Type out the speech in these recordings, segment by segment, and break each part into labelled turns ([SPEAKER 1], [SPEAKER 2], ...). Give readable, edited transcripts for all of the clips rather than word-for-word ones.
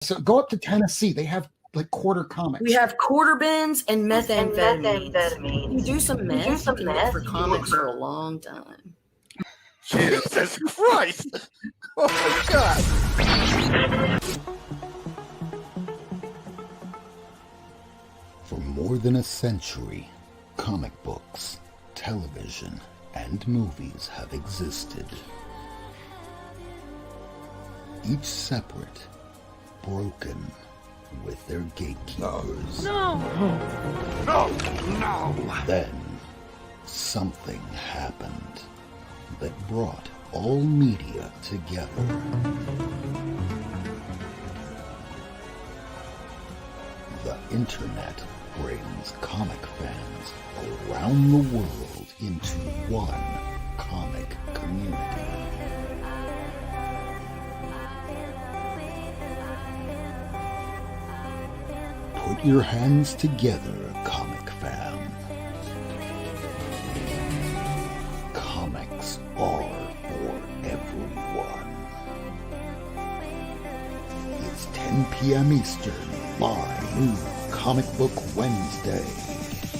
[SPEAKER 1] So go up to Tennessee. They have like quarter comics.
[SPEAKER 2] We have quarter bins and methamphetamines. You do some meth, you can look for comics for a long time.
[SPEAKER 3] Jesus Christ! Oh my God!
[SPEAKER 4] For more than a century, comic books, television, and movies have existed. Each separate, broken, with their gatekeepers.
[SPEAKER 3] No!
[SPEAKER 4] Then, something happened that brought all media together. The internet brings comic fans around the world into one comic community. Put your hands together, comic fan. Comics are for everyone. It's 10 p.m. Eastern, live Comic Book Wednesday,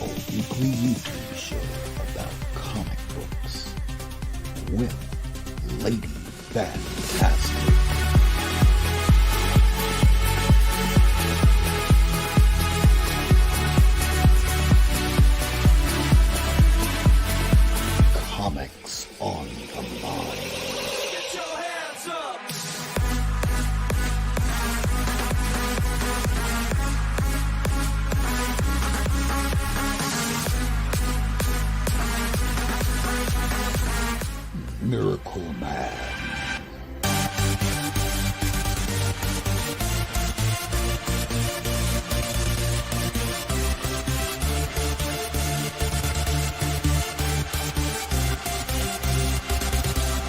[SPEAKER 4] a weekly YouTube show about comic books with Lady Fantastic. Comics on the Mind.
[SPEAKER 3] Get your hands up!
[SPEAKER 4] Miracle Man.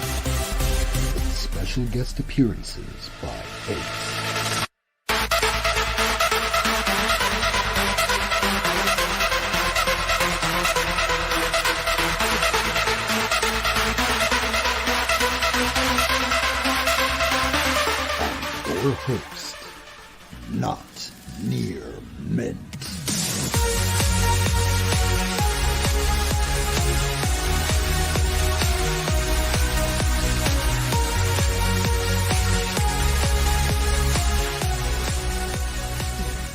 [SPEAKER 4] With special guest appearances by Ace. And your host, Not Near Mint.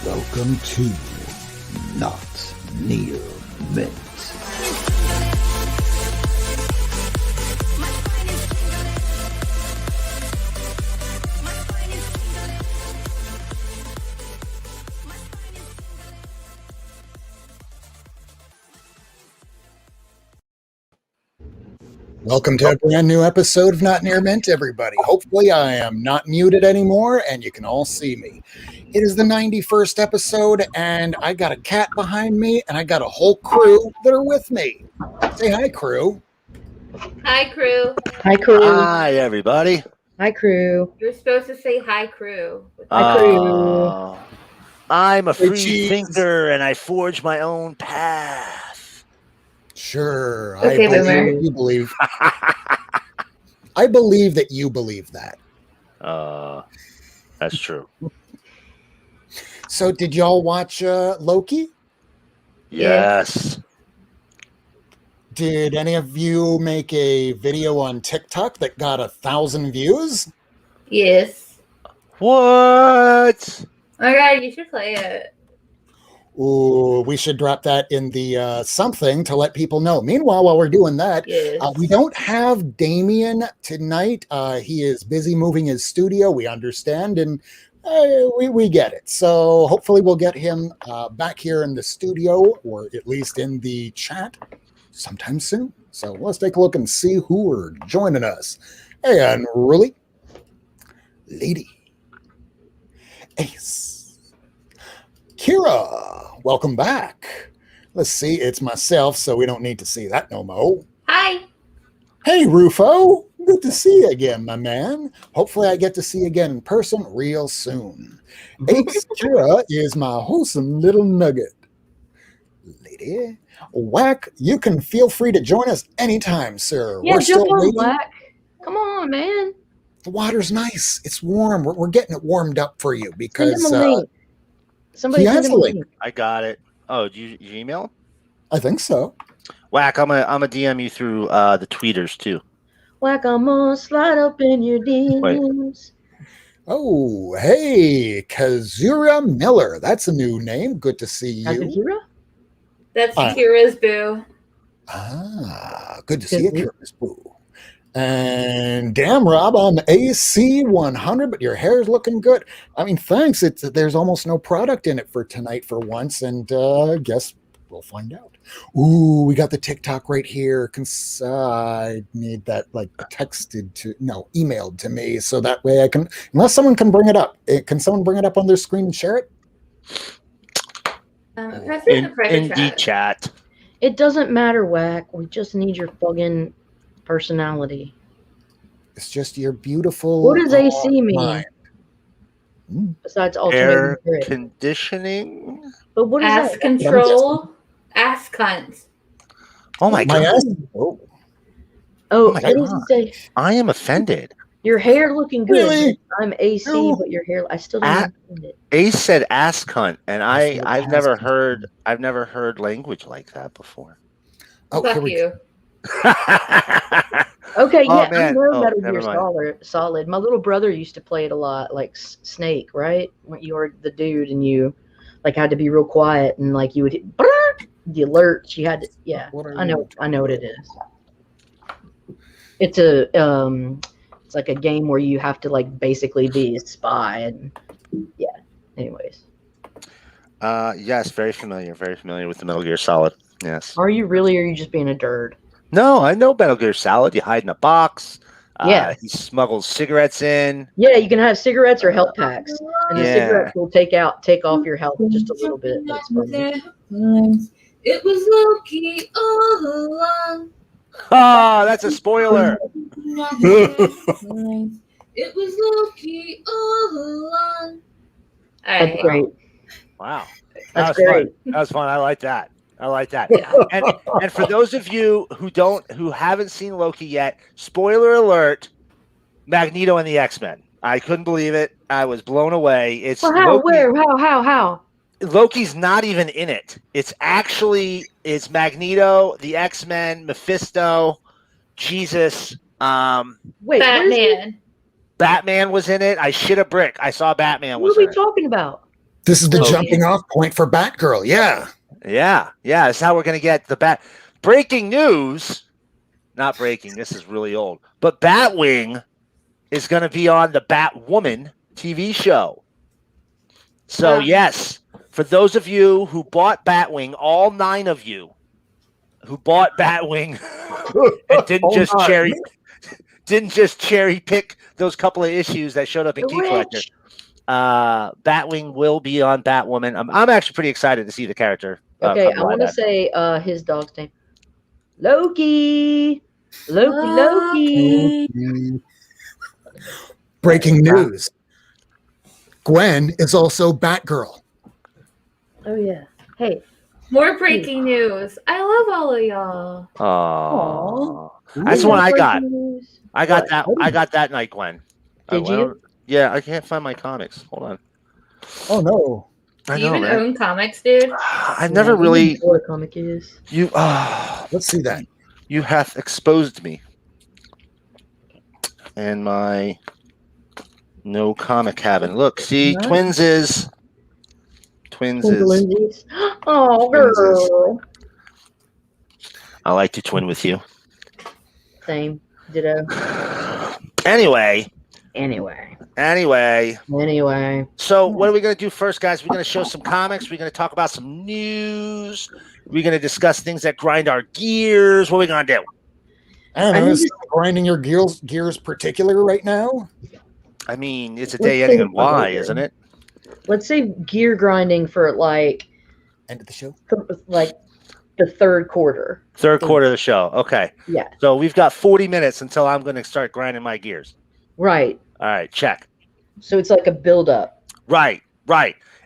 [SPEAKER 4] Welcome to Not Near Mint.
[SPEAKER 1] Welcome to a brand new episode of Not Near Mint, everybody. Hopefully I am not muted anymore and you can all see me. It is the 91st episode and I got a cat behind me and I got a whole crew that are with me. Say hi, crew.
[SPEAKER 5] Hi, crew.
[SPEAKER 6] Hi, crew.
[SPEAKER 3] Hi, everybody.
[SPEAKER 6] Hi, crew.
[SPEAKER 5] You're supposed to say hi, crew.
[SPEAKER 6] Hi, crew.
[SPEAKER 3] I'm a
[SPEAKER 1] Hey,
[SPEAKER 3] free
[SPEAKER 1] cheese.
[SPEAKER 3] thinker and I forge my own path.
[SPEAKER 1] Sure,
[SPEAKER 6] Okay,
[SPEAKER 1] I
[SPEAKER 6] Boomer.
[SPEAKER 1] believe you believe. I believe that you believe that.
[SPEAKER 3] That's true.
[SPEAKER 1] So did y'all watch Loki?
[SPEAKER 3] Yes.
[SPEAKER 1] Did any of you make a video on TikTok that got 1,000 views?
[SPEAKER 5] Yes.
[SPEAKER 3] What?
[SPEAKER 5] Oh my god, you should play it.
[SPEAKER 1] Ooh, we should drop that in the something to let people know. Meanwhile, while we're doing that,
[SPEAKER 5] Yes.
[SPEAKER 1] we don't have Damian tonight. He is busy moving his studio. We understand, and we get it. So hopefully we'll get him back here in the studio, or at least in the chat sometime soon. So let's take a look and see who are joining us. And really, Lady Ace, Kira, welcome back. Let's see, it's myself, so we don't need to see that no more.
[SPEAKER 5] Hi.
[SPEAKER 1] Hey, Rufo, good to see you again, my man. Hopefully I get to see you again in person real soon. Ace Kira is my wholesome little nugget. Lady Whack, you can feel free to join us anytime, sir.
[SPEAKER 6] Yeah,
[SPEAKER 1] We're
[SPEAKER 6] jump
[SPEAKER 1] still
[SPEAKER 6] on,
[SPEAKER 1] waiting.
[SPEAKER 6] Black. Come on, man.
[SPEAKER 1] The water's nice. It's warm. We're getting it warmed up for you
[SPEAKER 6] Send
[SPEAKER 1] because
[SPEAKER 6] him a link. Somebody
[SPEAKER 1] he
[SPEAKER 6] send
[SPEAKER 1] has
[SPEAKER 6] him
[SPEAKER 1] a
[SPEAKER 6] a
[SPEAKER 1] link.
[SPEAKER 6] link.
[SPEAKER 3] I got it. Oh, did you email him?
[SPEAKER 1] I think so.
[SPEAKER 3] Whack, I'm a DM you through the tweeters too.
[SPEAKER 6] Whack, I'm gonna slide up in your DMs.
[SPEAKER 1] Oh, hey, Kazura Miller. That's a new name. Good to see you.
[SPEAKER 6] Kazuhira?
[SPEAKER 5] That's
[SPEAKER 1] Ah.
[SPEAKER 5] Kira's boo.
[SPEAKER 1] Ah, good to see you,
[SPEAKER 6] Kazoo.
[SPEAKER 1] Miss Boo. And damn, Rob, I'm AC 100, but your hair's looking good. I mean, thanks. There's almost no product in it for tonight for once, and guess we'll find out. Ooh, we got the TikTok right here. I need that emailed to me so that way I can, unless someone can bring it up. Can someone bring it up on their screen and share it?
[SPEAKER 5] Press it in the private
[SPEAKER 3] In the chat.
[SPEAKER 6] It doesn't matter, Whack. We just need your fucking personality.
[SPEAKER 1] It's just your beautiful.
[SPEAKER 6] What does AC mean?
[SPEAKER 1] mind.
[SPEAKER 6] Besides alternating
[SPEAKER 3] Air
[SPEAKER 6] grid.
[SPEAKER 3] conditioning.
[SPEAKER 6] But what is
[SPEAKER 5] Ass
[SPEAKER 6] that?
[SPEAKER 5] control. Ass cunt.
[SPEAKER 3] Oh my
[SPEAKER 1] My
[SPEAKER 3] god!
[SPEAKER 1] ass. Oh,
[SPEAKER 6] Oh,
[SPEAKER 3] my
[SPEAKER 6] what does
[SPEAKER 3] God.
[SPEAKER 6] it say?
[SPEAKER 3] I am offended.
[SPEAKER 6] Your hair looking good.
[SPEAKER 1] Really?
[SPEAKER 6] I'm AC,
[SPEAKER 1] No.
[SPEAKER 6] but your hair. I still don't
[SPEAKER 3] Ah.
[SPEAKER 6] understand it.
[SPEAKER 3] Ace said ass cunt, and
[SPEAKER 1] I said
[SPEAKER 3] I've
[SPEAKER 1] ass
[SPEAKER 3] never
[SPEAKER 1] cunt.
[SPEAKER 3] heard language like that before.
[SPEAKER 1] oh, here
[SPEAKER 5] Fuck
[SPEAKER 1] we
[SPEAKER 5] you.
[SPEAKER 6] Okay,
[SPEAKER 3] Oh,
[SPEAKER 6] yeah, I
[SPEAKER 3] man.
[SPEAKER 6] know
[SPEAKER 3] Oh,
[SPEAKER 6] Metal
[SPEAKER 3] never
[SPEAKER 6] Gear
[SPEAKER 3] mind.
[SPEAKER 6] Solid. My little brother used to play it a lot, like Snake, right? When you were the dude and you like had to be real quiet and like you would hit the alerts. You had to, yeah.
[SPEAKER 1] What are
[SPEAKER 6] I know
[SPEAKER 1] you
[SPEAKER 6] what it is. It's it's like a game where you have to like basically be a spy and yeah. Anyways,
[SPEAKER 3] Yes, very familiar with the Metal Gear Solid. Yes.
[SPEAKER 6] are you really? Or are you just being a nerd?
[SPEAKER 3] No, I know Metal Gear Solid. You hide in a box.
[SPEAKER 6] Yeah.
[SPEAKER 3] He smuggles cigarettes in.
[SPEAKER 6] Yeah, you can have cigarettes or health packs, and the
[SPEAKER 3] Yeah.
[SPEAKER 6] cigarettes will take off your health just a little bit. That's funny.
[SPEAKER 5] It was Loki all along.
[SPEAKER 3] Oh, that's a spoiler.
[SPEAKER 5] It was Loki all along. All
[SPEAKER 6] That's
[SPEAKER 5] right.
[SPEAKER 6] great.
[SPEAKER 3] Wow.
[SPEAKER 6] That's
[SPEAKER 3] was
[SPEAKER 6] great.
[SPEAKER 3] fun. That was fun. I like that.
[SPEAKER 5] Yeah.
[SPEAKER 3] And for those of you who haven't seen Loki yet, spoiler alert, Magneto and the X-Men. I couldn't believe it. I was blown away. It's
[SPEAKER 6] Well, how?
[SPEAKER 3] Loki.
[SPEAKER 6] Where? How?
[SPEAKER 3] Loki's not even in it. It's Magneto, the X-Men, Mephisto, Jesus.
[SPEAKER 6] Wait, what is it?
[SPEAKER 5] Batman.
[SPEAKER 3] Batman was in it. I shit a brick. I saw Batman
[SPEAKER 6] What
[SPEAKER 3] was
[SPEAKER 6] are we
[SPEAKER 3] in it.
[SPEAKER 6] talking about?
[SPEAKER 1] This is the
[SPEAKER 3] Loki.
[SPEAKER 1] jumping off point for Batgirl. Yeah.
[SPEAKER 3] Yeah. That's how we're gonna get the bat. Breaking news. Not breaking. This is really old. But Batwing is gonna be on the Batwoman TV show. So
[SPEAKER 5] Wow.
[SPEAKER 3] yes, for those of you who bought Batwing, all 9 of you who bought Batwing and didn't just cherry pick those couple of issues that showed up in Geek Collector. Batwing will be on Batwoman. I'm actually pretty excited to see the character.
[SPEAKER 6] Okay,
[SPEAKER 3] come
[SPEAKER 6] I want to
[SPEAKER 3] live
[SPEAKER 6] say his dog's name. Loki. Loki.
[SPEAKER 1] Breaking news. Gwen is also Batgirl.
[SPEAKER 6] Oh yeah. Hey.
[SPEAKER 5] More breaking news. I love all of y'all.
[SPEAKER 3] Oh,
[SPEAKER 6] Aw.
[SPEAKER 3] that's
[SPEAKER 6] You
[SPEAKER 3] what
[SPEAKER 6] got
[SPEAKER 3] I got.
[SPEAKER 6] breaking news?
[SPEAKER 3] I got
[SPEAKER 6] What?
[SPEAKER 3] that. I got that night, Gwen.
[SPEAKER 6] Did you?
[SPEAKER 3] Yeah, I can't find my comics. Hold on.
[SPEAKER 1] Oh no.
[SPEAKER 3] I
[SPEAKER 5] Do you
[SPEAKER 3] know,
[SPEAKER 5] even
[SPEAKER 3] man.
[SPEAKER 5] own comics, dude?
[SPEAKER 3] I've
[SPEAKER 6] Yeah,
[SPEAKER 3] never
[SPEAKER 6] I don't
[SPEAKER 3] really.
[SPEAKER 6] know what a comic is.
[SPEAKER 3] You.
[SPEAKER 1] Let's see that.
[SPEAKER 3] You have exposed me. And my no comic cabin. Look, see,
[SPEAKER 6] Nice.
[SPEAKER 3] Twins is.
[SPEAKER 6] Lindsay's. Oh,
[SPEAKER 3] Twins is-
[SPEAKER 6] girl.
[SPEAKER 3] I like to twin with you.
[SPEAKER 6] Same. Ditto.
[SPEAKER 3] Anyway.
[SPEAKER 6] Anyway.
[SPEAKER 3] So what are we going to do first, guys? We're going to show some comics. We're going to talk about some news. We're going to discuss things that grind our gears. What are we going to do?
[SPEAKER 1] I don't
[SPEAKER 6] I
[SPEAKER 1] know.
[SPEAKER 6] need
[SPEAKER 1] Is grinding your gears particular right now?
[SPEAKER 3] I mean, it's a
[SPEAKER 6] Let's
[SPEAKER 3] day ending
[SPEAKER 6] say
[SPEAKER 3] in Y,
[SPEAKER 6] later.
[SPEAKER 3] isn't it?
[SPEAKER 6] Let's say gear grinding for like
[SPEAKER 1] End of the show.
[SPEAKER 6] The third quarter.
[SPEAKER 3] Third quarter of the show. Okay.
[SPEAKER 6] Yeah.
[SPEAKER 3] So we've got 40 minutes until I'm going to start grinding my gears.
[SPEAKER 6] Right.
[SPEAKER 3] All right, check.
[SPEAKER 6] So it's like a build up.
[SPEAKER 3] Right.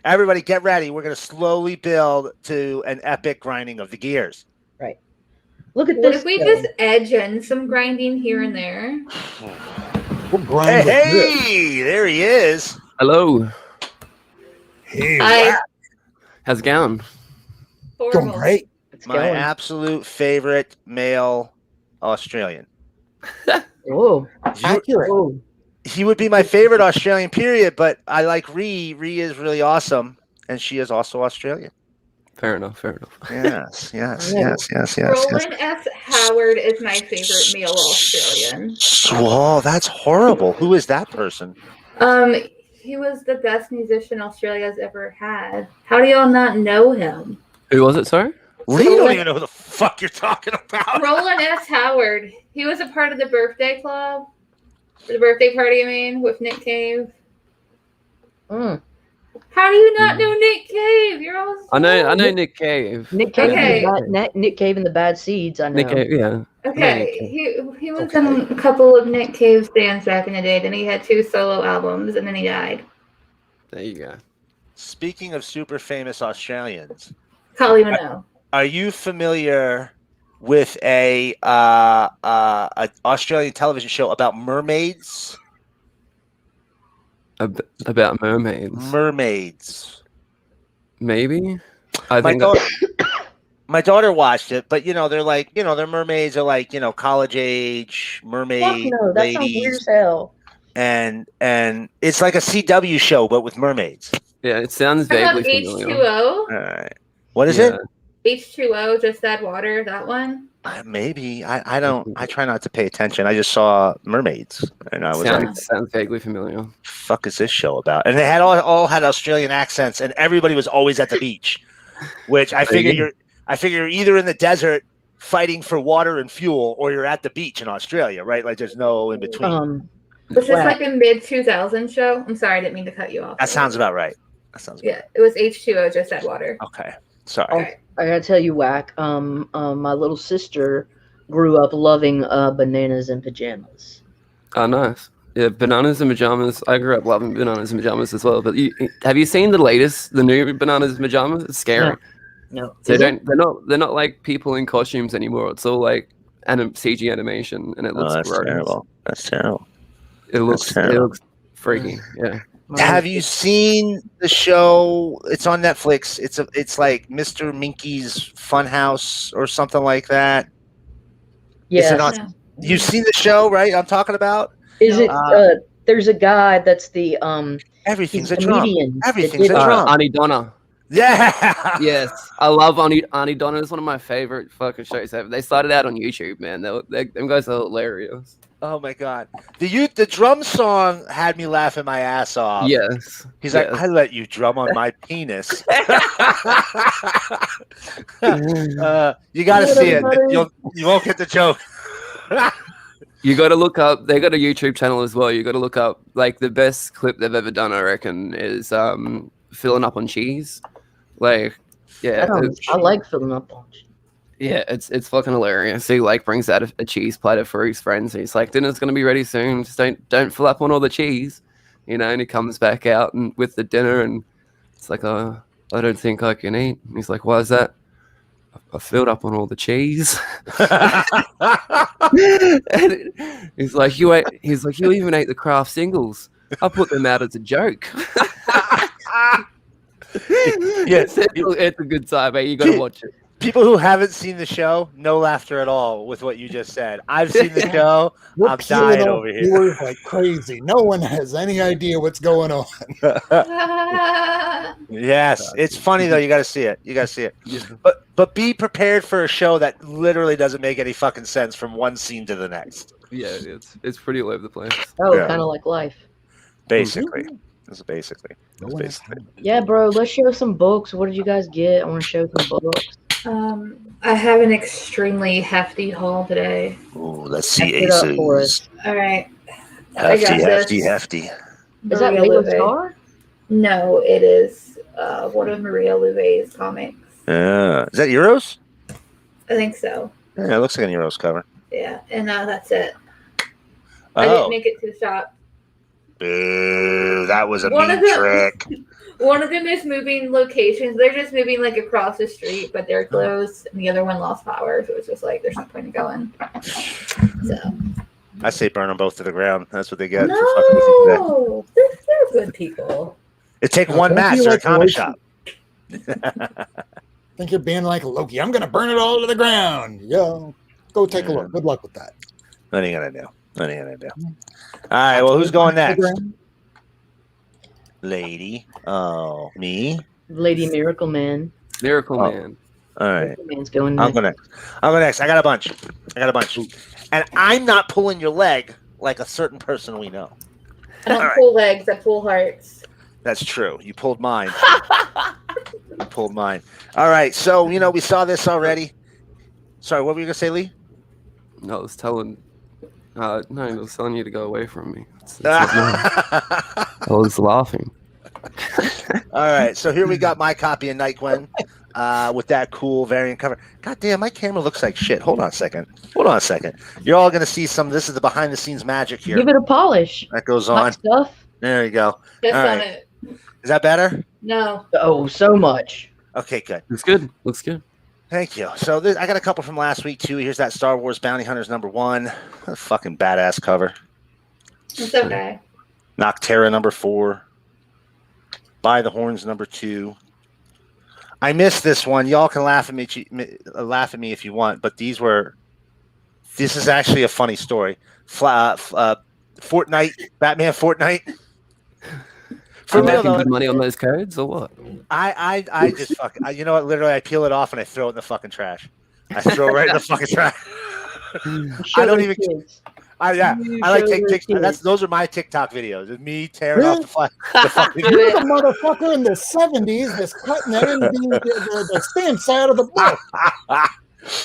[SPEAKER 3] Everybody get ready. We're going to slowly build to an epic grinding of the gears.
[SPEAKER 6] Look at
[SPEAKER 5] What
[SPEAKER 6] this.
[SPEAKER 5] if we
[SPEAKER 6] though.
[SPEAKER 5] just edge in some grinding here and there?
[SPEAKER 1] We'll grind with this.
[SPEAKER 3] Hey, there he is.
[SPEAKER 7] Hello.
[SPEAKER 1] Hey,
[SPEAKER 5] Hi.
[SPEAKER 1] wow,
[SPEAKER 7] How's it going?
[SPEAKER 1] going
[SPEAKER 5] Horrible.
[SPEAKER 1] great.
[SPEAKER 6] It's
[SPEAKER 3] My
[SPEAKER 6] going.
[SPEAKER 3] absolute favorite male Australian.
[SPEAKER 6] Whoa.
[SPEAKER 1] Accurate.
[SPEAKER 6] Whoa.
[SPEAKER 3] He would be my favorite Australian, period, but I like Ree. Ree is really awesome, and she is also Australian.
[SPEAKER 7] Fair enough.
[SPEAKER 3] Yes.
[SPEAKER 5] Roland S. Howard is my favorite male Australian.
[SPEAKER 3] Whoa, that's horrible. Who is that person?
[SPEAKER 5] He was the best musician Australia's ever had. How do y'all not know him?
[SPEAKER 7] Who was it, sorry?
[SPEAKER 3] Ree don't even know who the fuck you're talking about.
[SPEAKER 5] Roland S. Howard. He was a part of the birthday club. The birthday party, I mean, with Nick Cave.
[SPEAKER 6] Mm.
[SPEAKER 5] How do you not know Nick Cave? You're all
[SPEAKER 7] I know Nick Cave.
[SPEAKER 6] Nick Cave,
[SPEAKER 5] Okay.
[SPEAKER 6] Nick Cave and the Bad Seeds. I know.
[SPEAKER 7] Nick Cave, yeah.
[SPEAKER 5] Okay, he was in a couple of Nick Cave's bands back in the day. Then he had 2 solo albums, and then he died.
[SPEAKER 7] There you go.
[SPEAKER 3] Speaking of super famous Australians,
[SPEAKER 5] Kylie Minogue.
[SPEAKER 3] are you familiar with a Australian television show about mermaids?
[SPEAKER 7] About mermaids.
[SPEAKER 3] Mermaids.
[SPEAKER 7] Maybe. I
[SPEAKER 3] My
[SPEAKER 7] think
[SPEAKER 3] daughter, my daughter watched it, but they're like, their mermaids are like, college age
[SPEAKER 6] Fuck
[SPEAKER 3] mermaid
[SPEAKER 6] no, that sounds weird
[SPEAKER 3] ladies,
[SPEAKER 6] as hell.
[SPEAKER 3] and it's like a CW show, but with mermaids.
[SPEAKER 7] yeah, it sounds
[SPEAKER 5] How about
[SPEAKER 7] vaguely familiar.
[SPEAKER 5] H2O?
[SPEAKER 3] All right. What is
[SPEAKER 7] Yeah.
[SPEAKER 3] it?
[SPEAKER 5] H2O, just add water, that one?
[SPEAKER 3] Maybe I don't. I try not to pay attention. I just saw mermaids, and I was like,
[SPEAKER 7] Sounds vaguely familiar.
[SPEAKER 3] "Fuck is this show about?" And they had all had Australian accents, and everybody was always at the beach, which I figure you're either in the desert fighting for water and fuel, or you're at the beach in Australia, right? Like there's no in between.
[SPEAKER 5] Was this
[SPEAKER 6] Wow.
[SPEAKER 5] like a mid-2000 show? I'm sorry, I didn't mean to cut you off.
[SPEAKER 3] That sounds about right. That sounds
[SPEAKER 5] Yeah, it was H2O, just add water.
[SPEAKER 3] okay. Sorry.
[SPEAKER 5] Alright.
[SPEAKER 6] I gotta tell you, Whack. My little sister grew up loving bananas and pajamas.
[SPEAKER 7] Oh, nice. Yeah, Bananas and Pajamas. I grew up loving Bananas and Pajamas as well. But have you seen the new Bananas and Pajamas? It's scary.
[SPEAKER 6] No,
[SPEAKER 7] They're not like people in costumes anymore. It's all like CG animation, and it looks
[SPEAKER 3] that's
[SPEAKER 7] gross.
[SPEAKER 3] terrible. That's terrible.
[SPEAKER 7] It looks freaky. Yeah.
[SPEAKER 3] Have you seen the show? It's on Netflix. It's like Mr. Minky's Funhouse or something like that.
[SPEAKER 6] Yeah.
[SPEAKER 5] No.
[SPEAKER 3] You've seen the show, right? I'm talking about.
[SPEAKER 6] Is it? There's a guy that's the
[SPEAKER 3] Everything's
[SPEAKER 6] he's
[SPEAKER 3] a drum.
[SPEAKER 6] comedian.
[SPEAKER 3] Everything's a
[SPEAKER 6] That did-
[SPEAKER 3] drum.
[SPEAKER 7] Auntie Donna.
[SPEAKER 3] Yeah.
[SPEAKER 7] Yes, I love Auntie Donna. It's one of my favorite fucking shows ever. They started out on YouTube, man. Them guys are hilarious.
[SPEAKER 3] Oh my god. The drum song had me laughing my ass off.
[SPEAKER 7] Yes.
[SPEAKER 3] He's
[SPEAKER 7] yes.
[SPEAKER 3] like, I let you drum on my penis. You got to see it. You won't get the joke.
[SPEAKER 7] You got to look up. They got a YouTube channel as well. You got to look up like the best clip they've ever done. I reckon is filling up on cheese. Like, yeah,
[SPEAKER 6] I like filling up on.
[SPEAKER 7] yeah, it's fucking hilarious. He like brings out a cheese platter for his friends. He's like, dinner's gonna be ready soon. Just don't fill up on all the cheese, And he comes back out and with the dinner, and it's like, oh, I don't think I can eat. And he's like, why is that? I filled up on all the cheese. And he's like, you even ate the craft singles. I put them out as a joke.
[SPEAKER 3] Yes,
[SPEAKER 7] it's a good time, mate. You got to watch it.
[SPEAKER 3] People who haven't seen the show, no laughter at all with what you just said. I've seen the show.
[SPEAKER 1] We're
[SPEAKER 3] I'm dying
[SPEAKER 1] peeling
[SPEAKER 3] over
[SPEAKER 1] off
[SPEAKER 3] here.
[SPEAKER 1] viewers like crazy. No one has any idea what's going on.
[SPEAKER 3] Yes, it's funny though. You got to see it. You got to see it.
[SPEAKER 7] Yeah.
[SPEAKER 3] But be prepared for a show that literally doesn't make any fucking sense from one scene to the next.
[SPEAKER 7] Yeah, it's pretty all over the place.
[SPEAKER 6] Oh,
[SPEAKER 3] Yeah.
[SPEAKER 6] kind of like life.
[SPEAKER 3] Basically, that's basically. That's
[SPEAKER 1] one
[SPEAKER 3] basically.
[SPEAKER 6] Yeah, bro. Let's show some books. What did you guys get? I want to show some books.
[SPEAKER 5] I have an extremely hefty haul today.
[SPEAKER 3] Ooh, let's see
[SPEAKER 6] Heft it up for
[SPEAKER 3] aces.
[SPEAKER 6] us.
[SPEAKER 5] All right. I got this.
[SPEAKER 3] Hefty.
[SPEAKER 6] Is that
[SPEAKER 5] Maria
[SPEAKER 6] Lego
[SPEAKER 5] Louvet.
[SPEAKER 6] Star?
[SPEAKER 5] No, it is one of Maria Louvet's comics.
[SPEAKER 3] Is that Euros?
[SPEAKER 5] I think so.
[SPEAKER 3] Yeah, it looks like an Euros cover.
[SPEAKER 5] Yeah, and that's it. I didn't
[SPEAKER 3] Oh,
[SPEAKER 5] make it to the shop.
[SPEAKER 3] boo, that was a
[SPEAKER 5] One of
[SPEAKER 3] mean
[SPEAKER 5] the-
[SPEAKER 3] trick.
[SPEAKER 5] One of them is moving locations. They're just moving like across the street, but they're closed. And the other one lost power, so it's just like there's no point in going. So
[SPEAKER 3] I say burn them both to the ground. That's what they get for fucking with you today.
[SPEAKER 2] No, they're good people.
[SPEAKER 3] It take
[SPEAKER 1] Now,
[SPEAKER 3] one
[SPEAKER 1] don't
[SPEAKER 3] match
[SPEAKER 1] be
[SPEAKER 3] or a
[SPEAKER 1] like
[SPEAKER 3] comic
[SPEAKER 1] Loki.
[SPEAKER 3] shop.
[SPEAKER 1] Think you're being like Loki. I'm gonna burn it all to the ground. Yeah, go take a look. Good luck with that.
[SPEAKER 3] What are you gonna do? What are you gonna do? All right. Well, who's going next? Lady. Oh, me.
[SPEAKER 6] Lady Miracle Man.
[SPEAKER 7] Miracle
[SPEAKER 3] Oh.
[SPEAKER 7] Man.
[SPEAKER 3] All right.
[SPEAKER 6] Miracle Man's going
[SPEAKER 3] I'll
[SPEAKER 6] next.
[SPEAKER 3] go next. I'll go next. I got a bunch. And I'm not pulling your leg like a certain person we know.
[SPEAKER 5] I don't
[SPEAKER 3] All right.
[SPEAKER 5] pull legs, I pull hearts.
[SPEAKER 3] That's true. You pulled mine. You pulled mine. All right. So, we saw this already. Sorry, what were you going to say, Lee?
[SPEAKER 7] No, I was telling. No, I was telling you to go away from me. It's not me. I was laughing.
[SPEAKER 3] All right. So here we got my copy of Night Gwen with that cool variant cover. God damn, my camera looks like shit. Hold on a second. You're all going to see some. This is the behind the scenes magic here.
[SPEAKER 6] Give it a polish.
[SPEAKER 3] That goes
[SPEAKER 6] Hot
[SPEAKER 3] on.
[SPEAKER 6] stuff.
[SPEAKER 3] There you go.
[SPEAKER 5] Just
[SPEAKER 3] All
[SPEAKER 5] on
[SPEAKER 3] right.
[SPEAKER 5] it.
[SPEAKER 3] Is that better?
[SPEAKER 5] No.
[SPEAKER 6] Oh, so much.
[SPEAKER 3] Okay, good.
[SPEAKER 7] Looks good. Looks good.
[SPEAKER 3] Thank you. So I got a couple from last week too. Here's that Star Wars Bounty Hunters #1. What a fucking badass cover.
[SPEAKER 5] It's okay.
[SPEAKER 3] Noctera #4. By the Horns #2. I missed this one. Y'all can laugh at me if you want, but this is actually a funny story. Fortnite, Batman Fortnite.
[SPEAKER 7] For
[SPEAKER 3] real,
[SPEAKER 7] making
[SPEAKER 3] though,
[SPEAKER 7] good money on those codes or what?
[SPEAKER 3] I just you know what? Literally, I peel it off and I throw it in the fucking trash. I throw it right in the fucking trash. I don't even.
[SPEAKER 6] Kids.
[SPEAKER 3] I like take TikTok. Those are my TikTok videos. It's me tearing off the fucking.
[SPEAKER 1] You're the motherfucker in the 70s that's cutting that into the stamps out of the book.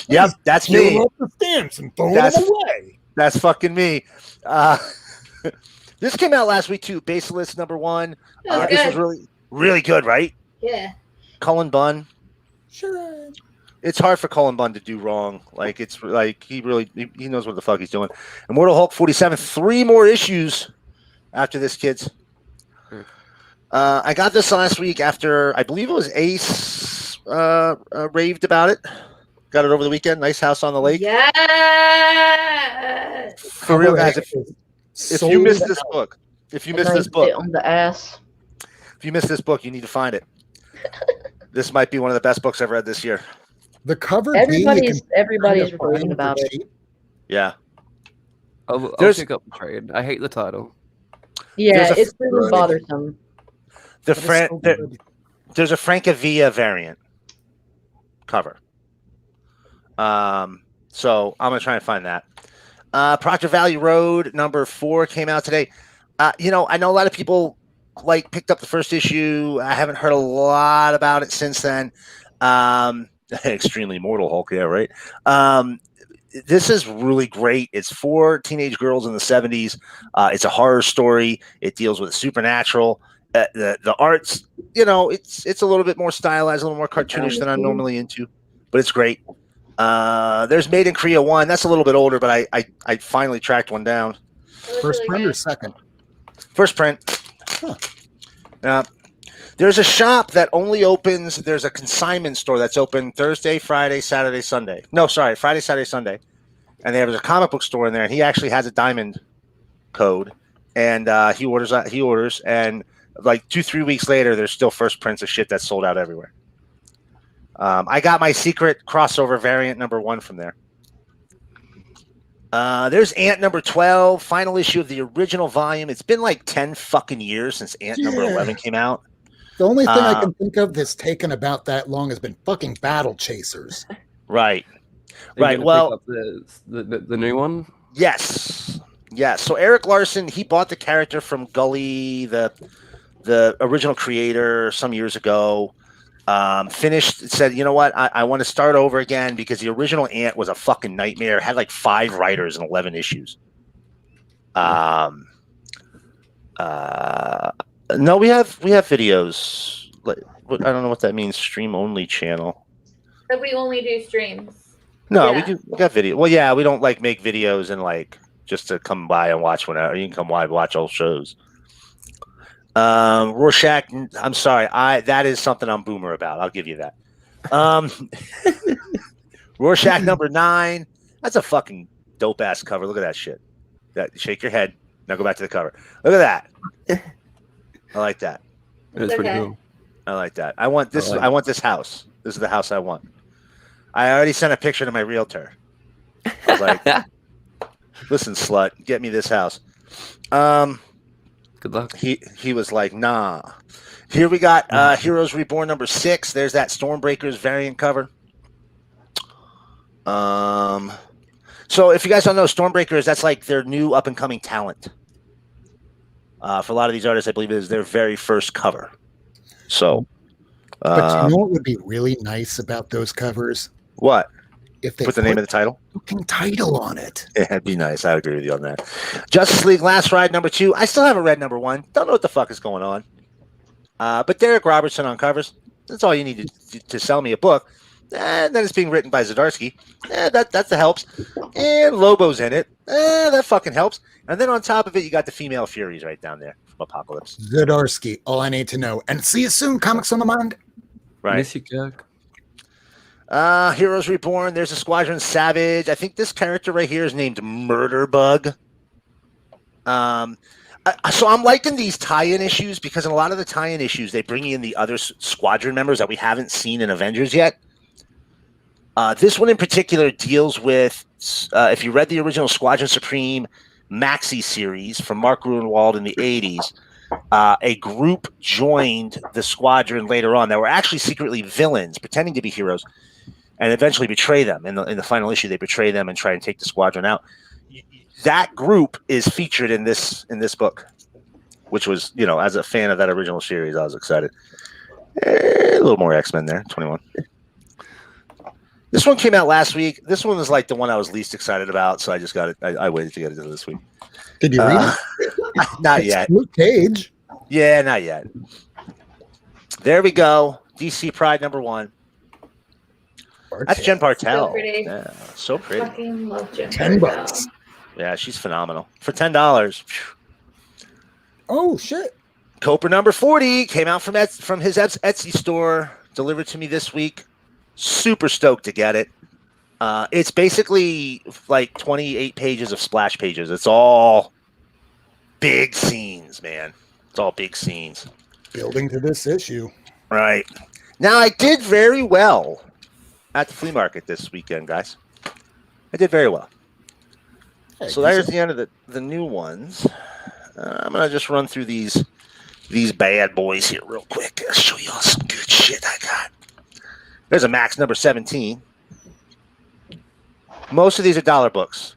[SPEAKER 3] Yep, that's
[SPEAKER 1] Peel
[SPEAKER 3] me.
[SPEAKER 1] up the stamps and throw them away.
[SPEAKER 3] That's fucking me. This came out last week too. Baseless #1. This was really, really good, right?
[SPEAKER 5] Yeah.
[SPEAKER 3] Cullen Bunn.
[SPEAKER 1] Sure.
[SPEAKER 3] It's hard for Cullen Bunn to do wrong. Like it's like he knows what the fuck he's doing. Immortal Hulk 47. 3 more issues after this, kids. I got this last week after I believe it was Ace raved about it. Got it over the weekend. Nice House on the Lake.
[SPEAKER 5] Yeah.
[SPEAKER 3] For real, guys. If you missed this book,
[SPEAKER 6] On the ass.
[SPEAKER 3] if you missed this book, you need to find it. This might be one of the best books I've read this year.
[SPEAKER 1] The cover.
[SPEAKER 6] Everybody's
[SPEAKER 1] find
[SPEAKER 6] raving about
[SPEAKER 1] for
[SPEAKER 6] it.
[SPEAKER 1] cheap.
[SPEAKER 3] Yeah.
[SPEAKER 7] I'll pick up the trade. I hate the title.
[SPEAKER 6] Yeah,
[SPEAKER 3] There's a
[SPEAKER 6] it's really bothersome.
[SPEAKER 3] There's a Francavilla variant cover. So I'm gonna try and find that. Proctor Valley Road #4 came out today. I know a lot of people picked up the first issue. I haven't heard a lot about it since then. Extremely Mortal Hulk, yeah, right. This is really great. It's 4 teenage girls in the 70s. It's a horror story. It deals with supernatural. The art's, it's a little bit more stylized, a little more cartoonish than I'm normally into, but it's great. There's Made in Korea 1. That's a little bit older, but I finally tracked one down.
[SPEAKER 1] First print or second?
[SPEAKER 3] First print. Huh. There's a shop that only opens. There's a consignment store that's open Thursday, Friday, Saturday, Sunday. No, sorry, Friday, Saturday, Sunday. And there's a comic book store in there, and he actually has a diamond code. And he orders, and 2-3 weeks later, there's still first prints of shit that's sold out everywhere. I got my secret crossover variant #1 from there. There's Ant #12, final issue of the original volume. It's been 10 fucking years since Ant #11 came out.
[SPEAKER 1] The only thing I can think of that's taken about that long has been fucking Battle Chasers.
[SPEAKER 3] Right.
[SPEAKER 7] Are you gonna
[SPEAKER 3] Well,
[SPEAKER 7] pick up the new one.
[SPEAKER 3] Yes. So Eric Larson, he bought the character from Gully, the original creator, some years ago. Finished, said, you know what? I want to start over again because the original Ant was a fucking nightmare. It had 5 writers and 11 issues. No, we have videos. I don't know what that means. Stream only channel.
[SPEAKER 5] But we only do streams.
[SPEAKER 3] No,
[SPEAKER 5] Yeah.
[SPEAKER 3] we got video. Well, yeah, we don't make videos and just to come by and watch whenever. You can come by and watch all shows. Rorschach, I'm sorry. That is something I'm boomer about. I'll give you that. Rorschach #9. That's a fucking dope ass cover. Look at that shit. Shake your head. Now go back to the cover. Look at that. I like that.
[SPEAKER 7] It's pretty
[SPEAKER 5] Okay.
[SPEAKER 7] cool.
[SPEAKER 3] I like that. I want this.
[SPEAKER 7] like
[SPEAKER 3] I want this house. This is the house I want. I already sent a picture to my realtor. I was like, "Listen, slut, get me this house."
[SPEAKER 7] Good luck.
[SPEAKER 3] He was like, "Nah." Here we got Heroes Reborn number 6. There's that Stormbreakers variant cover. So if you guys don't know, Stormbreakers, that's like their new up and coming talent. For a lot of these artists, I believe it is their very first cover. So,
[SPEAKER 1] But you know what would be really nice about those covers?
[SPEAKER 3] what?
[SPEAKER 1] If they
[SPEAKER 3] Put the name of the title?
[SPEAKER 1] fucking title on it.
[SPEAKER 3] Yeah, it'd be nice. I agree with you on that. Justice League Last Ride number 2. I still haven't read number 1. Don't know what the fuck is going on. But Derek Robertson on covers. That's all you need to sell me a book. And then it's being written by Zdarsky. That helps. And Lobo's in it. That fucking helps. And then on top of it, you got the female Furies right down there from Apocalypse.
[SPEAKER 1] Zdarsky, all I need to know. And see you soon, Comics on the Mind.
[SPEAKER 3] Right.
[SPEAKER 7] Miss you, Kirk.
[SPEAKER 3] Heroes Reborn. There's a Squadron Savage. I think this character right here is named Murder Bug. So I'm liking these tie-in issues because in a lot of the tie-in issues, they bring in the other squadron members that we haven't seen in Avengers yet. This one in particular deals with, if you read the original Squadron Supreme maxi series from Mark Gruenwald in the 80s, a group joined the squadron later on that were actually secretly villains pretending to be heroes and eventually betray them. In the final issue, they betray them and try and take the squadron out. That group is featured in this book, which was, as a fan of that original series, I was excited. A little more X-Men there, 21. This one came out last week. This one was like the one I was least excited about, so I just got it. I waited to get it this week.
[SPEAKER 1] Did you read it?
[SPEAKER 3] Not
[SPEAKER 1] It's
[SPEAKER 3] yet.
[SPEAKER 1] Luke Cage.
[SPEAKER 3] Yeah, not yet. There we go. DC Pride number 1. That's Jen Bartel.
[SPEAKER 5] So pretty.
[SPEAKER 3] Yeah, so pretty.
[SPEAKER 5] Fucking love Jim.
[SPEAKER 1] $10.
[SPEAKER 3] Yeah, she's phenomenal. For $10.
[SPEAKER 1] Oh, shit.
[SPEAKER 3] Coper number 40 came out from his Etsy store, delivered to me this week. Super stoked to get it. It's basically like 28 pages of splash pages. It's all big scenes, man. It's all big scenes.
[SPEAKER 1] Building to this issue.
[SPEAKER 3] Right. Now, I did very well at the flea market this weekend, guys. I did very well.
[SPEAKER 1] Hey,
[SPEAKER 3] So there's the end of the new ones. I'm going to just run through these bad boys here real quick. I'll show you all some good shit I got. There's a Max number 17. Most of these are dollar books.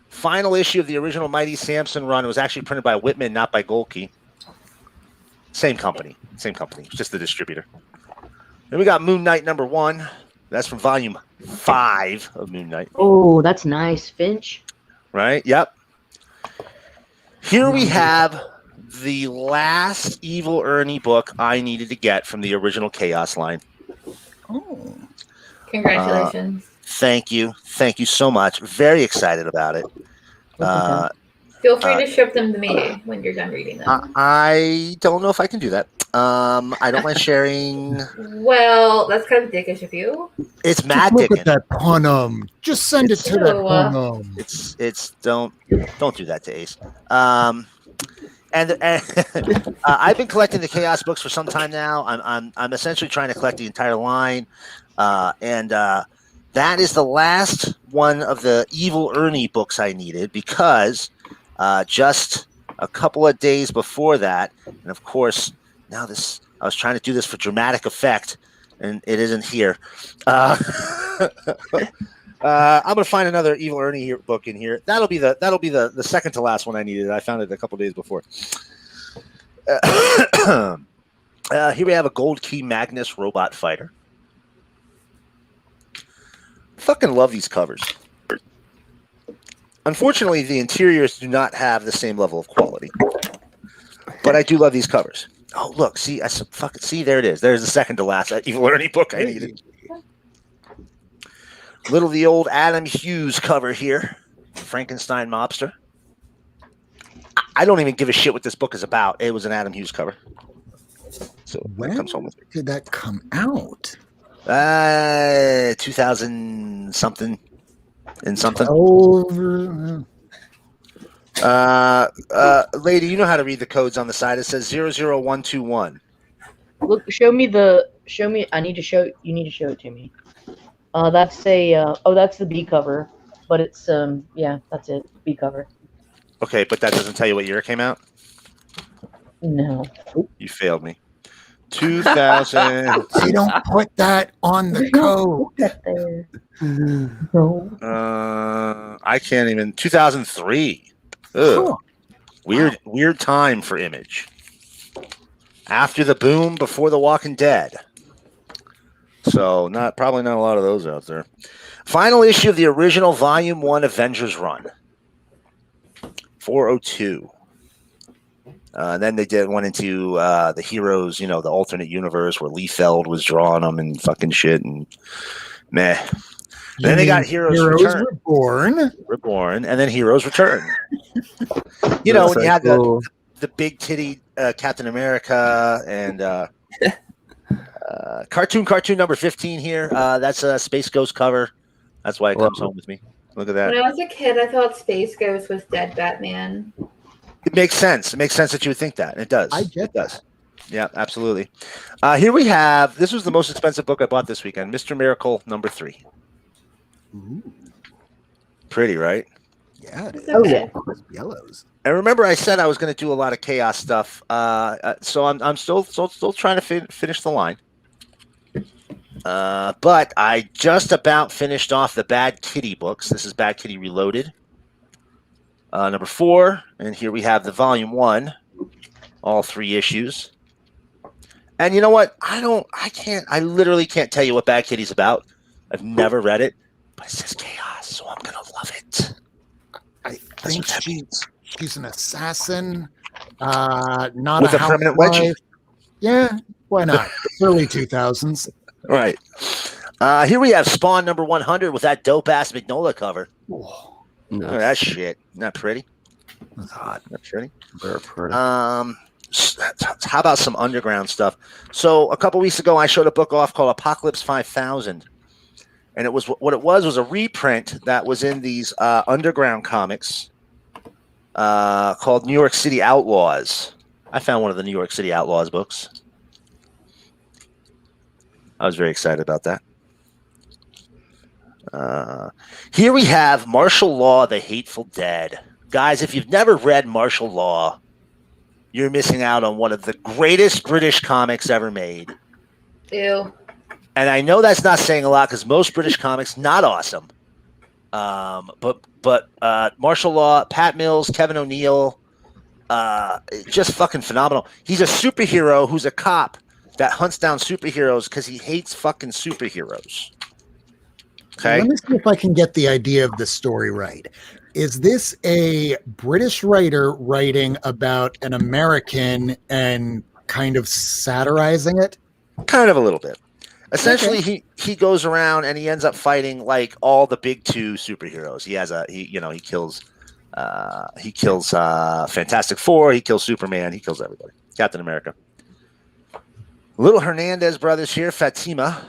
[SPEAKER 3] Final issue of the original Mighty Samson run was actually printed by Whitman, not by Golke. Same company. It's just the distributor. Then we got Moon Knight number 1. That's from volume 5 of Moon Knight.
[SPEAKER 6] Oh, that's nice, Finch.
[SPEAKER 3] Right? Yep. Here we have the last Evil Ernie book I needed to get from the original Chaos line.
[SPEAKER 1] Oh.
[SPEAKER 5] Congratulations.
[SPEAKER 3] Thank you so much. Very excited about it.
[SPEAKER 5] Feel free to ship them to me when you're done reading them.
[SPEAKER 3] I don't know if I can do that. I don't mind sharing.
[SPEAKER 5] Well, that's kind of dickish of you.
[SPEAKER 3] It's mad
[SPEAKER 1] Look
[SPEAKER 3] dickin'.
[SPEAKER 1] at that Punum. Just send it to that
[SPEAKER 5] Ew.
[SPEAKER 1] Punum.
[SPEAKER 3] It's don't do that to Ace. And I've been collecting the Chaos books for some time now. I'm essentially trying to collect the entire line, and that is the last one of the Evil Ernie books I needed because just a couple of days before that, and of course now I was trying to do this for dramatic effect, and it isn't here. I'm gonna find another Evil Ernie book in here. That'll be the second to last one I needed. I found it a couple days before. Here we have a Gold Key Magnus robot fighter. Fucking love these covers. Unfortunately, the interiors do not have the same level of quality, but I do love these covers. Oh, look, see, there it is. There's the second to last Evil Ernie book I needed. Little the old Adam Hughes cover here, Frankenstein Mobster. I don't even give a shit what this book is about. It was an Adam Hughes cover. So
[SPEAKER 1] When
[SPEAKER 3] it comes home with me.
[SPEAKER 1] did that come out?
[SPEAKER 3] 2000 something and something.
[SPEAKER 1] Over.
[SPEAKER 3] Lady, you know how to read the codes on the side. It says 00121.
[SPEAKER 6] Look, show me. I need to show. You need to show it to me. That's that's the B cover, but it's yeah, that's it. B cover.
[SPEAKER 3] Okay, but that doesn't tell you what year it came out.
[SPEAKER 6] No.
[SPEAKER 3] You failed me. 2000.
[SPEAKER 1] They don't put that on the code.
[SPEAKER 6] There. No.
[SPEAKER 3] I can't even. 2003. Ugh. Weird time for Image. After the boom, before The Walking Dead. So probably not a lot of those out there. Final issue of the original Volume 1 Avengers run. 402. And then they went into the heroes, the alternate universe where Liefeld was drawing them and fucking shit and meh. Then they got Heroes Return. Reborn, and then Heroes Return. When you had the big titty Captain America and cartoon number 15 here. That's a Space Ghost cover. That's why it comes home with me. Look at that.
[SPEAKER 5] When I was a kid, I thought Space Ghost was dead Batman.
[SPEAKER 3] It makes sense. It makes sense that you would think that. It does. It does. Yeah, absolutely. Here we have. This was the most expensive book I bought this weekend. Mr. Miracle number 3.
[SPEAKER 1] Ooh.
[SPEAKER 3] Pretty, right?
[SPEAKER 1] Yeah, it is.
[SPEAKER 6] Oh yeah.
[SPEAKER 1] Yellows.
[SPEAKER 3] And remember, I said I was going to do a lot of chaos stuff. So I'm still trying to finish the line. But I just about finished off the Bad Kitty books. This is Bad Kitty Reloaded, number 4, and here we have the Volume 1, all 3 issues. And you know what? I literally can't tell you what Bad Kitty's about. I've never read it, but it says chaos, so I'm gonna love it.
[SPEAKER 1] I think she's an assassin, not
[SPEAKER 3] with a permanent wedgie.
[SPEAKER 1] Yeah, why not? Early 2000s.
[SPEAKER 3] Right. Here we have Spawn number 100 with that dope ass Magnolia cover.
[SPEAKER 1] Oh,
[SPEAKER 3] Look at that shit. Isn't that pretty?
[SPEAKER 1] that's hot.
[SPEAKER 3] That's pretty.
[SPEAKER 7] Very pretty.
[SPEAKER 3] How about some underground stuff? So a couple weeks ago, I showed a book off called Apocalypse 5000. And it was a reprint that was in these underground comics called New York City Outlaws. I found one of the New York City Outlaws books. I was very excited about that. Here we have Martial Law, The Hateful Dead. Guys, if you've never read Martial Law, you're missing out on one of the greatest British comics ever made.
[SPEAKER 5] Ew.
[SPEAKER 3] And I know that's not saying a lot because most British comics, not awesome. But Martial Law, Pat Mills, Kevin O'Neill, just fucking phenomenal. He's a superhero who's a cop that hunts down superheroes because he hates fucking superheroes. Okay.
[SPEAKER 1] Let me see if I can get the idea of the story right. Is this a British writer writing about an American and kind of satirizing it?
[SPEAKER 3] Kind of a little bit. Essentially, he goes around and he ends up fighting like all the big 2 superheroes. He kills Fantastic Four, he kills Superman, he kills everybody. Captain America. Little Hernandez brothers here, Fatima,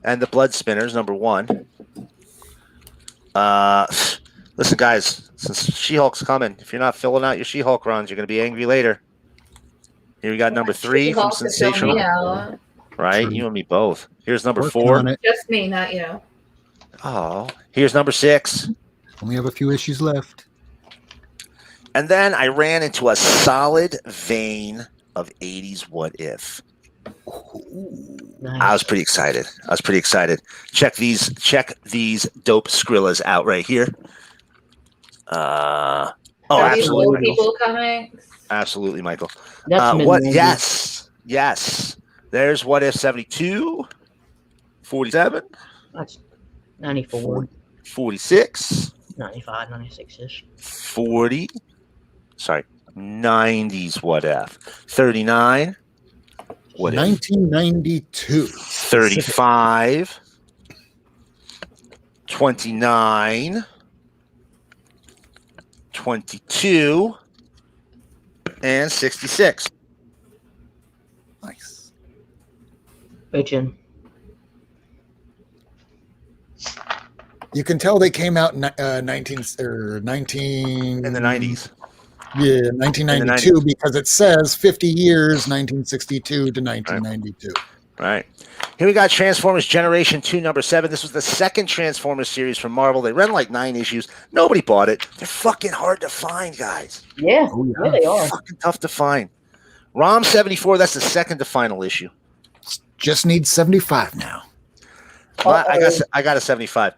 [SPEAKER 3] and the Blood Spinners, number 1. Listen, guys, since She-Hulk's coming, if you're not filling out your She-Hulk runs, you're going to be angry later. Here we got number 3 from Sensational. Right? You and me both. Here's number 4.
[SPEAKER 5] Just me, not you.
[SPEAKER 3] Oh, here's number 6.
[SPEAKER 1] Only have a few issues left.
[SPEAKER 3] And then I ran into a solid vein of 80s What If.
[SPEAKER 6] Nice.
[SPEAKER 3] I was pretty excited. Check these dope Skrillas out right here. Absolutely,
[SPEAKER 5] People comics.
[SPEAKER 3] Absolutely, Michael.
[SPEAKER 6] That's
[SPEAKER 3] what? Yes. There's What If 72, 47.
[SPEAKER 6] That's 94.
[SPEAKER 3] 46.
[SPEAKER 6] 95, 96-ish.
[SPEAKER 3] 40. Sorry, 90s What If. 39. What
[SPEAKER 1] 1992.
[SPEAKER 3] 35. 29. 22. And 66.
[SPEAKER 1] Nice.
[SPEAKER 6] Bitchin'.
[SPEAKER 1] You can tell they came out in 19
[SPEAKER 3] In the 90s.
[SPEAKER 1] Yeah, 1992 because it says 50 years, 1962 to 1992.
[SPEAKER 3] Right. Here we got Transformers Generation 2, number 7. This was the second Transformers series from Marvel. They ran like 9 issues. Nobody bought it. They're fucking hard to find, guys.
[SPEAKER 6] Yeah,
[SPEAKER 1] Oh, yeah.
[SPEAKER 6] yeah, they are.
[SPEAKER 3] Fucking tough to find. ROM 74, that's the second to final issue.
[SPEAKER 1] Just needs 75 now.
[SPEAKER 3] I got a 75.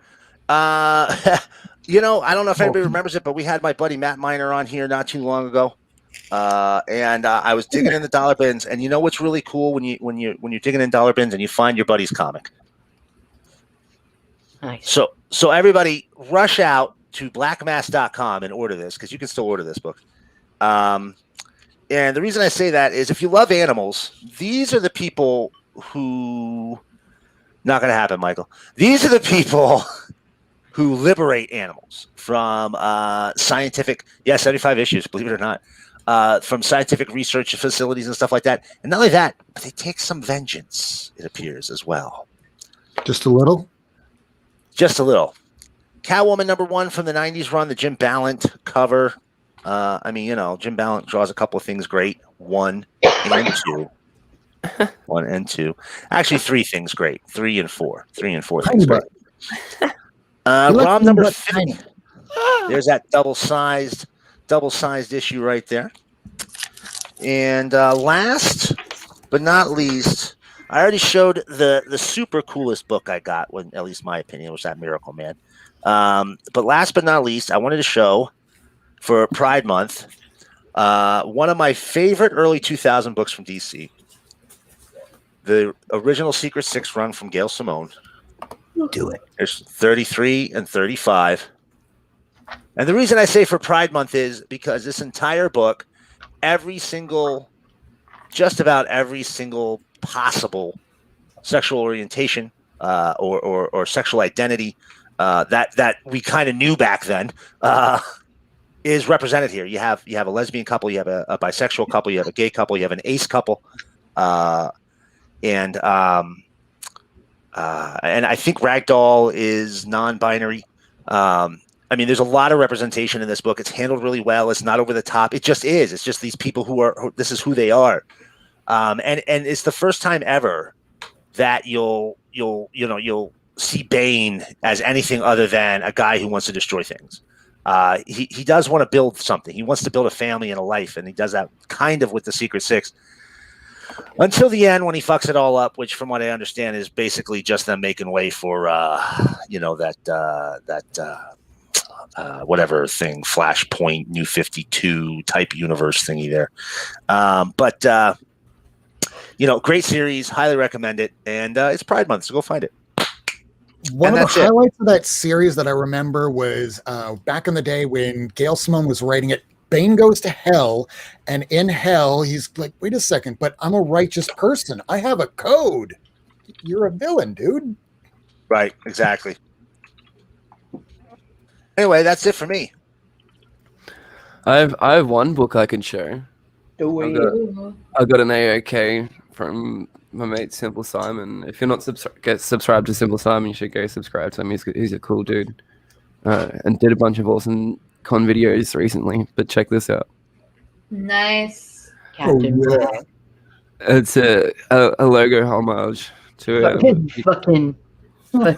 [SPEAKER 3] You know, I don't know if anybody remembers it, but we had my buddy Matt Miner on here not too long ago. And I was digging in the dollar bins, and you know what's really cool when you're digging in dollar bins and you find your buddy's comic.
[SPEAKER 6] Nice.
[SPEAKER 3] So everybody rush out to blackmass.com and order this, because you can still order this book. And the reason I say that is if you love animals, these are the people who not going to happen, Michael. These are the people who liberate animals from scientific, 75 issues, believe it or not, from scientific research facilities and stuff like that. And not only that, but they take some vengeance, it appears, as well.
[SPEAKER 1] Just a little?
[SPEAKER 3] Just a little. Catwoman number 1 from the 90s run, the Jim Ballant cover. I mean, you know, Jim Ballant draws a couple of things great. 1 and 2. 1 and 2. Actually, 3 things great. 3 and 4. 3 and 4 things great. ROM number 50. There's that double-sized issue right there. And last but not least, I already showed the super coolest book I got, when, at least my opinion, was that Miracle Man. But last but not least, I wanted to show for Pride Month one of my favorite early 2000 books from DC, the original Secret Six run from Gail Simone.
[SPEAKER 1] Do it.
[SPEAKER 3] There's 33 and 35. And the reason I say for Pride Month is because this entire book, just about every single possible sexual orientation or sexual identity that we kind of knew back then is represented here. You have a lesbian couple, you have a bisexual couple, you have a gay couple, you have an ace couple, and I think Ragdoll is non-binary. I mean, there's a lot of representation in this book. It's handled really well. It's not over the top. It just is. It's just these people this is who they are. And it's the first time ever that you'll see Bane as anything other than a guy who wants to destroy things. He does want to build something. He wants to build a family and a life, and he does that kind of with the Secret Six. Until the end, when he fucks it all up, which, from what I understand, is basically just them making way for, whatever thing, Flashpoint, New 52 type universe thingy there. But great series, highly recommend it, and it's Pride Month, so go find it.
[SPEAKER 1] One of the highlights of that series that I remember was back in the day when Gail Simone was writing it. Bane goes to hell, and in hell, he's like, wait a second, but I'm a righteous person. I have a code. You're a villain, dude.
[SPEAKER 3] Right, exactly. Anyway, that's it for me.
[SPEAKER 7] I have one book I can share. I've got an AOK from my mate Simple Simon. If you're not subscribed to Simple Simon, you should go subscribe to him. He's a cool dude, and did a bunch of awesome con videos recently. But check this out.
[SPEAKER 5] Nice.
[SPEAKER 6] Captain Black.
[SPEAKER 7] It's a logo homage to
[SPEAKER 6] fucking. I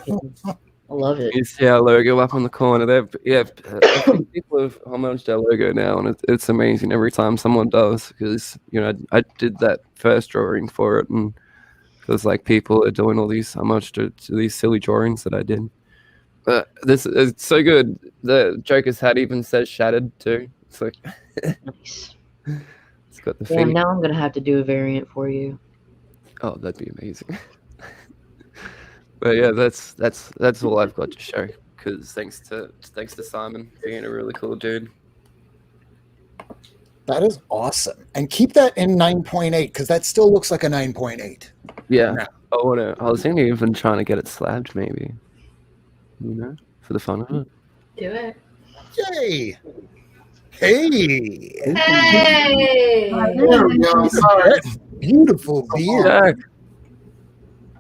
[SPEAKER 6] love it.
[SPEAKER 7] You see our logo up on the corner. People have homaged their logo now, and it's amazing every time someone does, because I did that first drawing for it, and it was like people are doing all these homage to these silly drawings that I did. But this is so good. The Joker's hat even says "shattered" too. It's like
[SPEAKER 6] Nice.
[SPEAKER 7] It's got the
[SPEAKER 6] Yeah,
[SPEAKER 7] thing.
[SPEAKER 6] now I'm gonna have to do a variant for you.
[SPEAKER 7] Oh, that'd be amazing. But yeah, that's all I've got to show. Because thanks to Simon being a really cool dude.
[SPEAKER 1] That is awesome. And keep that in 9.8, because that still looks like a 9.8.
[SPEAKER 7] Yeah.
[SPEAKER 1] Yeah.
[SPEAKER 7] I was thinking even trying to get it slabbed, maybe. For the fun of it.
[SPEAKER 5] Do it.
[SPEAKER 1] Yay! Hey!
[SPEAKER 5] Hey!
[SPEAKER 1] There we go. That beautiful beard.
[SPEAKER 7] Yeah.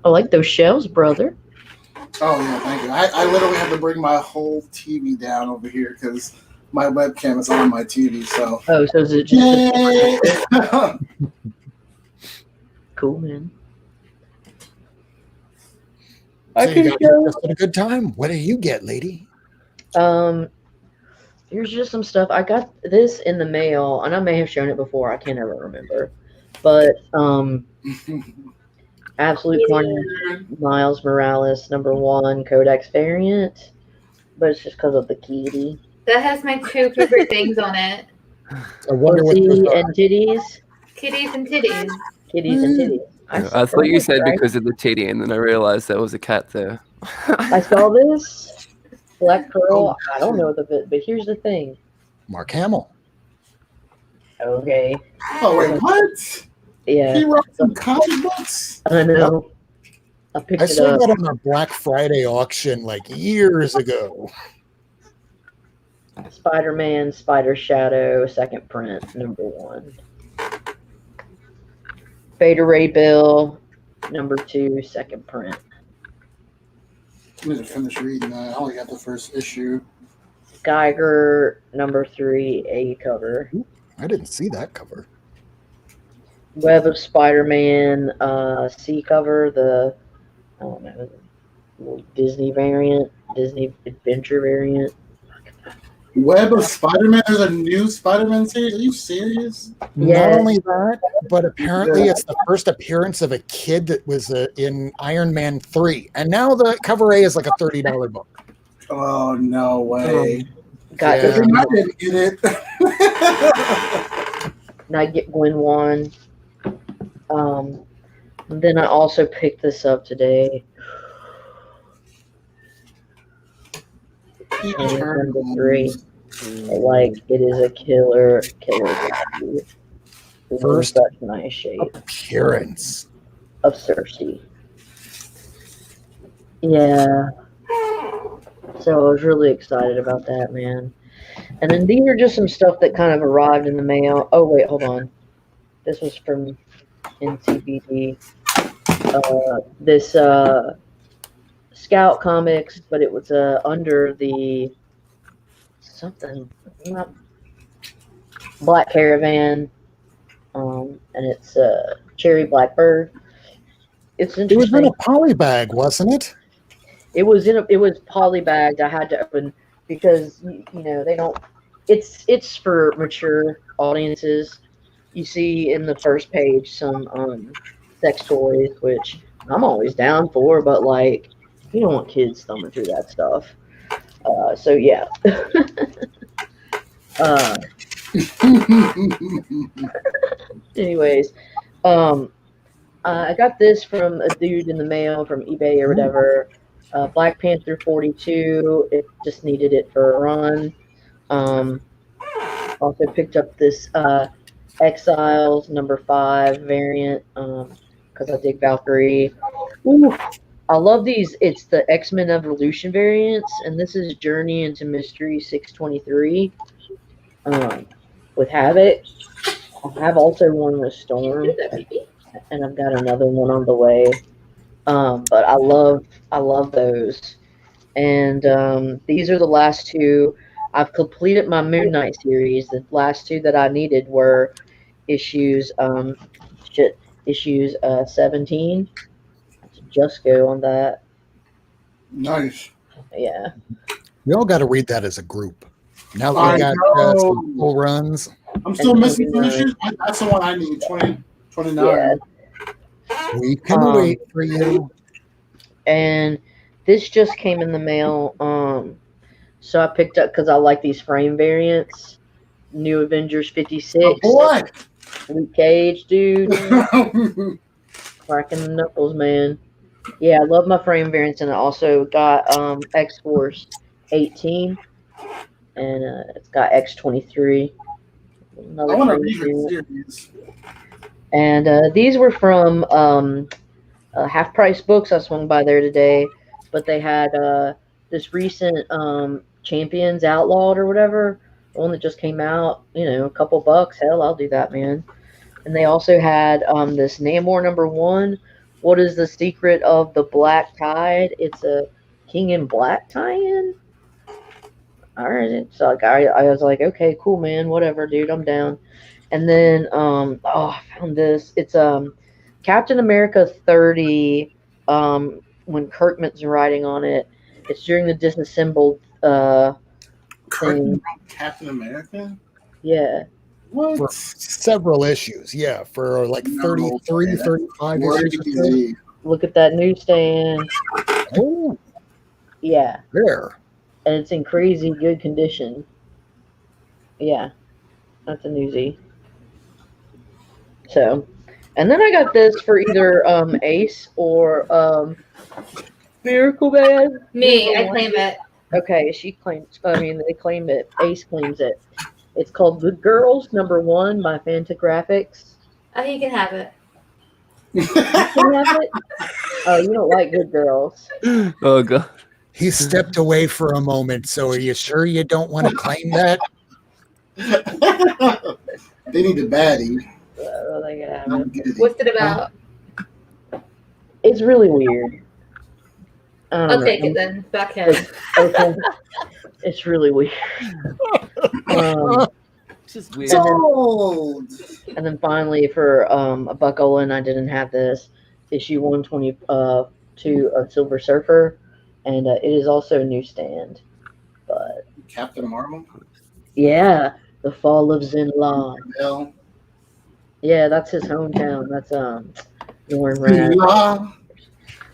[SPEAKER 6] I like those shells, brother.
[SPEAKER 8] Oh yeah, thank you. I literally had to bring my whole TV down over here because my webcam is on my TV. So
[SPEAKER 6] Oh, so is it just
[SPEAKER 8] Yay!
[SPEAKER 6] cool, man?
[SPEAKER 1] So
[SPEAKER 6] I
[SPEAKER 1] you
[SPEAKER 6] can
[SPEAKER 1] guys
[SPEAKER 6] show.
[SPEAKER 1] just had a good time. What do you get, lady?
[SPEAKER 6] Here's just some stuff. I got this in the mail, and I may have shown it before. I can't ever remember. But Absolute Carnage Miles Morales #1 Codex variant. But it's just because of the kitty.
[SPEAKER 5] That has my two favorite things on it.
[SPEAKER 1] I wonder what those
[SPEAKER 6] Pussy
[SPEAKER 1] are.
[SPEAKER 6] and titties.
[SPEAKER 5] Kitties and titties.
[SPEAKER 6] Kitties and titties.
[SPEAKER 7] I thought you said
[SPEAKER 6] right?
[SPEAKER 7] because of the titty, and then I realized there was a cat there.
[SPEAKER 6] I saw this. Black Pearl. I don't know the bit, but here's the thing.
[SPEAKER 1] Mark Hamill.
[SPEAKER 6] Okay.
[SPEAKER 8] Oh wait, what?
[SPEAKER 6] Yeah.
[SPEAKER 8] He wrote some comic books.
[SPEAKER 6] I know. I picked
[SPEAKER 1] I
[SPEAKER 6] it
[SPEAKER 1] saw
[SPEAKER 6] up.
[SPEAKER 1] that on a Black Friday auction like years ago.
[SPEAKER 6] Spider-Man, Spider Shadow, second print, #1. Beta Ray Bill, #2, second print.
[SPEAKER 8] I need to finish reading that. I only got the first issue.
[SPEAKER 6] Geiger, #3, A cover.
[SPEAKER 1] I didn't see that cover.
[SPEAKER 6] Web of Spider-Man, C cover, the I don't know, little Disney variant, Disney Adventure variant.
[SPEAKER 8] Web of Spider-Man. There's a new Spider-Man series. Are you serious?
[SPEAKER 6] Yeah.
[SPEAKER 1] Not only that, but apparently it's the first appearance of a kid that was in Iron Man 3. And now the cover A is like a $30 book.
[SPEAKER 8] Oh no way!
[SPEAKER 6] Got
[SPEAKER 1] Yeah.
[SPEAKER 8] I didn't get it.
[SPEAKER 6] and I get Gwen 1. And then I also picked this up today. And #3. Like, it is a killer value. It's in
[SPEAKER 1] First
[SPEAKER 6] such nice shape.
[SPEAKER 1] appearance.
[SPEAKER 6] Of Cersei. Yeah. So I was really excited about that, man. And then these are just some stuff that kind of arrived in the mail. Oh, wait, hold on. This was from NCBD. This Scout Comics, but it was under the something, not Black Caravan, and it's Cherry Blackbird. It's
[SPEAKER 1] It was
[SPEAKER 6] interesting.
[SPEAKER 1] in a poly bag, wasn't it?
[SPEAKER 6] It was polybagged. I had to open because you know they don't. It's for mature audiences. You see in the first page some sex toys, which I'm always down for, but like you don't want kids thumbing through that stuff. So yeah. Anyways, I got this from a dude in the mail from eBay or whatever. Black Panther 42. It just needed it for a run. Also picked up this Exiles #5 variant because I dig Valkyrie. Ooh, I love these. It's the X-Men Evolution variants, and this is Journey into Mystery 623 with Havoc. I have also one with Storm, and I've got another one on the way. But I love those. And these are the last two. I've completed my Moon Knight series. The last two that I needed were issues 17. Just go on that.
[SPEAKER 8] Nice.
[SPEAKER 6] Yeah.
[SPEAKER 1] We all got to read that as a group. Now that
[SPEAKER 8] I
[SPEAKER 1] we got
[SPEAKER 8] know.
[SPEAKER 1] some full runs.
[SPEAKER 8] I'm still missing finishes. That's the one I need. 29.
[SPEAKER 6] Yeah.
[SPEAKER 1] We can wait for you.
[SPEAKER 6] And this just came in the mail. So I picked up because I like these frame variants. New Avengers 56.
[SPEAKER 8] Oh, boy.
[SPEAKER 6] Luke Cage, dude. Cracking the knuckles, man. Yeah, I love my frame variants, and I also got X-Force 18, and it's got X-23.
[SPEAKER 8] I want to read the series.
[SPEAKER 6] And these were from Half Price Books. I swung by there today, but they had this recent Champions Outlawed or whatever, the one that just came out. You know, a couple bucks. Hell, I'll do that, man. And they also had this Namor #1. What is the secret of the Black Tide? It's a King in Black tie-in. All right, so like I was like, okay, cool, man, whatever, dude, I'm down. And then I found this. It's Captain America 30. When Kirkman's writing on it, it's during the disassembled thing.
[SPEAKER 8] Captain America?
[SPEAKER 6] Yeah.
[SPEAKER 1] For
[SPEAKER 8] What?
[SPEAKER 1] several issues, yeah, for like
[SPEAKER 8] No,
[SPEAKER 1] 33,
[SPEAKER 8] man, that's
[SPEAKER 1] 35 issues. or so.
[SPEAKER 8] crazy.
[SPEAKER 6] Look at that newsstand.
[SPEAKER 1] Oh,
[SPEAKER 6] Yeah.
[SPEAKER 1] there.
[SPEAKER 6] And it's in crazy good condition. Yeah. That's a newsie. So, and then I got this for either Ace or Miracle Man.
[SPEAKER 5] Me, I claim it.
[SPEAKER 6] Okay, she claims. I mean, they claim it. Ace claims it. It's called Good Girls #1 by Fantagraphics.
[SPEAKER 5] Oh, you can have it.
[SPEAKER 6] You can have it. Oh, you don't like Good Girls.
[SPEAKER 7] Oh god.
[SPEAKER 1] He stepped away for a moment, so are you sure you don't want to claim that?
[SPEAKER 8] They need a baddie.
[SPEAKER 6] They can have
[SPEAKER 8] I'm
[SPEAKER 6] it.
[SPEAKER 8] good.
[SPEAKER 5] What's it about?
[SPEAKER 6] It's really weird. I don't
[SPEAKER 5] I'll
[SPEAKER 6] know.
[SPEAKER 5] take it then. Fuck him.
[SPEAKER 6] Okay. It's really weird.
[SPEAKER 7] It's just weird.
[SPEAKER 8] Sold.
[SPEAKER 6] And then finally, for a Buckle, I didn't have this issue 122 of Silver Surfer, and it is also a newsstand. But
[SPEAKER 8] Captain Marvel.
[SPEAKER 6] yeah, the fall of Zinla.
[SPEAKER 8] Bell.
[SPEAKER 6] Yeah, that's his hometown. That's Norrin Rath.
[SPEAKER 8] La.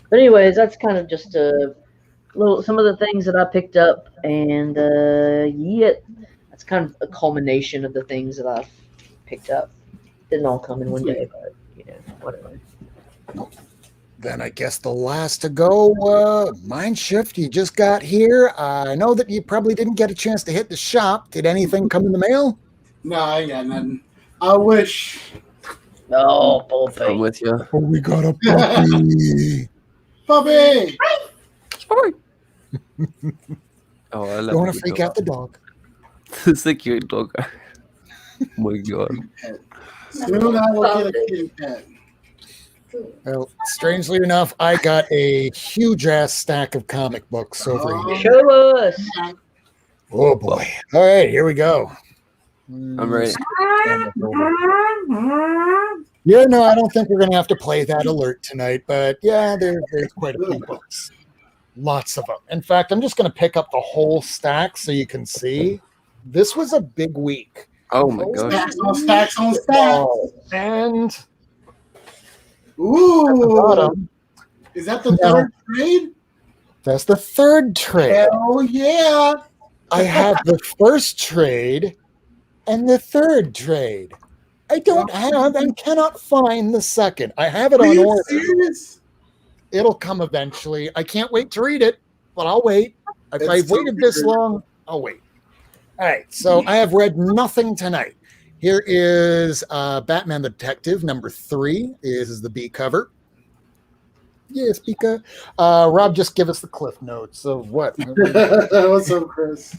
[SPEAKER 6] But anyways, that's kind of just some of the things that I picked up, and yeah, that's kind of a culmination of the things that I've picked up. Didn't all come in one day, but whatever.
[SPEAKER 1] Then I guess the last to go, Mind Shift, you just got here. I know that you probably didn't get a chance to hit the shop. Did anything come in the mail?
[SPEAKER 8] No, I ain't got nothing. I wish.
[SPEAKER 6] Oh,
[SPEAKER 7] I'm
[SPEAKER 6] bullpen.
[SPEAKER 7] with you.
[SPEAKER 1] Oh, we got a puppy.
[SPEAKER 8] Puppy.
[SPEAKER 7] Oh, I love
[SPEAKER 1] Don't want
[SPEAKER 7] the
[SPEAKER 1] to freak
[SPEAKER 7] dog.
[SPEAKER 1] out the dog.
[SPEAKER 7] It's a cute dog. Oh my god.
[SPEAKER 8] Soon I will get a kitty pet.
[SPEAKER 1] Well, strangely enough, I got a huge ass stack of comic books over here.
[SPEAKER 6] Show us.
[SPEAKER 1] Oh boy. All right, here we go.
[SPEAKER 7] I'm ready.
[SPEAKER 1] Yeah, no, I don't think we're going to have to play that alert tonight, but yeah, there's quite a few books. Lots of them. In fact, I'm just going to pick up the whole stack so you can see. This was a big week.
[SPEAKER 7] Oh my gosh.
[SPEAKER 8] Stacks on stacks on stacks.
[SPEAKER 1] And at the
[SPEAKER 8] Ooh.
[SPEAKER 1] bottom,
[SPEAKER 8] Is that the third trade?
[SPEAKER 1] that's the third trade.
[SPEAKER 8] Hell yeah.
[SPEAKER 1] I have the first trade and the third trade. I don't have and cannot find the second. I have it
[SPEAKER 8] Are
[SPEAKER 1] on
[SPEAKER 8] you
[SPEAKER 1] order.
[SPEAKER 8] serious?
[SPEAKER 1] It'll come eventually. I can't wait to read it, but I'll wait. If
[SPEAKER 8] It's
[SPEAKER 1] I've
[SPEAKER 8] so
[SPEAKER 1] waited this
[SPEAKER 8] weird.
[SPEAKER 1] long, I'll wait. All right, so I have read nothing tonight. Here is Batman the Detective, #3. This is the B cover. Yes, Pika. Rob, just give us the cliff notes of what.
[SPEAKER 8] What's up, Chris?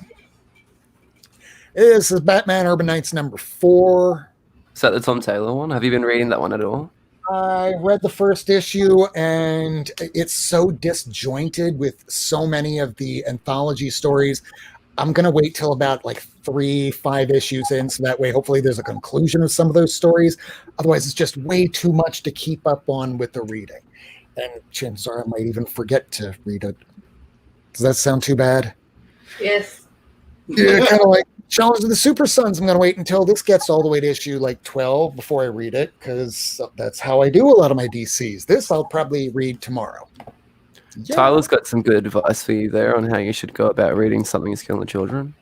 [SPEAKER 1] This is Batman Urban Knights #4.
[SPEAKER 7] Is that the Tom Taylor one? Have you been reading that one at all?
[SPEAKER 1] I read the first issue, and it's so disjointed with so many of the anthology stories. I'm going to wait till about like 3-5 issues in, so that way hopefully there's a conclusion of some of those stories. Otherwise, it's just way too much to keep up on with the reading. And chances are I might even forget to read it. Does that sound too bad?
[SPEAKER 5] Yes.
[SPEAKER 1] Yeah, kind of like Challenge of the Super Sons. I'm going to wait until this gets all the way to issue like 12 before I read it, because that's how I do a lot of my DCs. This I'll probably read tomorrow. Yeah.
[SPEAKER 7] Tyler's got some good advice for you there on how you should go about reading Something is Killing the Children.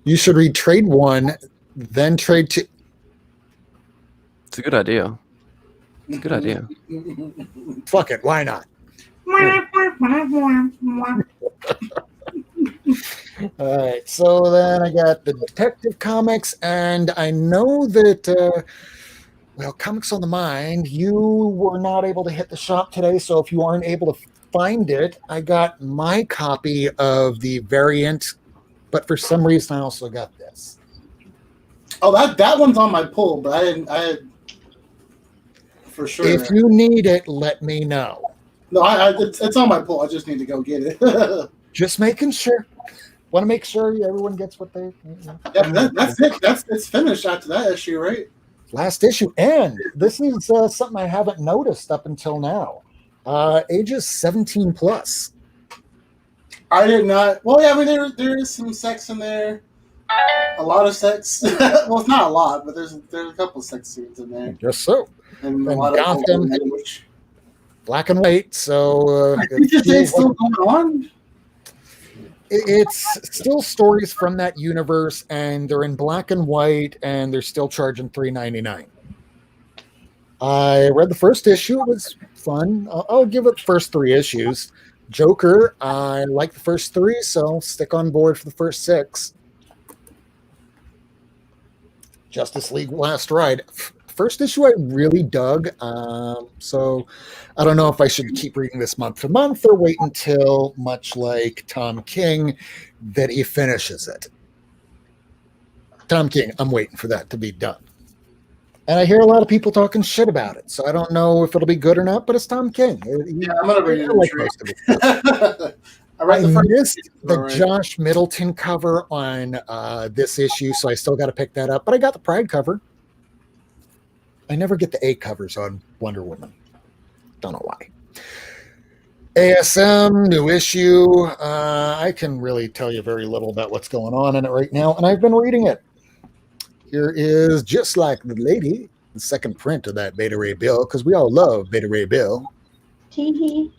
[SPEAKER 1] You should read trade 1, then trade 2.
[SPEAKER 7] It's a good idea. It's a good idea.
[SPEAKER 1] Fuck it, why not? All right, so then I got the Detective Comics, and I know that, Comics on the Mind, you were not able to hit the shop today, so if you aren't able to find it, I got my copy of the variant, but for some reason I also got this.
[SPEAKER 8] Oh, that one's on my pull, but I for sure.
[SPEAKER 1] If you need it, let me know.
[SPEAKER 8] No, it's on my pull. I just need to go get it.
[SPEAKER 1] Just making sure. Want to make sure everyone gets what they.
[SPEAKER 8] Yeah, that's it. It's finished after that issue, right?
[SPEAKER 1] Last issue, and this is something I haven't noticed up until now. Ages 17 plus.
[SPEAKER 8] I did not. Well, yeah, I mean there is some sex in there. A lot of sex. Well, it's not a lot, but there's a couple of sex scenes in there,
[SPEAKER 1] Just so.
[SPEAKER 8] and a
[SPEAKER 1] And
[SPEAKER 8] lot
[SPEAKER 1] Gotham.
[SPEAKER 8] of language.
[SPEAKER 1] Black and white, so
[SPEAKER 8] It's still going on.
[SPEAKER 1] it's still stories from that universe, and they're in black and white, and they're still charging $3.99. I read the first issue; it was fun. I'll give it the first 3 issues. Joker, I like the first 3, so stick on board for the first 6. Justice League Last Ride. First issue I really dug, so I don't know if I should keep reading this month to month or wait until, much like Tom King, that he finishes it. Tom King, I'm waiting for that to be done. And I hear a lot of people talking shit about it, so I don't know if it'll be good or not, but it's Tom King.
[SPEAKER 8] Yeah, I'm gonna read it.
[SPEAKER 1] Like most of it. I missed the Josh Middleton cover on this issue, so I still got to pick that up, but I got the Pride cover. I never get the A covers on Wonder Woman. Don't know why. ASM, new issue. I can really tell you very little about what's going on in it right now, and I've been reading it. Here is Just Like the Lady, the second print of that Beta Ray Bill, because we all love Beta Ray Bill.
[SPEAKER 6] Tee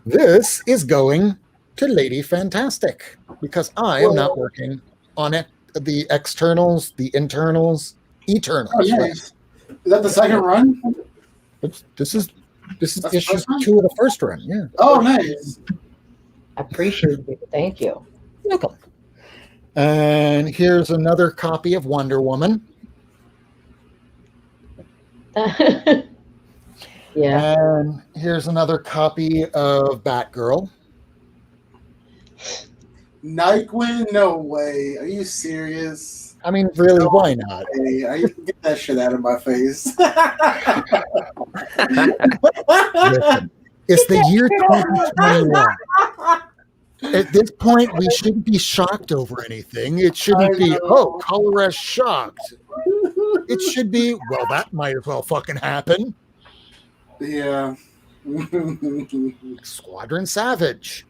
[SPEAKER 1] This is going to Lady Fantastic, because I am not working on it. The externals, the internals, Eternals.
[SPEAKER 8] Oh, nice. Is that the second run?
[SPEAKER 1] This is
[SPEAKER 8] That's
[SPEAKER 1] issue
[SPEAKER 8] the first
[SPEAKER 1] 2 of the first run. Yeah.
[SPEAKER 8] Oh, nice.
[SPEAKER 6] I appreciate it. Thank you.
[SPEAKER 1] Welcome. And here's another copy of Wonder Woman.
[SPEAKER 6] Yeah.
[SPEAKER 1] And here's another copy of Batgirl.
[SPEAKER 8] Nightwing? No way. Are you serious?
[SPEAKER 1] I mean, really, why not?
[SPEAKER 8] Hey, I used to get that shit out of my face.
[SPEAKER 1] Listen, it's the year 2021. At this point, we shouldn't be shocked over anything. It shouldn't be, oh, color us shocked. It should be, well, that might as well fucking happen.
[SPEAKER 8] Yeah.
[SPEAKER 1] Squadron Savage.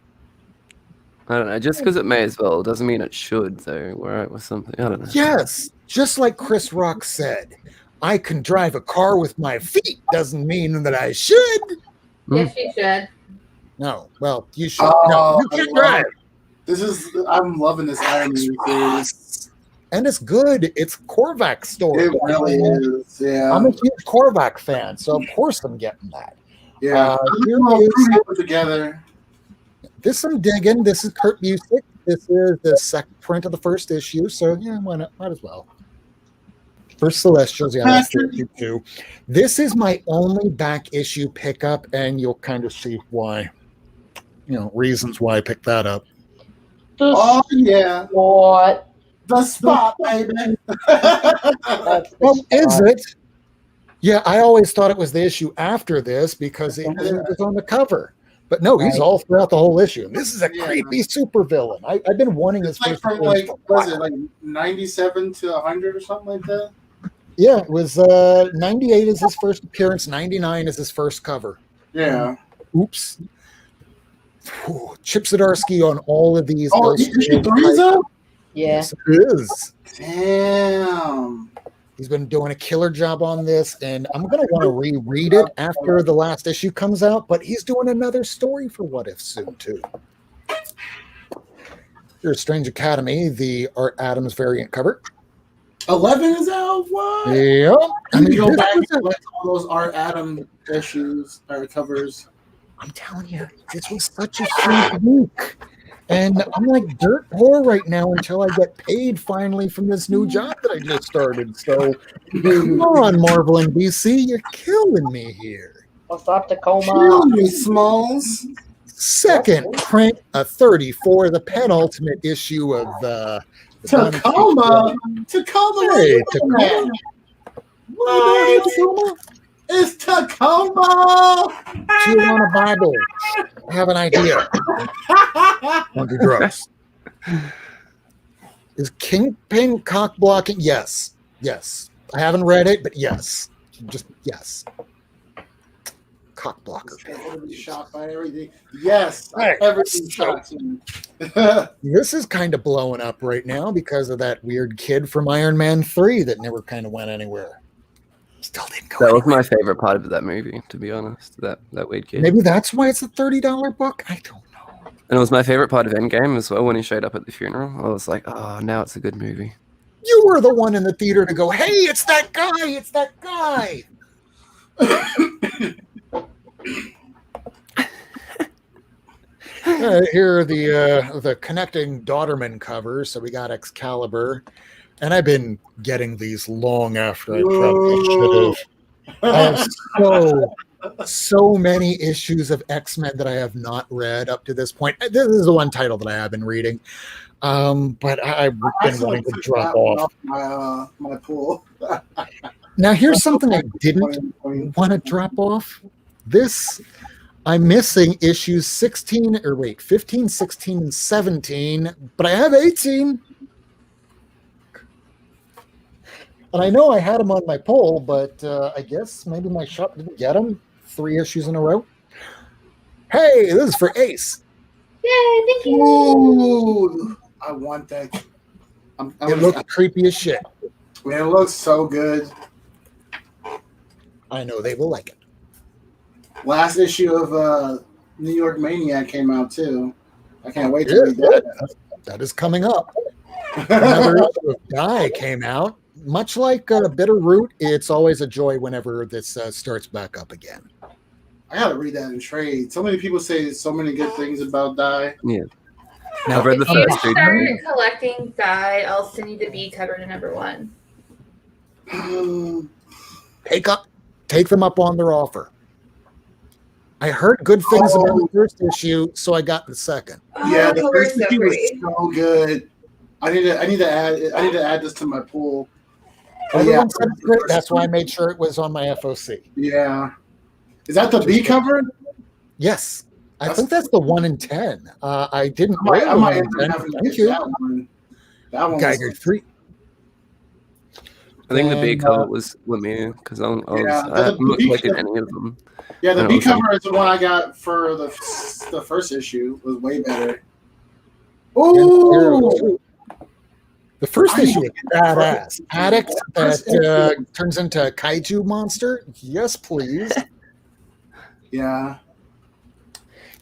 [SPEAKER 7] I don't know. Just because it may as well doesn't mean it should, though. Right, with something. I don't know.
[SPEAKER 1] Yes, just like Chris Rock said, I can drive a car with my feet doesn't mean that I should.
[SPEAKER 5] Yes, you should.
[SPEAKER 1] No, well, you should. No, you can drive.
[SPEAKER 8] I'm loving this Iron Man series.
[SPEAKER 1] And it's good. It's Korvac story.
[SPEAKER 8] It really is. Yeah.
[SPEAKER 1] I'm a huge Korvac fan, so of course I'm getting that.
[SPEAKER 8] Yeah.
[SPEAKER 1] Here
[SPEAKER 8] Put together.
[SPEAKER 1] This I'm digging. This is Kurt Busiek. This is the second print of the first issue, so yeah, why not? Might as well. First Celestials, yeah, that's issue 2. This is my only back issue pickup, and you'll kind of see why. Reasons why I picked that up.
[SPEAKER 8] Oh yeah.
[SPEAKER 6] What?
[SPEAKER 8] The spot, baby.
[SPEAKER 1] Well, is it? Yeah, I always thought it was the issue after this because it was on the cover. But no, he's all throughout the whole issue. And this is a creepy supervillain. I've been wanting this.
[SPEAKER 8] It's like from was it like 97 to 100 or something like that?
[SPEAKER 1] Yeah, it was 98 is his first appearance. 99 is his first cover.
[SPEAKER 8] Yeah.
[SPEAKER 1] Oops. Whew. Chip Zdarsky on all of these.
[SPEAKER 8] Oh, issue 3 is up?
[SPEAKER 6] Yeah.
[SPEAKER 1] Yes, it is.
[SPEAKER 8] Damn.
[SPEAKER 1] He's been doing a killer job on this, and I'm going to want to reread it after the last issue comes out, but he's doing another story for What If soon, too. Here's Strange Academy, the Art Adams variant cover.
[SPEAKER 8] 11 is out? What?
[SPEAKER 1] Yeah.
[SPEAKER 8] I mean, go back and collect all those Art Adams issues or covers.
[SPEAKER 1] I'm telling you, this was such a huge week. And I'm like dirt poor right now until I get paid finally from this new job that I just started. So come on, Marvel and DC, you're killing me here.
[SPEAKER 6] What's up, Tacoma?
[SPEAKER 8] Kill me, Smalls.
[SPEAKER 1] Second print of 34, the penultimate issue of
[SPEAKER 8] Tacoma. Tacoma.
[SPEAKER 1] Hey, Tacoma.
[SPEAKER 8] What? It's Tacoma.
[SPEAKER 1] Do you want a Bible? I have an idea. Want to do drugs? Is Kingpin cock blocking? Yes. Yes. I haven't read it, but yes. Just yes. Cock blocker.
[SPEAKER 8] Everybody shot by everything. Yes,
[SPEAKER 1] Right.
[SPEAKER 8] everything shot him.
[SPEAKER 1] This is kind of blowing up right now because of that weird kid from Iron Man 3 that never kind of went anywhere. Still didn't go
[SPEAKER 7] That was
[SPEAKER 1] anywhere.
[SPEAKER 7] my favorite part of that movie, to be honest. That weird kid.
[SPEAKER 1] Maybe that's why it's a $30 book. I don't know.
[SPEAKER 7] And it was my favorite part of Endgame as well when he showed up at the funeral. I was like, oh, now it's a good movie.
[SPEAKER 1] You were the one in the theater to go, hey, it's that guy. It's that guy. Here are the connecting Daughterman covers. So we got Excalibur, and I've been getting these long after I probably should have. I have so many issues of X-Men that I have not read up to this point. This is the one title that I have been reading, but I've been wanting to drop off
[SPEAKER 8] my pool.
[SPEAKER 1] Now, here's something I didn't want to drop off. This. I'm missing issues 15, 16, and 17, but I have 18. And I know I had them on my poll, but I guess maybe my shop didn't get them. 3 issues in a row. Hey, this is for Ace.
[SPEAKER 5] Yay, thank you.
[SPEAKER 8] Ooh, I want that.
[SPEAKER 1] It looked creepy as shit.
[SPEAKER 8] Man, it looks so good.
[SPEAKER 1] I know they will like it.
[SPEAKER 8] Last issue of New York Maniac came out too. I can't wait to read that.
[SPEAKER 1] That is coming up. Another issue of Die came out. Much like Bitter Root, it's always a joy whenever this starts back up again.
[SPEAKER 8] I gotta read that in trade. So many people say so many good things about Die.
[SPEAKER 7] Yeah.
[SPEAKER 1] Now,
[SPEAKER 7] I've read the
[SPEAKER 5] If you
[SPEAKER 7] first 3
[SPEAKER 5] start
[SPEAKER 7] times.
[SPEAKER 5] collecting Die, I'll send you the B cover to #1.
[SPEAKER 1] Take them up on their offer. I heard good things about the first issue, so I got the second.
[SPEAKER 8] Yeah,
[SPEAKER 5] Oh,
[SPEAKER 8] the
[SPEAKER 5] we're
[SPEAKER 8] first
[SPEAKER 5] so
[SPEAKER 8] issue was
[SPEAKER 5] pretty.
[SPEAKER 8] so good. I need to add this to my pool. But
[SPEAKER 1] Everyone said it's great. That's why I made sure it was on my FOC.
[SPEAKER 8] Yeah. Is that the B cover?
[SPEAKER 1] Yes. I think that's the 1 in 10. I didn't
[SPEAKER 8] I might
[SPEAKER 1] read
[SPEAKER 8] end
[SPEAKER 1] the
[SPEAKER 8] up
[SPEAKER 1] 1 in 10.
[SPEAKER 8] having to
[SPEAKER 1] Thank
[SPEAKER 8] get
[SPEAKER 1] you.
[SPEAKER 8] that one. That one
[SPEAKER 1] Geiger
[SPEAKER 8] was
[SPEAKER 1] 3.
[SPEAKER 7] I think the B
[SPEAKER 1] And,
[SPEAKER 7] cover was Lemire because I'm not
[SPEAKER 8] the B
[SPEAKER 7] collecting
[SPEAKER 8] cover-
[SPEAKER 7] any of them.
[SPEAKER 8] Yeah, the
[SPEAKER 7] And
[SPEAKER 8] B
[SPEAKER 7] I was like-
[SPEAKER 8] cover is the one I got for the first issue. Was way better. Ooh,
[SPEAKER 1] The first
[SPEAKER 8] I
[SPEAKER 1] issue
[SPEAKER 8] need
[SPEAKER 1] is
[SPEAKER 8] to get
[SPEAKER 1] badass.
[SPEAKER 8] the
[SPEAKER 1] Addict
[SPEAKER 8] first
[SPEAKER 1] that
[SPEAKER 8] issue.
[SPEAKER 1] turns into a kaiju monster. Yes, please.
[SPEAKER 8] Yeah.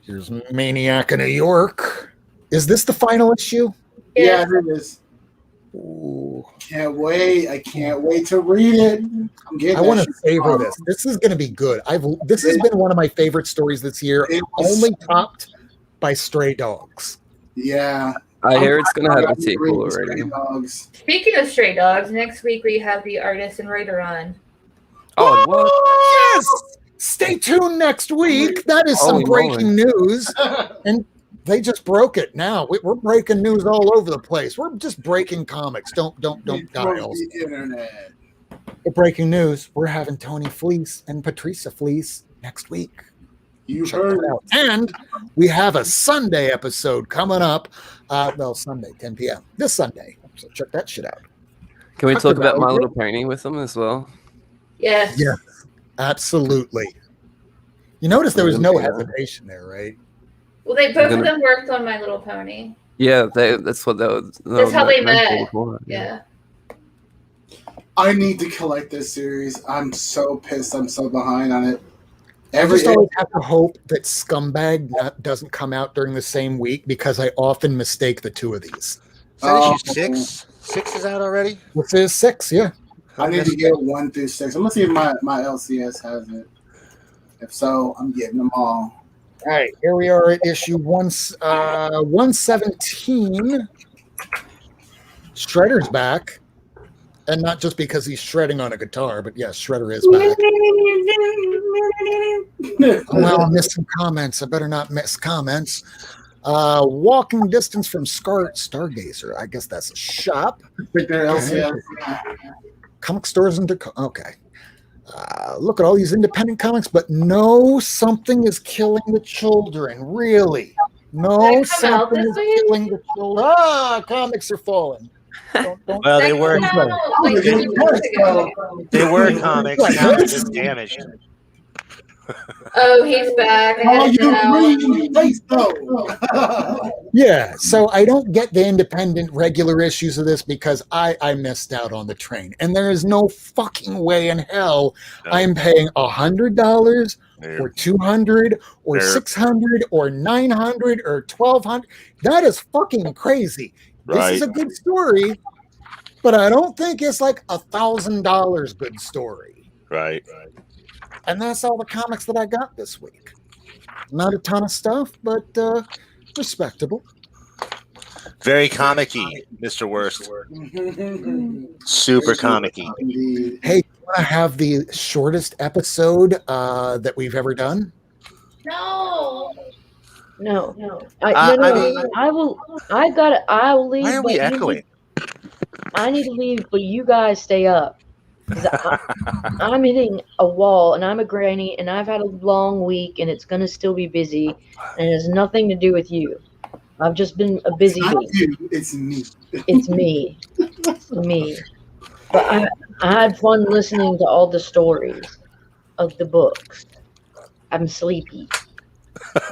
[SPEAKER 1] Here's Maniac in New York. Is this the final issue?
[SPEAKER 8] Yeah, it is.
[SPEAKER 1] Ooh.
[SPEAKER 8] Can't wait. I can't wait to read it. I'm getting
[SPEAKER 1] I
[SPEAKER 8] that
[SPEAKER 1] want to
[SPEAKER 8] shit
[SPEAKER 1] savor
[SPEAKER 8] tomorrow.
[SPEAKER 1] this. This is going to be good. This has been one of my favorite stories this year,
[SPEAKER 8] It was-
[SPEAKER 1] only topped by Stray Dogs.
[SPEAKER 8] Yeah.
[SPEAKER 7] I hear it's going to have a
[SPEAKER 8] I'm
[SPEAKER 7] sequel
[SPEAKER 8] reading
[SPEAKER 7] already.
[SPEAKER 8] Stray Dogs.
[SPEAKER 5] Speaking of Stray Dogs, next week we have the artist and writer on.
[SPEAKER 7] Oh, what?
[SPEAKER 1] Yes! Stay tuned next week. That is some
[SPEAKER 7] Holy
[SPEAKER 1] breaking news. And they just broke it now. We're breaking news all over the place. We're just breaking comics. Don't dial.
[SPEAKER 8] The internet.
[SPEAKER 1] But breaking news, we're having Tony Fleece and Patricia Fleece next week.
[SPEAKER 8] You
[SPEAKER 1] Check
[SPEAKER 8] heard
[SPEAKER 1] that out. And we have a Sunday episode coming up. Sunday, 10 p.m. This Sunday. So check that shit out.
[SPEAKER 7] Can we
[SPEAKER 1] Talk
[SPEAKER 7] talk about
[SPEAKER 1] about
[SPEAKER 7] My
[SPEAKER 1] it.
[SPEAKER 7] Little Pony with them as well?
[SPEAKER 5] Yes.
[SPEAKER 1] Yeah. Absolutely. You notice there was no
[SPEAKER 7] Yeah.
[SPEAKER 1] hesitation there, right?
[SPEAKER 5] Well, both of
[SPEAKER 7] gonna-
[SPEAKER 5] them worked on My Little Pony.
[SPEAKER 7] Yeah, that's what they were.
[SPEAKER 5] That's how they
[SPEAKER 7] were meant for
[SPEAKER 5] met.
[SPEAKER 7] before.
[SPEAKER 5] Yeah.
[SPEAKER 8] I need to collect this series. I'm so pissed. I'm so behind on it.
[SPEAKER 1] I just always have to hope that Scumbag doesn't come out during the same week because I often mistake the two of these.
[SPEAKER 3] Is that
[SPEAKER 8] Oh.
[SPEAKER 3] issue 6? 6 is out already?
[SPEAKER 1] This is 6, yeah.
[SPEAKER 8] I need to get 1 through 6. I'm gonna see if my LCS has it. If so, I'm getting them all.
[SPEAKER 1] All right, here we are at issue 117. Shredder's back. And not just because he's shredding on a guitar, but yes, Shredder is back. Oh, well, I missed some comments. I better not miss comments. Walking distance from Stargazer. I guess that's a shop.
[SPEAKER 8] Pick their LCS.
[SPEAKER 1] Comic stores in Dakota. Okay. look at all these independent comics, but no, something is killing the children. Really, no,
[SPEAKER 5] Did it come out
[SPEAKER 1] something
[SPEAKER 5] this
[SPEAKER 1] is
[SPEAKER 5] week?
[SPEAKER 1] killing the children. Comics are falling. Don't
[SPEAKER 3] Well, they
[SPEAKER 5] That
[SPEAKER 3] were
[SPEAKER 5] came out like
[SPEAKER 8] They
[SPEAKER 5] 3 weeks ago.
[SPEAKER 3] they were comics. Now they're just damaged.
[SPEAKER 5] Oh, he's back. I
[SPEAKER 8] Oh,
[SPEAKER 5] had
[SPEAKER 8] you
[SPEAKER 5] to
[SPEAKER 8] green face though.
[SPEAKER 1] Yeah, so I don't get the independent regular issues of this because I missed out on the train, and there is no fucking way in hell I'm paying $100 or 200 or 600 or 900 or 1200. That is fucking crazy. This is a good story, but I don't think it's like $1,000 good story.
[SPEAKER 3] Right.
[SPEAKER 1] And that's all the comics that I got this week. Not a ton of stuff, but respectable.
[SPEAKER 3] Very comic-y, Mr. Worst. Super comic-y.
[SPEAKER 8] Indeed.
[SPEAKER 1] Hey, you want to have the shortest episode that we've ever done?
[SPEAKER 5] No.
[SPEAKER 6] No.
[SPEAKER 3] I
[SPEAKER 6] I
[SPEAKER 3] mean-
[SPEAKER 6] will. I'll leave.
[SPEAKER 3] Why are we
[SPEAKER 6] but you
[SPEAKER 3] echoing?
[SPEAKER 6] I need to leave, but you guys stay up. 'Cause I'm hitting a wall, and I'm a granny, and I've had a long week, and it's gonna still be busy, and it has nothing to do with you. I've just been a busy
[SPEAKER 8] Not
[SPEAKER 6] week.
[SPEAKER 8] you, it's me.
[SPEAKER 6] It's me. It's me. But I had fun listening to all the stories of the books. I'm sleepy.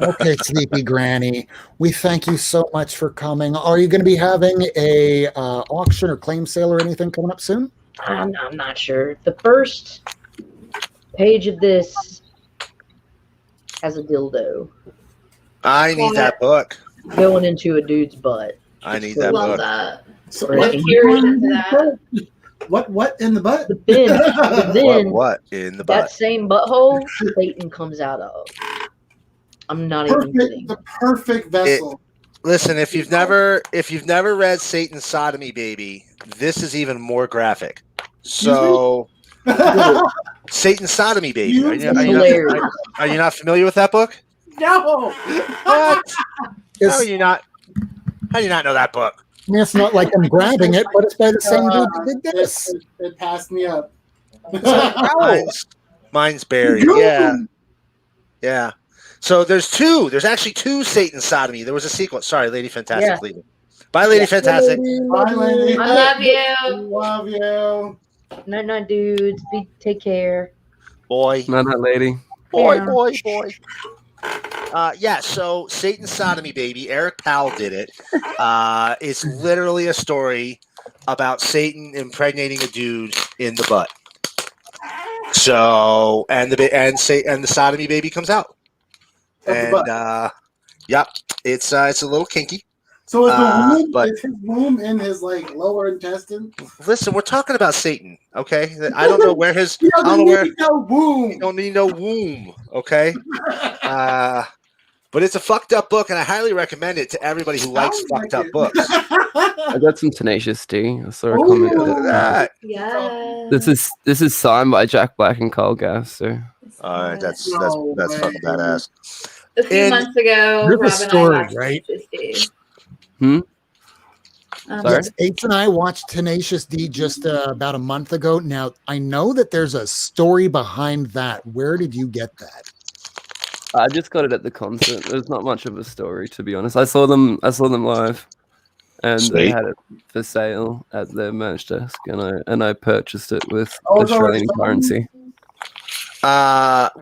[SPEAKER 1] Okay, Sleepy Granny. We thank you so much for coming. Are you going to be having a auction or claim sale or anything coming up soon?
[SPEAKER 6] I'm not sure. The first page of this has a dildo
[SPEAKER 3] I need that book.
[SPEAKER 6] going into a dude's butt.
[SPEAKER 3] I need that
[SPEAKER 5] Love
[SPEAKER 3] book.
[SPEAKER 5] that.
[SPEAKER 8] So
[SPEAKER 5] What tears into that?
[SPEAKER 8] what in the butt?
[SPEAKER 6] But then
[SPEAKER 3] What in the
[SPEAKER 6] that
[SPEAKER 3] butt?
[SPEAKER 6] same butthole Satan comes out of. I'm not even kidding.
[SPEAKER 8] The perfect vessel.
[SPEAKER 3] Listen, if you've never read Satan's Sodomy Baby, this is even more graphic. So, Satan's Sodomy Baby. Are you not familiar with that book?
[SPEAKER 8] No.
[SPEAKER 3] What?
[SPEAKER 1] It's,
[SPEAKER 3] How do you not know that book?
[SPEAKER 1] I mean, it's not like I'm grabbing it, but it's by the same dude that did this.
[SPEAKER 8] It passed me up.
[SPEAKER 3] Mine's buried. Yeah. So there's two. There's actually two Satan's Sodomy. There was a sequel. Sorry, Lady Fantastic.
[SPEAKER 6] Yeah.
[SPEAKER 3] Leaving. Bye, Lady Fantastic.
[SPEAKER 8] Bye, lady.
[SPEAKER 5] I love you.
[SPEAKER 8] Love you.
[SPEAKER 6] No, dudes. Take care.
[SPEAKER 3] Boy.
[SPEAKER 7] No, lady.
[SPEAKER 3] Boy.
[SPEAKER 6] Yeah.
[SPEAKER 3] So Satan's Sodomy Baby, Eric Powell did it. It's literally a story about Satan impregnating a dude in the butt. So and the Sodomy Baby comes out. And yep, it's a little kinky.
[SPEAKER 8] So is the womb,
[SPEAKER 3] but
[SPEAKER 8] is his womb in his like lower intestine?
[SPEAKER 3] listen, we're talking about Satan, okay? I don't know where his
[SPEAKER 8] He
[SPEAKER 3] I don't know where
[SPEAKER 8] need no womb.
[SPEAKER 3] you don't need no womb, okay? But it's a fucked up book, and I highly recommend it to everybody who likes fucked up books.
[SPEAKER 7] I got some Tenacious D. I saw a
[SPEAKER 8] Ooh.
[SPEAKER 7] comment.
[SPEAKER 3] Look at that.
[SPEAKER 5] Yeah.
[SPEAKER 7] This is signed by Jack Black and Carl Gass. So
[SPEAKER 3] All right, that's
[SPEAKER 8] No
[SPEAKER 3] fucking
[SPEAKER 8] way.
[SPEAKER 3] badass.
[SPEAKER 5] A few
[SPEAKER 3] And-
[SPEAKER 5] months ago,
[SPEAKER 1] Here's the
[SPEAKER 5] Rob and I
[SPEAKER 1] story,
[SPEAKER 5] watched
[SPEAKER 1] right?
[SPEAKER 5] Tenacious D.
[SPEAKER 7] Hmm?
[SPEAKER 5] Um,
[SPEAKER 7] Sorry?
[SPEAKER 1] Yes, Ace and I watched Tenacious D just about a month ago. Now, I know that there's a story behind that. Where did you get that?
[SPEAKER 7] I just got it at the concert. There's not much of a story, to be honest. I saw them live, and they
[SPEAKER 3] Sweet.
[SPEAKER 7] had it for sale at their merch desk, and I purchased it with
[SPEAKER 8] Oh, it's already
[SPEAKER 7] Australian
[SPEAKER 8] sold?
[SPEAKER 7] currency.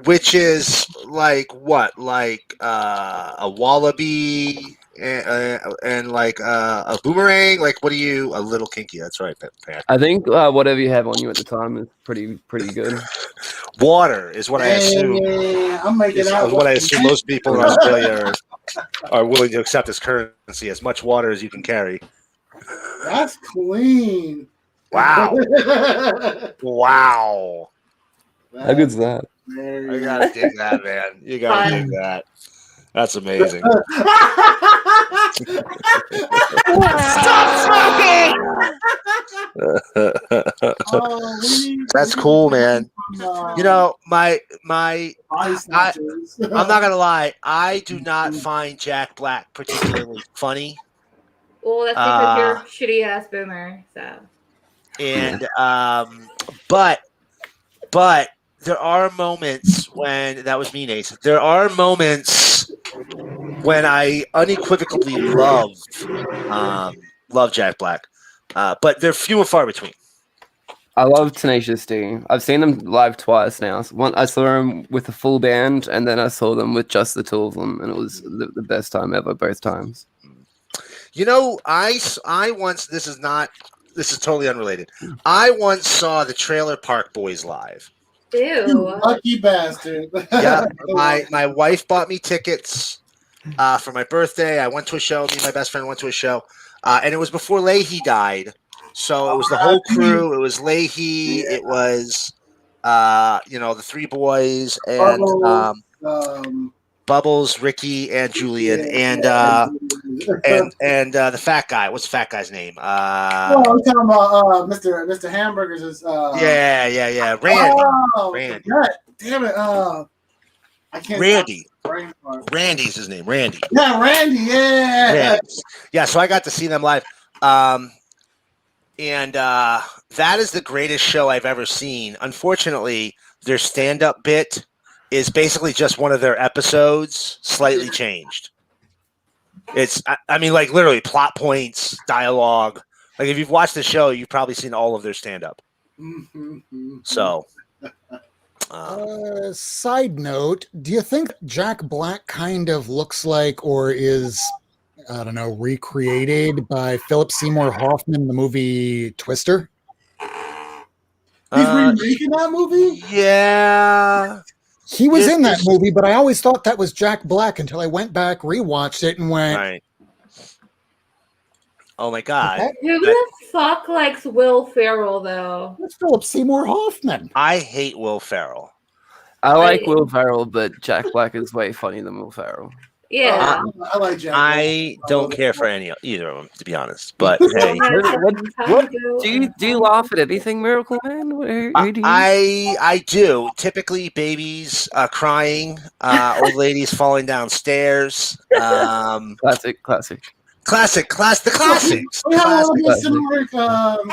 [SPEAKER 3] Which is like what? Like a wallaby and like a boomerang? Like what are you? A little kinky. That's right, Pat.
[SPEAKER 7] I think whatever you have on you at the time is pretty good.
[SPEAKER 3] Water is what I assume.
[SPEAKER 8] Hey, I'm making
[SPEAKER 3] Is
[SPEAKER 8] out.
[SPEAKER 3] what I assume most people in Australia are willing to accept as currency, as much water as you can carry.
[SPEAKER 8] That's clean.
[SPEAKER 3] Wow. Wow.
[SPEAKER 7] How good's that?
[SPEAKER 3] I gotta dig that, man. You gotta dig that. That's amazing. That's cool, man. You know, I'm not gonna lie. I do not find Jack Black particularly funny,
[SPEAKER 5] Well, that's because you're a shitty ass boomer. So
[SPEAKER 3] and but there are moments when that was me, Nate. There are moments when I unequivocally love Jack Black, but they're few and far between.
[SPEAKER 7] I love Tenacious D. I've seen them live twice now. One, I saw them with a full band, and then I saw them with just the two of them, and it was the best time ever both times.
[SPEAKER 3] You know, I once, this is totally unrelated. I once saw the Trailer Park Boys live.
[SPEAKER 5] Ew.
[SPEAKER 8] Lucky bastard.
[SPEAKER 3] Yeah, my wife bought me tickets for my birthday. I went to a show. Me and my best friend went to a show, and it was before Leahy died. So it was the whole crew. It was Leahy. It was, the three boys and Bubbles, Ricky, and Julian, and the fat guy. What's the fat guy's name?
[SPEAKER 8] I'm talking about Mr. Hamburgers.
[SPEAKER 3] Yeah. Randy.
[SPEAKER 8] Oh,
[SPEAKER 3] Randy.
[SPEAKER 8] God, damn it. I can't.
[SPEAKER 3] Randy. Randy's his name. Randy.
[SPEAKER 8] Yeah, Randy. Yeah.
[SPEAKER 3] Randy. Yeah. So I got to see them live. And that is the greatest show I've ever seen. Unfortunately, their stand-up bit is basically just one of their episodes, slightly changed. It's, I mean, like literally plot points, dialogue. Like if you've watched the show, you've probably seen all of their stand-up. So,
[SPEAKER 1] side note, do you think Jack Black kind of looks like or is, I don't know, recreated by Philip Seymour Hoffman in the movie Twister?
[SPEAKER 8] He's remaking that movie?
[SPEAKER 3] Yeah.
[SPEAKER 1] He was in that movie, but I always thought that was Jack Black until I went back, rewatched it, and went,
[SPEAKER 3] right. Oh my God.
[SPEAKER 5] Who the fuck likes Will Ferrell, though?
[SPEAKER 1] That's Philip Seymour Hoffman.
[SPEAKER 3] I hate Will Ferrell.
[SPEAKER 7] I like Will Ferrell, but Jack Black is way funnier than Will Ferrell.
[SPEAKER 5] Yeah.
[SPEAKER 8] I like Jack.
[SPEAKER 3] I don't care for either of them, to be honest. But hey,
[SPEAKER 7] What do you laugh at anything, Miracle Man? Who do you?
[SPEAKER 3] I do. Typically, babies crying, old ladies falling downstairs.
[SPEAKER 7] Classic.
[SPEAKER 3] The classics.
[SPEAKER 8] We have a little bit similar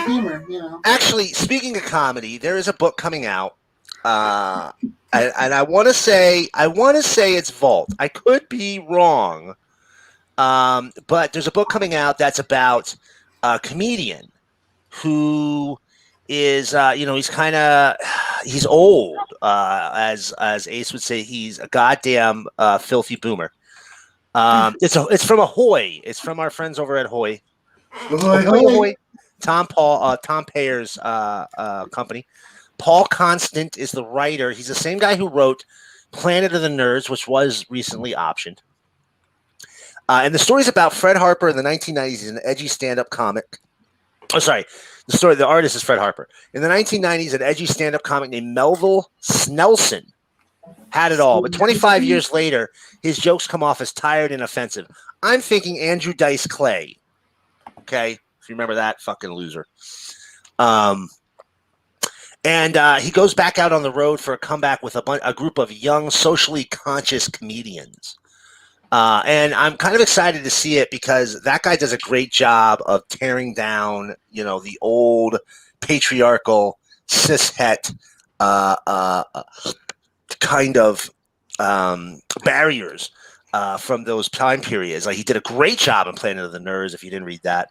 [SPEAKER 8] humor, you know.
[SPEAKER 3] Actually, speaking of comedy, there is a book coming out. And I want to say it's Vault. I could be wrong, but there's a book coming out that's about a comedian who is, he's old. As Ace would say, he's a goddamn filthy boomer. It's from Ahoy. It's from our friends over at Hoy. Ahoy. Tom Payer's company. Paul Constant is the writer. He's the same guy who wrote Planet of the Nerds, which was recently optioned. And the story's about Fred Harper in the 1990s. He's an edgy stand-up comic. Oh, sorry. The artist is Fred Harper. In the 1990s, an edgy stand-up comic named Melville Snelson had it all. But 25 years later, his jokes come off as tired and offensive. I'm thinking Andrew Dice Clay. Okay? If you remember that fucking loser. And he goes back out on the road for a comeback with a group of young, socially conscious comedians. And I'm kind of excited to see it because that guy does a great job of tearing down, the old patriarchal cishet kind of barriers from those time periods. Like he did a great job in Planet of the Nerds. If you didn't read that.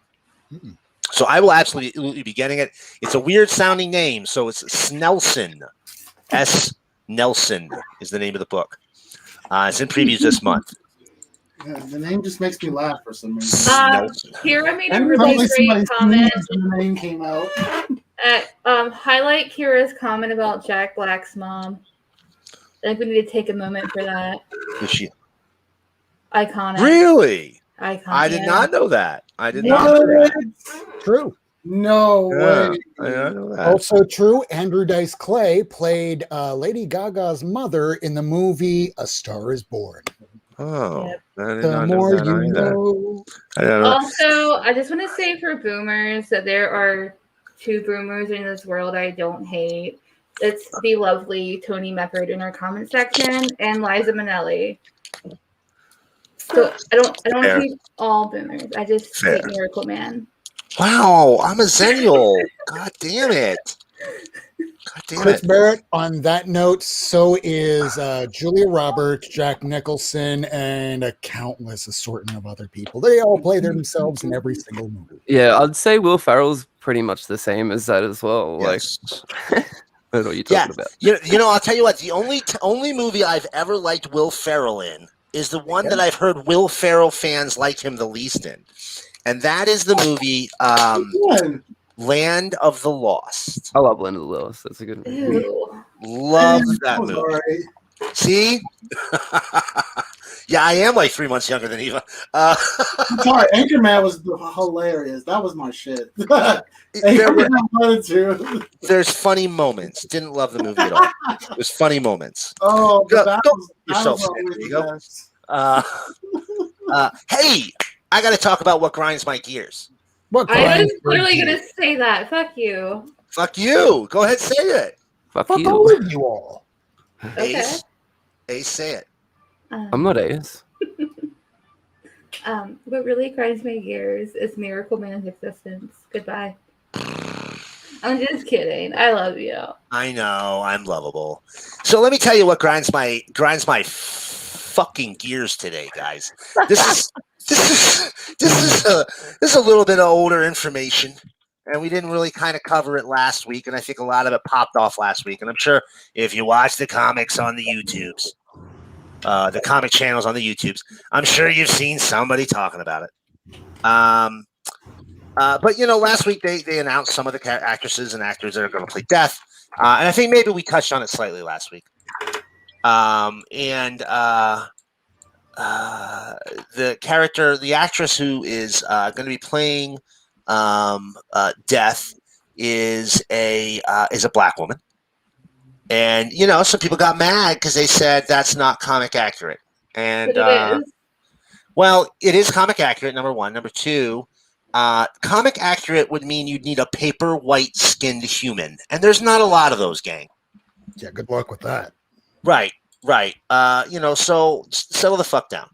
[SPEAKER 3] Mm-mm. So I will absolutely be getting it. It's a weird sounding name, so it's Snelson. S. Nelson is the name of the book. It's in previews this month.
[SPEAKER 8] Yeah, the name just makes me laugh for some reason.
[SPEAKER 5] Kira made a really great comment.
[SPEAKER 8] The name came out.
[SPEAKER 5] Highlight Kira's comment about Jack Black's mom. I think we need to take a moment for that.
[SPEAKER 3] Is she
[SPEAKER 5] iconic?
[SPEAKER 3] Really?
[SPEAKER 5] Iconic.
[SPEAKER 3] I did not know that. I did not know that.
[SPEAKER 1] True.
[SPEAKER 8] No way.
[SPEAKER 3] I don't know that.
[SPEAKER 1] Also true, Andrew Dice Clay played Lady Gaga's mother in the movie A Star is Born.
[SPEAKER 3] Oh,
[SPEAKER 5] Yep.
[SPEAKER 3] I did
[SPEAKER 1] The
[SPEAKER 3] not know
[SPEAKER 1] more
[SPEAKER 3] that
[SPEAKER 1] you
[SPEAKER 3] either.
[SPEAKER 1] know.
[SPEAKER 3] I don't know.
[SPEAKER 5] Also, I just want to say for boomers that there are two boomers in this world I don't hate. It's the lovely Tony Meppard in our comment section and Liza Minnelli. So I don't
[SPEAKER 3] Fair.
[SPEAKER 5] hate all boomers. I just
[SPEAKER 3] Fair.
[SPEAKER 5] hate Miracle Man.
[SPEAKER 3] Wow, I'm a Zennial. God damn it. God damn
[SPEAKER 1] Chris
[SPEAKER 3] it.
[SPEAKER 1] Barrett, on that note, so is Julia Roberts, Jack Nicholson, and a countless assortment of other people. They all play themselves in every single movie.
[SPEAKER 7] Yeah, I'd say Will Ferrell's pretty much the same as that as well.
[SPEAKER 3] Yes.
[SPEAKER 7] Like, I don't know what you're
[SPEAKER 3] Yeah,
[SPEAKER 7] talking about.
[SPEAKER 3] you know, I'll tell you what. The only movie I've ever liked Will Ferrell in is the one that I've heard Will Ferrell fans like him the least in, and that is the movie Land of the Lost.
[SPEAKER 7] I love Land of the Lost. That's a good movie.
[SPEAKER 5] Ew.
[SPEAKER 3] Love that movie.
[SPEAKER 8] Sorry.
[SPEAKER 3] See? Yeah, I am like 3 months younger than Eva.
[SPEAKER 8] I'm sorry, Anchorman was hilarious. That was my shit.
[SPEAKER 3] There were-
[SPEAKER 8] Anchorman 1 and 2.
[SPEAKER 3] There's funny moments. Didn't love the movie at all. There's funny moments.
[SPEAKER 8] Oh,
[SPEAKER 3] Go-
[SPEAKER 8] that
[SPEAKER 3] go
[SPEAKER 8] was, that
[SPEAKER 3] yourself,
[SPEAKER 8] was
[SPEAKER 3] Stan.
[SPEAKER 8] always
[SPEAKER 3] There you
[SPEAKER 8] the
[SPEAKER 3] go.
[SPEAKER 8] best.
[SPEAKER 3] Hey, I got to talk about what grinds my gears.
[SPEAKER 1] What
[SPEAKER 5] I
[SPEAKER 1] grinds
[SPEAKER 5] was literally
[SPEAKER 1] your
[SPEAKER 5] gonna
[SPEAKER 1] gears?
[SPEAKER 5] say that. Fuck you.
[SPEAKER 3] Fuck you. Go ahead, say it.
[SPEAKER 7] Fuck
[SPEAKER 1] Fuck
[SPEAKER 7] you.
[SPEAKER 1] all of you all.
[SPEAKER 5] Okay.
[SPEAKER 3] Ace, say it.
[SPEAKER 7] I'm not Ace.
[SPEAKER 5] What really grinds my gears is Miracle Man's existence. Goodbye. I'm just kidding. I love you.
[SPEAKER 3] I know I'm lovable. So let me tell you what grinds my fucking gears today, guys. This is a little bit of older information, and we didn't really kind of cover it last week, and I think a lot of it popped off last week. And I'm sure if you watch the comics on the YouTubes, the comic channels on the YouTubes, I'm sure you've seen somebody talking about it. But you know, last week they announced some of the actresses and actors that are going to play Death, and I think maybe we touched on it slightly last week. The character, the actress who is going to be playing Death is a black woman, and you know, some people got mad because they said that's not comic accurate, and
[SPEAKER 5] But it is.
[SPEAKER 3] well, it is comic accurate. Number one, number two. Comic accurate would mean you'd need a paper white skinned human, and there's not a lot of those, gang.
[SPEAKER 1] Yeah, good luck with that.
[SPEAKER 3] Right. You know, so settle the fuck down.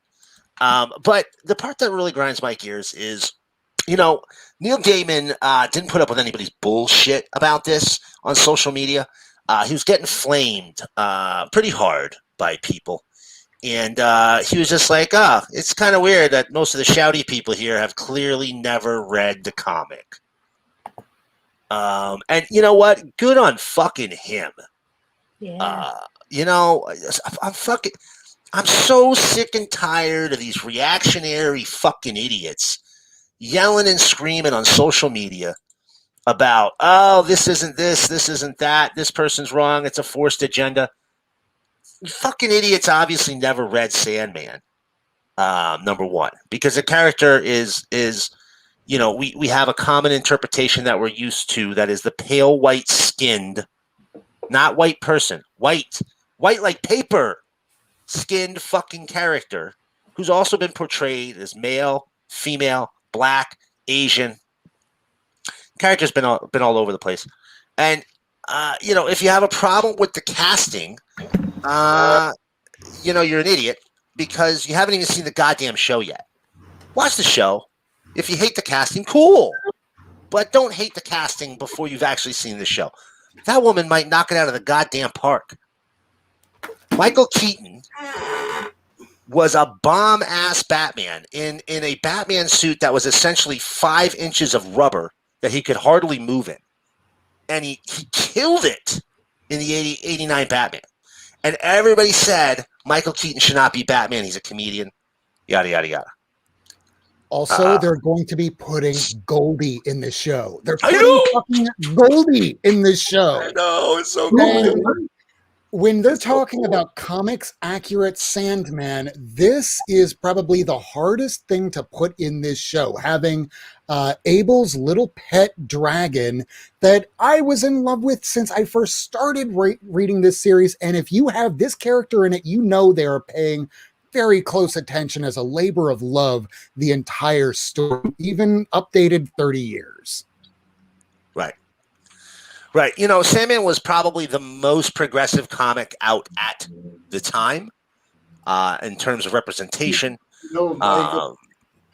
[SPEAKER 3] But the part that really grinds my gears is, you know, Neil Gaiman didn't put up with anybody's bullshit about this on social media. He was getting flamed pretty hard by people. And he was just like, it's kind of weird that most of the shouty people here have clearly never read the comic. And you know what? Good on fucking him.
[SPEAKER 5] Yeah.
[SPEAKER 3] You know, I'm so sick and tired of these reactionary fucking idiots yelling and screaming on social media about, oh, this isn't that, this person's wrong, it's a forced agenda. You fucking idiots obviously never read Sandman, number one, because the character is you know, we have a common interpretation that we're used to, that is the pale white skinned, not white person, white like paper skinned fucking character who's also been portrayed as male, female, black, Asian. Character's been all over the place. And you know, if you have a problem with the casting, you know, you're an idiot because you haven't even seen the goddamn show yet. Watch the show. If you hate the casting, cool. But don't hate the casting before you've actually seen the show. That woman might knock it out of the goddamn park. Michael Keaton was a bomb-ass Batman in a Batman suit that was essentially 5 inches of rubber that he could hardly move in. And he killed it in the 89 Batman. And everybody said Michael Keaton should not be Batman. He's a comedian. Yada, yada, yada.
[SPEAKER 1] Also, they're going to be putting Goldie in the show. They're putting fucking Goldie in the show.
[SPEAKER 3] I know, it's so
[SPEAKER 1] And
[SPEAKER 3] cool.
[SPEAKER 1] when they're talking about comics accurate Sandman, this is probably the hardest thing to put in this show. Having Abel's little pet dragon that I was in love with since I first started reading this series. And if you have this character in it, you know they are paying very close attention as a labor of love the entire story, even updated 30 years.
[SPEAKER 3] Right. You know, Sandman was probably the most progressive comic out at the time in terms of representation,
[SPEAKER 8] No,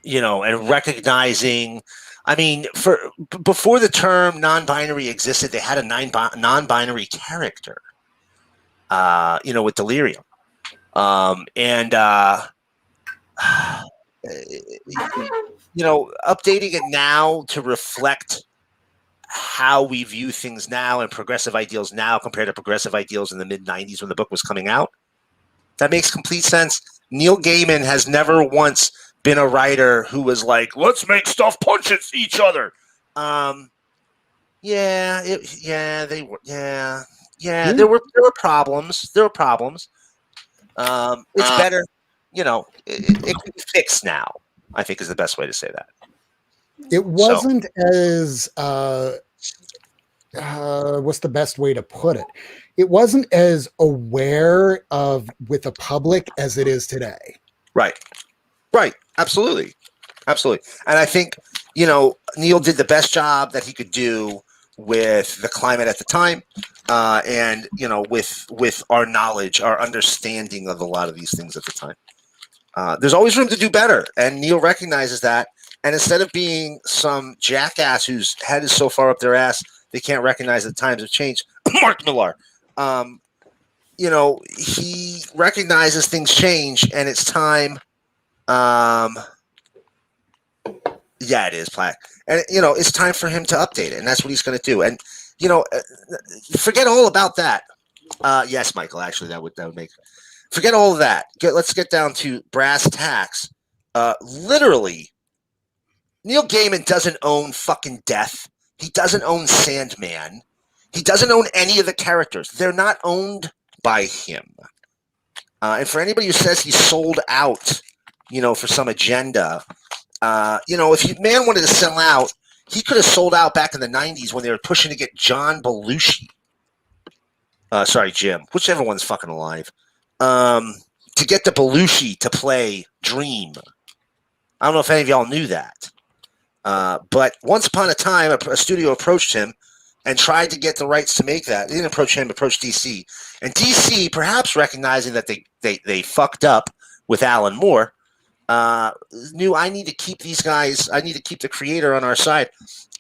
[SPEAKER 3] you know, and recognizing I mean, before the term non-binary existed, they had a non-binary character, with Delirium. Updating it now to reflect how we view things now and progressive ideals now compared to progressive ideals in the mid-90s when the book was coming out, that makes complete sense. Neil Gaiman has never once been a writer who was like, let's make stuff punch at each other. There were problems. It's better, it can be fixed now, I think is the best way to say that.
[SPEAKER 1] It wasn't as what's the best way to put it? It wasn't as aware with the public as it is today.
[SPEAKER 3] Right. Absolutely. And I think, Neil did the best job that he could do with the climate at the time, and with our knowledge, our understanding of a lot of these things at the time. There's always room to do better, and Neil recognizes that. And instead of being some jackass whose head is so far up their ass they can't recognize that times have changed, Mark Millar, he recognizes things change, and it's time. Yeah, it is Plaque, and it's time for him to update it, and that's what he's going to do. And forget all about that. Yes, Michael. Actually, that would make. Forget all of that. Let's get down to brass tacks. Literally, Neil Gaiman doesn't own fucking Death. He doesn't own Sandman. He doesn't own any of the characters. They're not owned by him. And for anybody who says he sold out, for some agenda, if man wanted to sell out, he could have sold out back in the 90s when they were pushing to get John Belushi. Jim. Whichever one's fucking alive. To get the Belushi to play Dream. I don't know if any of y'all knew that. But once upon a time, a studio approached him and tried to get the rights to make that. They didn't approach him, approached DC. And DC, perhaps recognizing that they fucked up with Alan Moore, knew I need to keep these guys, I need to keep the creator on our side.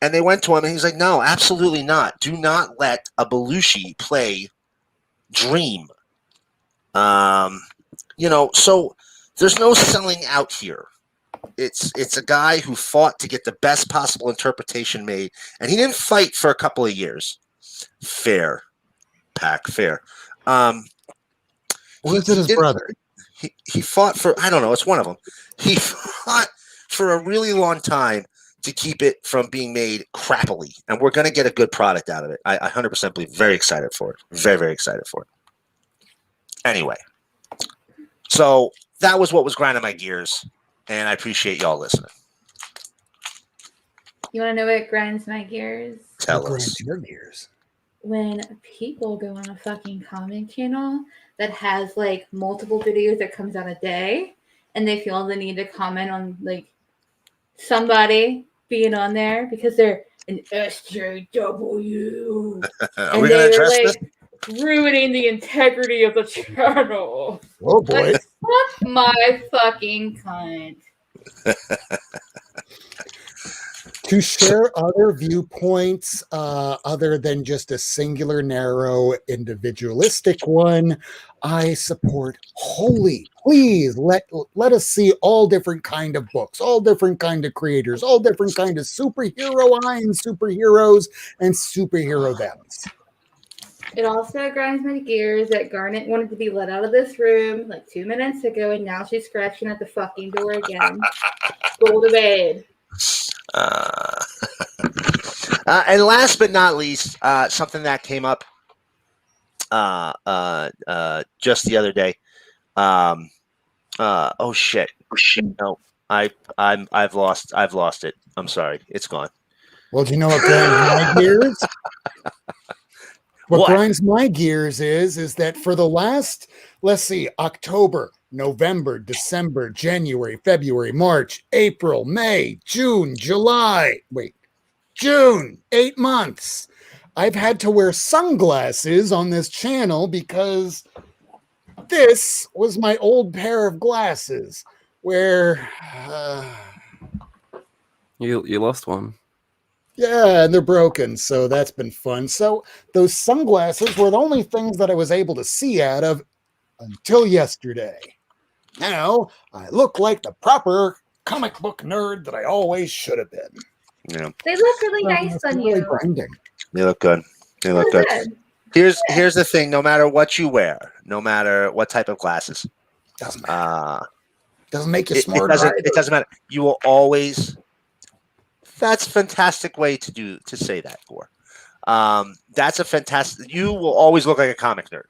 [SPEAKER 3] And they went to him and he's like, no, absolutely not. Do not let a Belushi play Dream. So there's no selling out here. It's a guy who fought to get the best possible interpretation made, and he didn't fight for a couple of years. Fair, Pack, fair.
[SPEAKER 1] Was it his brother?
[SPEAKER 3] He fought for, I don't know, it's one of them. He fought for a really long time to keep it from being made crappily, and we're going to get a good product out of it. I 100% believe. Very excited for it. Very, very excited for it. Anyway, so that was what was grinding my gears, and I appreciate y'all listening.
[SPEAKER 5] You want to know what grinds my gears?
[SPEAKER 3] Tell us.
[SPEAKER 1] Your gears.
[SPEAKER 5] When people go on a fucking comic channel that has like multiple videos that comes out a day, and they feel the need to comment on like somebody being on there because they're an SJW.
[SPEAKER 3] Are we going to address this?
[SPEAKER 5] Ruining the integrity of the channel.
[SPEAKER 1] Oh boy.
[SPEAKER 5] Like, fuck my fucking cunt.
[SPEAKER 1] To share other viewpoints other than just a singular, narrow, individualistic one, I support wholly. Please let us see all different kind of books, all different kind of creators, all different kind of superheroes and superhero thems.
[SPEAKER 5] It also grinds my gears that Garnet wanted to be let out of this room like 2 minutes ago, and now she's scratching at the fucking door again. Go to bed.
[SPEAKER 3] And last but not least, something that came up just the other day. Oh shit! No, I've lost it. I'm sorry, it's gone.
[SPEAKER 1] Well, do you know what grinds my gears? What grinds my gears is that for the last, let's see, October, November, December, January, February, March, April, May, June, July. June, 8 months. I've had to wear sunglasses on this channel because this was my old pair of glasses where
[SPEAKER 7] You lost one.
[SPEAKER 1] Yeah, and they're broken, so that's been fun. So those sunglasses were the only things that I was able to see out of until yesterday. Now I look like the proper comic book nerd that I always should have been.
[SPEAKER 3] Yeah,
[SPEAKER 5] They look really nice on
[SPEAKER 1] Really
[SPEAKER 5] you.
[SPEAKER 1] branding.
[SPEAKER 3] they look good. They look
[SPEAKER 5] Oh,
[SPEAKER 3] good. Here's the thing: no matter what you wear, no matter what type of glasses,
[SPEAKER 1] Doesn't matter. Doesn't make you
[SPEAKER 3] it
[SPEAKER 1] smarter.
[SPEAKER 3] it doesn't matter. You will always. That's a fantastic way to say that for. That's a fantastic. You will always look like a comic nerd.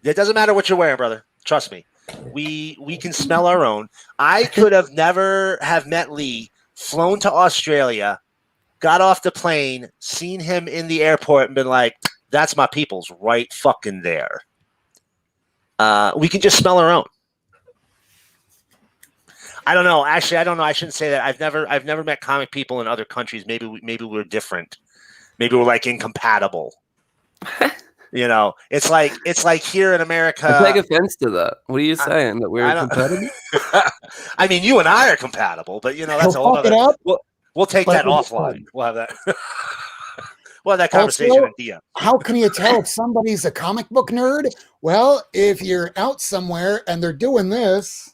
[SPEAKER 3] It doesn't matter what you're wearing, brother. Trust me. We can smell our own. I could have never have met Lee, flown to Australia, got off the plane, seen him in the airport, and been like, "That's my people's right fucking there." We can just smell our own. I don't know. Actually, I don't know. I shouldn't say that. I've never met comic people in other countries. Maybe we're different. Maybe we're like incompatible. You know, it's like here in America.
[SPEAKER 7] I take offense to that. What are you saying? That we're compatible?
[SPEAKER 3] I mean, you and I are compatible, but you know that's a whole other. We'll take that offline. We'll have that. We'll have that conversation in DM.
[SPEAKER 1] How can you tell if somebody's a comic book nerd? Well, if you're out somewhere and they're doing this.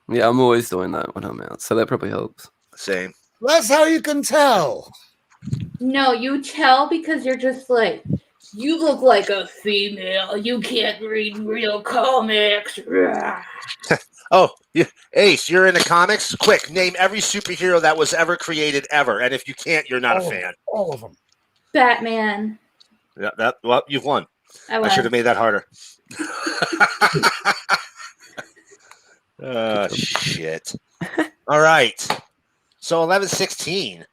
[SPEAKER 7] Yeah, I'm always doing that when I'm out, so that probably helps.
[SPEAKER 3] Same.
[SPEAKER 1] That's how you can tell.
[SPEAKER 5] No, you tell because you're just like, you look like a female. You can't read real comics.
[SPEAKER 3] Oh, Ace, you're into comics? Quick, name every superhero that was ever created ever. And if you can't, you're not a fan.
[SPEAKER 1] All of them.
[SPEAKER 5] Batman.
[SPEAKER 3] Yeah, well, you've won. I should have made that harder. Shit. All right. So 11:16.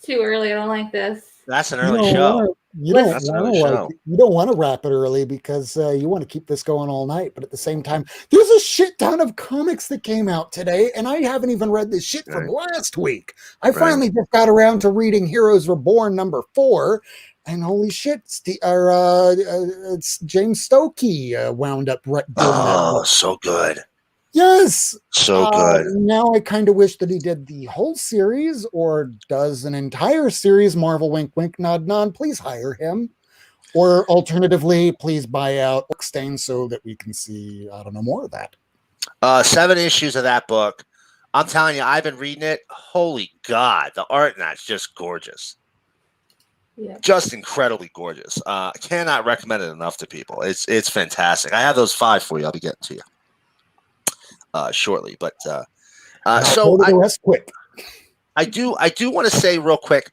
[SPEAKER 5] Too early. I don't like this.
[SPEAKER 3] That's an early show.
[SPEAKER 1] You don't want to wrap it early because you want to keep this going all night. But at the same time, there's a shit ton of comics that came out today, and I haven't even read this shit from last week. I finally just got around to reading Heroes Reborn #4, and holy shit, it's James Stokey wound up doing that.
[SPEAKER 3] Oh, so good.
[SPEAKER 1] Yes.
[SPEAKER 3] So good.
[SPEAKER 1] Now I kind of wish that he did the whole series or does an entire series. Marvel, wink, wink, nod, nod. Please hire him. Or alternatively, please buy out Stain so that we can see, I don't know, more of that.
[SPEAKER 3] 7 issues of that book. I'm telling you, I've been reading it. Holy God, the art in that's just gorgeous.
[SPEAKER 5] Yeah.
[SPEAKER 3] Just incredibly gorgeous. I cannot recommend it enough to people. It's fantastic. I have those 5 for you. I'll be getting to you shortly. But so
[SPEAKER 1] the rest quick.
[SPEAKER 3] I do want to say real quick.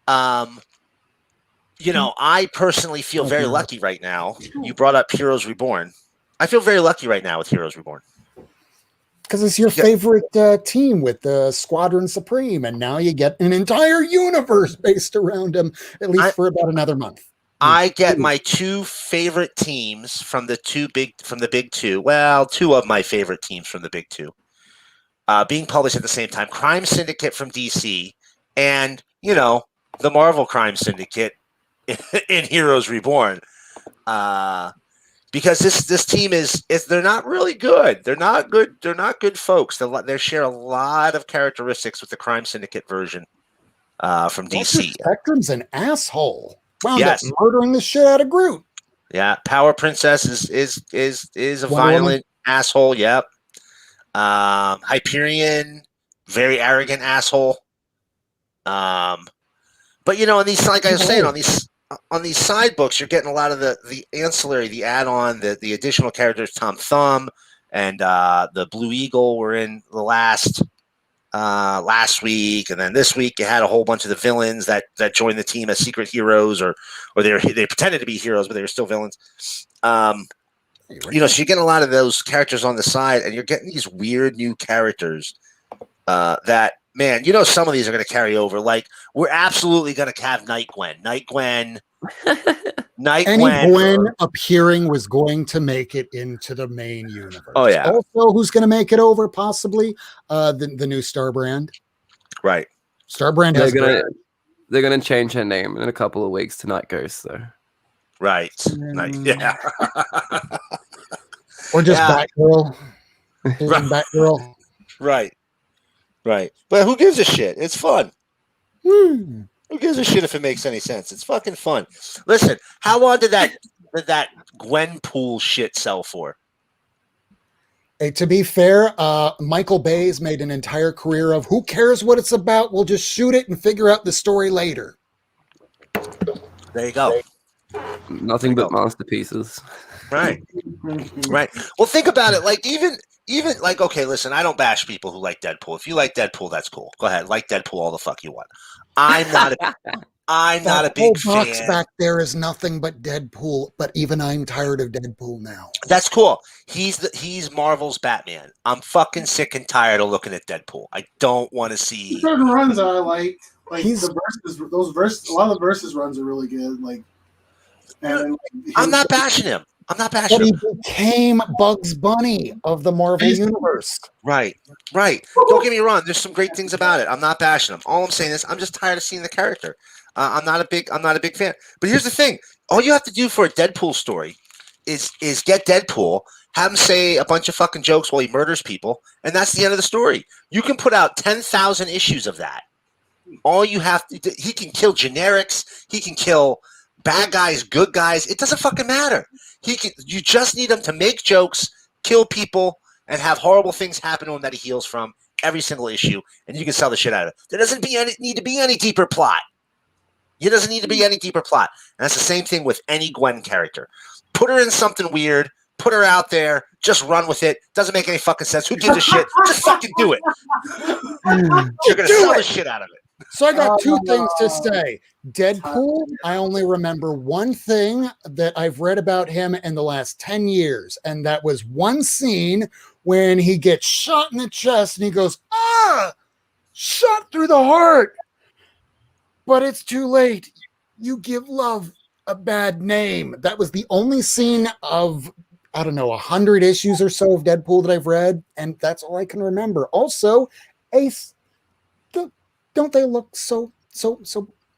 [SPEAKER 3] You know, I personally feel very lucky right now. You brought up Heroes Reborn. I feel very lucky right now with Heroes Reborn.
[SPEAKER 1] Because it's your favorite team with the Squadron Supreme, and now you get an entire universe based around him, at least for about another month.
[SPEAKER 3] I get my 2 favorite teams from the big 2. Well, 2 of my favorite teams from the big 2 being published at the same time. Crime Syndicate from DC and, you know, the Marvel Crime Syndicate in Heroes Reborn. Because this team is they're not really good. They're not good. They're not good folks. They share a lot of characteristics with the Crime Syndicate version from DC.
[SPEAKER 1] Spectrum's an asshole. Wound up murdering the shit out of Groot.
[SPEAKER 3] Yeah, Power Princess is a violent asshole. Yep. Hyperion, very arrogant asshole. But you know, on these, like I was saying, on these side books, you're getting a lot of the ancillary, the add-on, the additional characters. Tom Thumb and the Blue Eagle were in the last week, and then this week you had a whole bunch of the villains that joined the team as secret heroes, or they pretended to be heroes, but they were still villains. You know, so you're getting a lot of those characters on the side, and you're getting these weird new characters that, man, you know, some of these are going to carry over. Like, we're absolutely going to have Night Gwen.
[SPEAKER 1] Gwen appearing was going to make it into the main universe.
[SPEAKER 3] Oh yeah.
[SPEAKER 1] Also, who's going to make it over? Possibly the new Star Brand.
[SPEAKER 3] Right.
[SPEAKER 1] Star Brand
[SPEAKER 7] they're going to change her name in a couple of weeks to Night Ghost, though.
[SPEAKER 3] Right. Yeah.
[SPEAKER 1] Or just Batgirl.
[SPEAKER 3] Right.
[SPEAKER 1] Batgirl.
[SPEAKER 3] Right. Right. But who gives a shit? It's fun.
[SPEAKER 1] Hmm.
[SPEAKER 3] Who gives a shit if it makes any sense? It's fucking fun. Listen, how long did that Gwenpool shit sell for?
[SPEAKER 1] Hey, to be fair, Michael Bay's made an entire career of who cares what it's about? We'll just shoot it and figure out the story later.
[SPEAKER 3] There you go.
[SPEAKER 7] Nothing but masterpieces.
[SPEAKER 3] Right. Right. Well, think about it. Like even like, okay, listen, I don't bash people who like Deadpool. If you like Deadpool, that's cool. Go ahead, like Deadpool all the fuck you want. I'm not a big
[SPEAKER 1] whole box
[SPEAKER 3] fan.
[SPEAKER 1] back there is nothing but Deadpool, but even I'm tired of Deadpool now.
[SPEAKER 3] That's cool. He's Marvel's Batman. I'm fucking sick and tired of looking at Deadpool. I don't want to see
[SPEAKER 8] Certain runs that I like
[SPEAKER 1] He's-
[SPEAKER 8] the verses. A lot of the versus runs are really good. Like, and
[SPEAKER 3] I'm not bashing him. I'm not
[SPEAKER 1] But
[SPEAKER 3] bashing
[SPEAKER 1] he
[SPEAKER 3] him.
[SPEAKER 1] became Bugs Bunny of the Marvel Universe.
[SPEAKER 3] Right. Don't get me wrong. There's some great things about it. I'm not bashing him. All I'm saying is I'm just tired of seeing the character. I'm not a big fan. But here's the thing: all you have to do for a Deadpool story is get Deadpool, have him say a bunch of fucking jokes while he murders people, and that's the end of the story. You can put out 10,000 issues of that. All you have to, he can kill generics. He can kill bad guys, good guys. It doesn't fucking matter. You just need him to make jokes, kill people, and have horrible things happen to him that he heals from every single issue, and you can sell the shit out of it. There doesn't need to be any deeper plot. It doesn't need to be any deeper plot. And that's the same thing with any Gwen character. Put her in something weird. Put her out there. Just run with it. Doesn't make any fucking sense. Who gives a shit? Just fucking do it. You're going to sell the shit out of it.
[SPEAKER 1] So I got two things to say. Deadpool, I only remember one thing that I've read about him in the last 10 years, and that was one scene when he gets shot in the chest and he goes, shot through the heart. But it's too late. You give love a bad name. That was the only scene of, 100 issues or so of Deadpool that I've read, and that's all I can remember. Also, Ace, don't they look so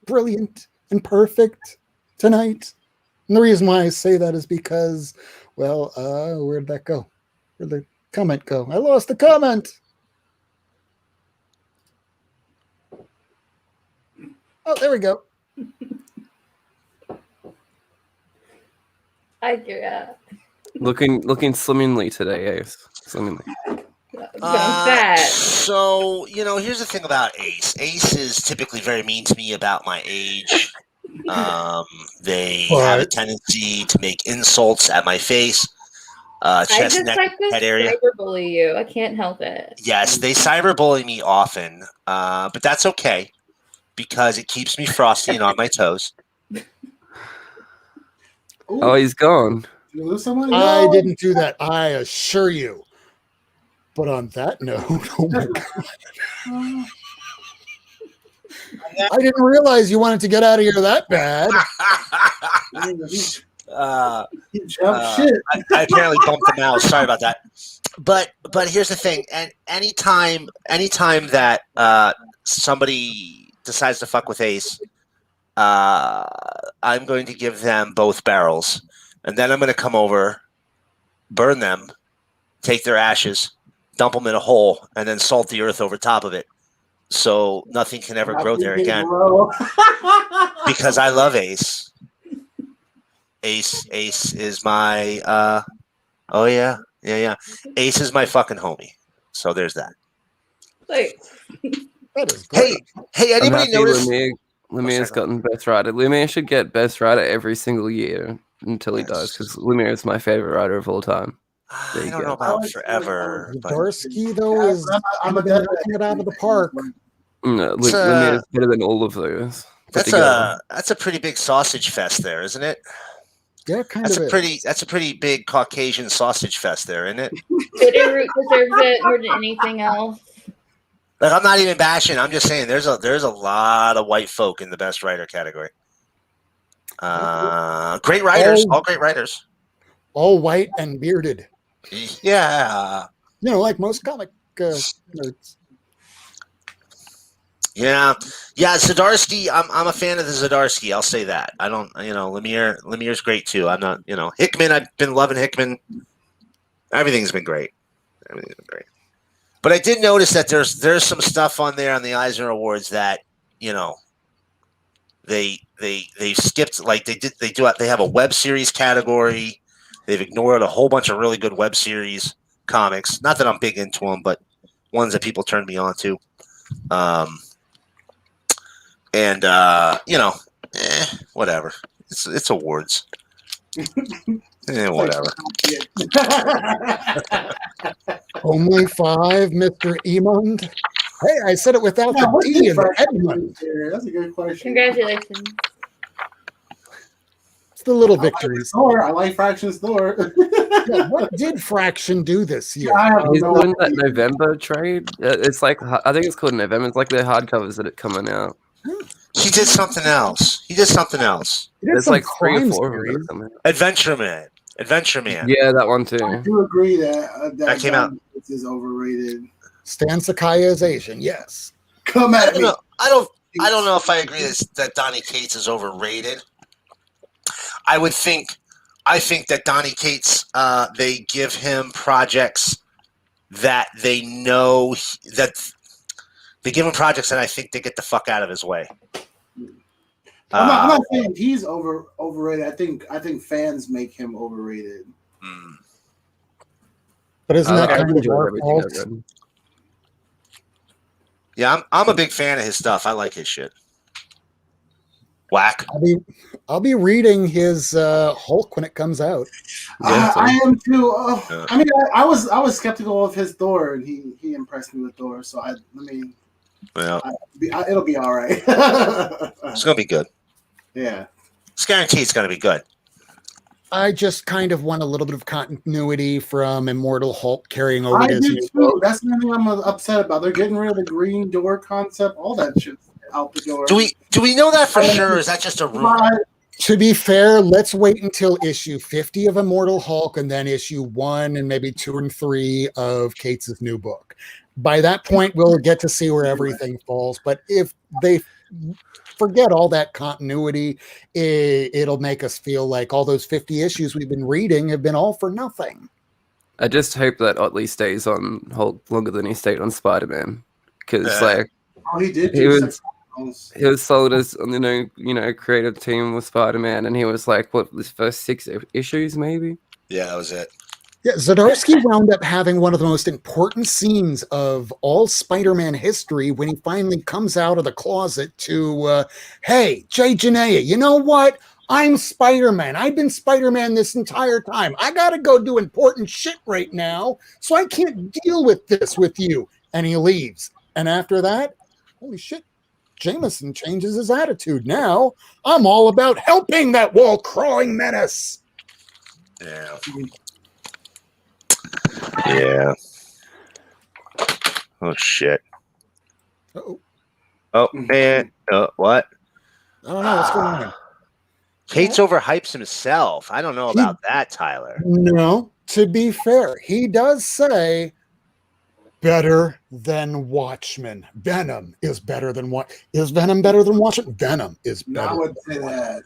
[SPEAKER 1] brilliant and perfect tonight? And the reason why I say that is because, where'd that go? Where'd the comment go? I lost the comment. Oh, there we go.
[SPEAKER 5] I do that.
[SPEAKER 7] Looking swimmingly today, Ace. Swimmingly.
[SPEAKER 3] So, here's the thing about Ace. Ace is typically very mean to me about my age. They have a tendency to make insults at my face, chest, neck, head area.
[SPEAKER 5] Cyberbully you. I can't help it.
[SPEAKER 3] Yes, they cyberbully me often, but that's okay because it keeps me frosty and on my toes.
[SPEAKER 7] Oh, he's gone.
[SPEAKER 8] Did you lose someone?
[SPEAKER 1] I didn't do that, I assure you. But on that note, oh my God. I didn't realize you wanted to get out of here that bad.
[SPEAKER 8] Shit.
[SPEAKER 3] I apparently bumped the mouse. Sorry about that. But here's the thing. And anytime that somebody decides to fuck with Ace, I'm going to give them both barrels, and then I'm going to come over, burn them, take their ashes, dump them in a hole, and then salt the earth over top of it, so nothing can ever grow there again. Because I love Ace. Ace is my Ace is my fucking homie. So there's that.
[SPEAKER 5] Like,
[SPEAKER 1] That is great.
[SPEAKER 3] Hey, anybody notice?
[SPEAKER 7] Lumire's gotten Best Writer. Lumire should get Best Writer every single year until he dies, because Lumire is my favorite writer of all time.
[SPEAKER 3] I don't know about forever. But
[SPEAKER 1] Zdarsky, though, is
[SPEAKER 8] I'm a
[SPEAKER 1] been knocking it out of the park.
[SPEAKER 7] No, Lumire is better than all of those.
[SPEAKER 3] that's a pretty big sausage fest there, isn't it?
[SPEAKER 1] Yeah, kind
[SPEAKER 3] That's
[SPEAKER 1] of.
[SPEAKER 3] a pretty big Caucasian sausage fest there, isn't it?
[SPEAKER 5] Bitterroot deserves it more than anything else.
[SPEAKER 3] Like, I'm not even bashing. I'm just saying there's a lot of white folk in the best writer category. Great writers, all great writers.
[SPEAKER 1] All white and bearded.
[SPEAKER 3] Yeah.
[SPEAKER 1] Like most comic nerds.
[SPEAKER 3] Yeah. Zdarsky. I'm a fan of the Zdarsky. I'll say that. I don't. Lemire's great too. I'm not. Hickman. I've been loving Hickman. Everything's been great. But I did notice that there's some stuff on there on the Eisner Awards that they skipped. Like they have a web series category. They've ignored a whole bunch of really good web series comics. Not that I'm big into them, but ones that people turned me on to. Whatever. It's awards. Whatever.
[SPEAKER 1] Only 5, Mr. Emond. Hey, I said it without the D in Edmund.
[SPEAKER 8] That's a good question.
[SPEAKER 5] Congratulations.
[SPEAKER 1] It's the little victories.
[SPEAKER 8] I like Fraction's door.
[SPEAKER 1] Yeah, what did Fraction do this year?
[SPEAKER 7] He's doing that November trade. It's like I think it's called November. It's like the hardcovers that are coming out.
[SPEAKER 3] He did something else.
[SPEAKER 7] There's like 3 or 4 of them.
[SPEAKER 3] Adventure Man.
[SPEAKER 7] Yeah, that one too.
[SPEAKER 8] I do agree that
[SPEAKER 3] came out.
[SPEAKER 8] Is overrated.
[SPEAKER 1] Stan Sakaya is Asian. Yes.
[SPEAKER 8] Come at me.
[SPEAKER 3] I don't know if I agree that Donny Cates is overrated. I think that Donny Cates, they give him projects that they know that they give him projects that I think they get the fuck out of his way.
[SPEAKER 8] I'm not saying he's overrated. I think fans make him overrated.
[SPEAKER 1] But isn't that kind of our fault?
[SPEAKER 3] Yeah, I'm a big fan of his stuff. I like his shit. Whack.
[SPEAKER 1] I'll be reading his Hulk when it comes out.
[SPEAKER 8] I am too. I mean, I was skeptical of his Thor, and he impressed me with Thor. So it'll be all right.
[SPEAKER 3] It's gonna be good.
[SPEAKER 8] Yeah,
[SPEAKER 3] it's guaranteed. It's gonna be good.
[SPEAKER 1] I just kind of want a little bit of continuity from Immortal Hulk carrying over his new
[SPEAKER 8] too.
[SPEAKER 1] book.
[SPEAKER 8] That's the thing I'm upset about. They're getting rid of the green door concept. All that shit out the door.
[SPEAKER 3] Do we know that for sure? Or is that just a rumor?
[SPEAKER 1] To be fair, let's wait until issue 50 of Immortal Hulk and then issue 1 and maybe 2 and 3 of Cates' new book. By that point, we'll get to see where everything falls. But if they forget all that continuity, it'll make us feel like all those 50 issues we've been reading have been all for nothing.
[SPEAKER 7] I just hope that Otley stays on Hulk longer than he stayed on Spider-Man, because
[SPEAKER 8] he did.
[SPEAKER 7] He was sold as creative team with Spider-Man, and he was like, what, this first 6 issues maybe?
[SPEAKER 3] Yeah, that was it.
[SPEAKER 1] Yeah, Zdarsky wound up having one of the most important scenes of all Spider-Man history when he finally comes out of the closet to, hey, Jay Janea, you know what? I'm Spider-Man. I've been Spider-Man this entire time. I got to go do important shit right now, so I can't deal with this with you. And he leaves. And after that, holy shit, Jameson changes his attitude. Now I'm all about helping that wall-crawling menace.
[SPEAKER 3] Yeah. Yeah. Oh shit.
[SPEAKER 1] Uh-oh.
[SPEAKER 3] Oh man. What?
[SPEAKER 1] I don't know what's going on.
[SPEAKER 3] Cates overhypes himself. I don't know about that, Tyler.
[SPEAKER 1] No, to be fair, he does say better than Watchmen. Venom is better than what? Is Venom better than Watchmen? Venom is better.
[SPEAKER 8] I would say that.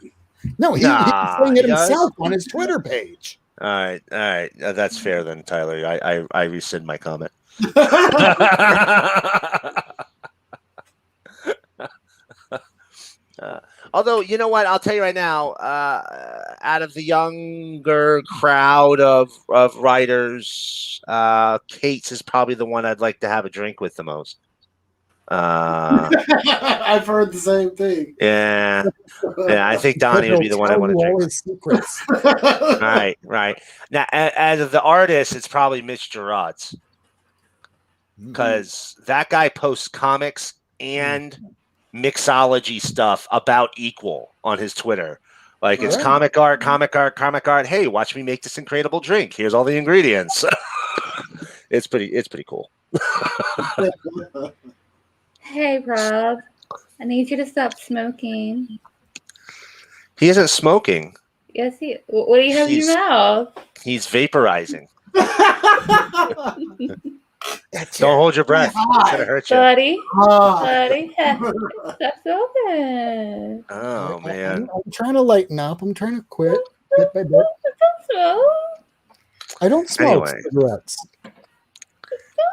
[SPEAKER 1] No, he's saying it himself on his Twitter page.
[SPEAKER 3] All right. That's fair then, Tyler. I rescind my comment. Although, you know what? I'll tell you right now, out of the younger crowd of writers, Cates is probably the one I'd like to have a drink with the most.
[SPEAKER 8] I've heard the same thing.
[SPEAKER 3] Yeah. I think Donnie would be the one I want to drink. His secrets. Right. Now, as of the artist, it's probably Mitch Gerard's, because that guy posts comics and mixology stuff about equal on his Twitter. Like, it's comic art. Hey, watch me make this incredible drink. Here's all the ingredients. It's pretty cool.
[SPEAKER 5] Hey, Rob. I need you to stop smoking.
[SPEAKER 3] He isn't smoking.
[SPEAKER 5] Yes, what do you have in your mouth?
[SPEAKER 3] He's vaporizing. Don't hold your breath. It's going to hurt you.
[SPEAKER 5] Buddy, stop smoking.
[SPEAKER 3] Oh, man.
[SPEAKER 1] I'm trying to lighten up. I'm trying to quit bit by bit.
[SPEAKER 5] Don't smoke.
[SPEAKER 1] I don't smoke cigarettes.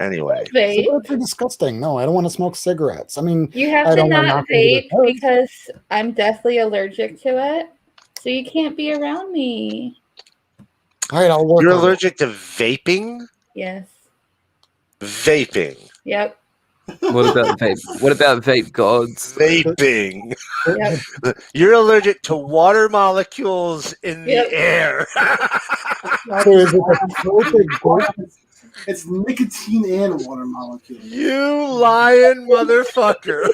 [SPEAKER 3] Anyway,
[SPEAKER 5] Vape.
[SPEAKER 1] Cigarettes are disgusting. No, I don't want to smoke cigarettes. I mean,
[SPEAKER 5] You have
[SPEAKER 1] I
[SPEAKER 5] to
[SPEAKER 1] don't want
[SPEAKER 5] not
[SPEAKER 1] knock into
[SPEAKER 5] vape
[SPEAKER 1] their heads.
[SPEAKER 5] because I'm deathly allergic to it. So you can't be around me.
[SPEAKER 1] All right, I'll work
[SPEAKER 3] you're
[SPEAKER 1] on it.
[SPEAKER 3] allergic to vaping?
[SPEAKER 5] Yes.
[SPEAKER 3] Vaping.
[SPEAKER 5] Yep.
[SPEAKER 7] What about vape? What about vape gods?
[SPEAKER 3] Vaping.
[SPEAKER 5] Yep.
[SPEAKER 3] You're allergic to water molecules in the
[SPEAKER 5] Yep.
[SPEAKER 3] air.
[SPEAKER 1] So is it the perfect gold?
[SPEAKER 8] It's nicotine and water molecule.
[SPEAKER 3] You lying motherfucker.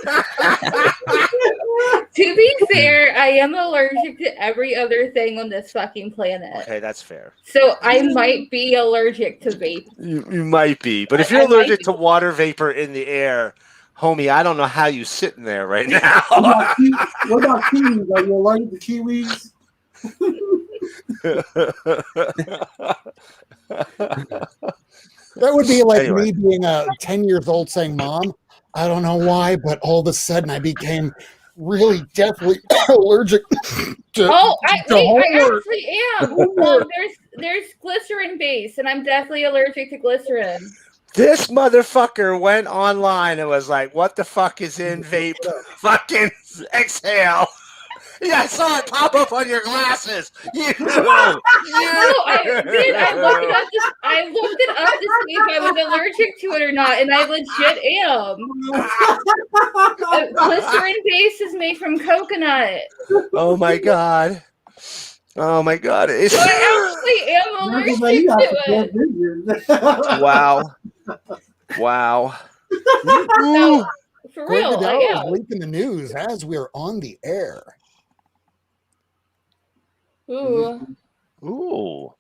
[SPEAKER 5] To be fair, I am allergic to every other thing on this fucking planet.
[SPEAKER 3] Okay, that's fair.
[SPEAKER 5] So I might be allergic to vape.
[SPEAKER 3] You might be, but if you're
[SPEAKER 5] I might
[SPEAKER 3] allergic
[SPEAKER 5] be.
[SPEAKER 3] to water vapor in the air, homie, I don't know how you sitting there right now.
[SPEAKER 8] What about kiwis? Are you allergic to kiwis?
[SPEAKER 1] That would be like
[SPEAKER 3] Anyway.
[SPEAKER 1] me being 10 years old saying, Mom, I don't know why, but all of a sudden I became really deathly allergic to
[SPEAKER 5] I
[SPEAKER 1] homework.
[SPEAKER 5] actually am. There's glycerin base, and I'm deathly allergic to glycerin.
[SPEAKER 3] This motherfucker went online and was like, what the fuck is in vape? Fucking exhale. Yeah, I saw it pop up on your glasses. You.
[SPEAKER 5] No, I looked it up to see if I was allergic to it or not, and I legit am. Glycerin base is made from coconut.
[SPEAKER 3] Oh my god. Oh my god. It's
[SPEAKER 5] So I actually am allergic to it.
[SPEAKER 3] wow. Wow.
[SPEAKER 5] No, for
[SPEAKER 1] Greg
[SPEAKER 5] real, I
[SPEAKER 1] Goodell is
[SPEAKER 5] am.
[SPEAKER 1] leaking the news as we're on the air.
[SPEAKER 5] Ooh,
[SPEAKER 3] Ooh.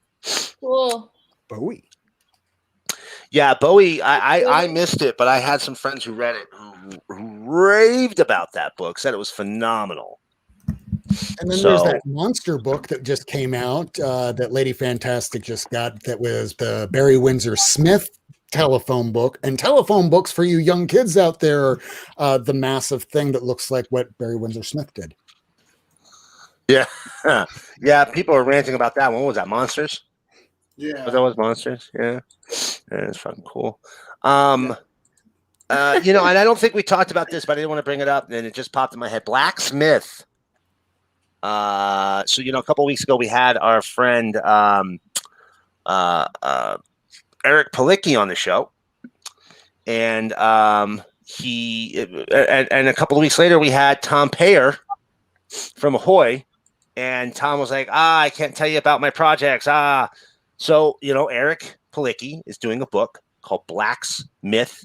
[SPEAKER 5] cool.
[SPEAKER 1] Bowie.
[SPEAKER 3] Yeah, Bowie, I missed it, but I had some friends who read it who raved about that book, said it was phenomenal.
[SPEAKER 1] And then there's that monster book that just came out that Lady Fantastic just got, that was the Barry Windsor Smith telephone book. And telephone books for you young kids out there are the massive thing that looks like what Barry Windsor Smith did.
[SPEAKER 3] Yeah. Yeah, people are ranting about that one. What was that, Monsters?
[SPEAKER 8] Yeah.
[SPEAKER 3] But that was Monsters, yeah. It's fucking cool. And I don't think we talked about this, but I didn't want to bring it up, and it just popped in my head. Blacksmith. So a couple of weeks ago we had our friend Eric Palicki on the show, and and a couple of weeks later we had Tom Payer from Ahoy, and Tom was like, I can't tell you about my projects. So Eric Palicki is doing a book called Blacksmith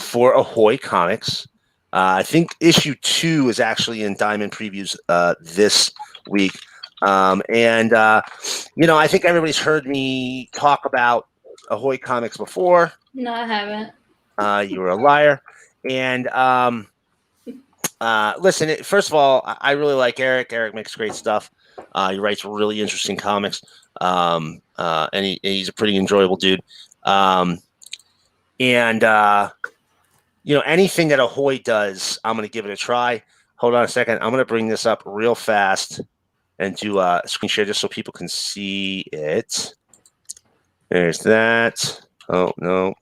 [SPEAKER 3] for Ahoy Comics. I think issue 2 is actually in Diamond Previews this week. I think everybody's heard me talk about Ahoy Comics before.
[SPEAKER 5] No, I haven't.
[SPEAKER 3] You were a liar. And listen, first of all, I really like Eric. Eric makes great stuff. He writes really interesting comics. And he's a pretty enjoyable dude. Anything that Ahoy does, I'm going to give it a try. Hold on a second. I'm going to bring this up real fast and do a screen share just so people can see it. There's that. Oh, no.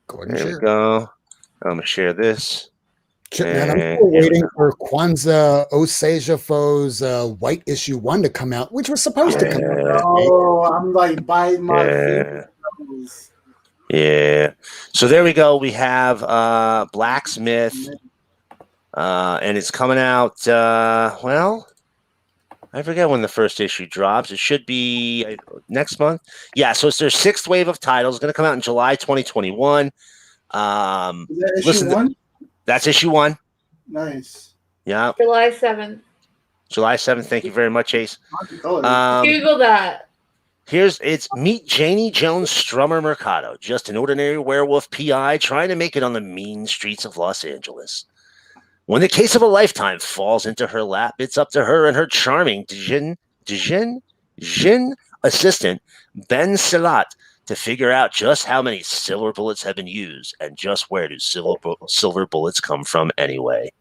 [SPEAKER 1] Go ahead and
[SPEAKER 3] There
[SPEAKER 1] share.
[SPEAKER 3] we go. I'm going to share this.
[SPEAKER 1] Man, I'm still waiting for Kwanzaa Osejafo's White Issue 1 to come out, which was supposed to come out.
[SPEAKER 8] Oh, I'm like biting my
[SPEAKER 3] Yeah.
[SPEAKER 8] fingers.
[SPEAKER 3] Yeah. So there we go. We have Blacksmith, and it's coming out. I forget when the first issue drops. It should be next month. Yeah. So it's their 6th wave of titles. It's going to come out in July 2021.
[SPEAKER 8] Is that issue
[SPEAKER 3] listen,
[SPEAKER 8] 1?
[SPEAKER 3] That's issue 1.
[SPEAKER 8] Nice.
[SPEAKER 3] Yeah.
[SPEAKER 5] July 7th.
[SPEAKER 3] July 7th. Thank you very much, Ace.
[SPEAKER 8] Color.
[SPEAKER 5] Google that.
[SPEAKER 3] It's meet Janie Jones Strummer Mercado, just an ordinary werewolf PI trying to make it on the mean streets of Los Angeles. When the case of a lifetime falls into her lap, it's up to her and her charming Jin assistant, Ben Salat, to figure out just how many silver bullets have been used and just where do silver bullets come from anyway.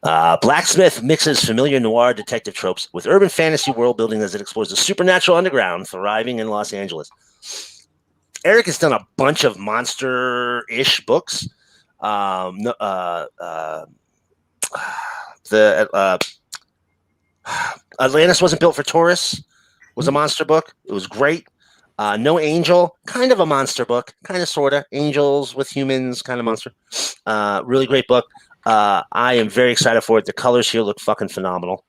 [SPEAKER 3] Blacksmith mixes familiar noir detective tropes with urban fantasy world building as it explores the supernatural underground thriving in Los Angeles. Eric has done a bunch of monster-ish books. The Atlantis Wasn't Built for Tourists was a monster book. It was great. No Angel, kind of a monster book, kind of sorta. Angels with humans, kind of monster. Really great book. I am very excited for it. The colors here look fucking phenomenal.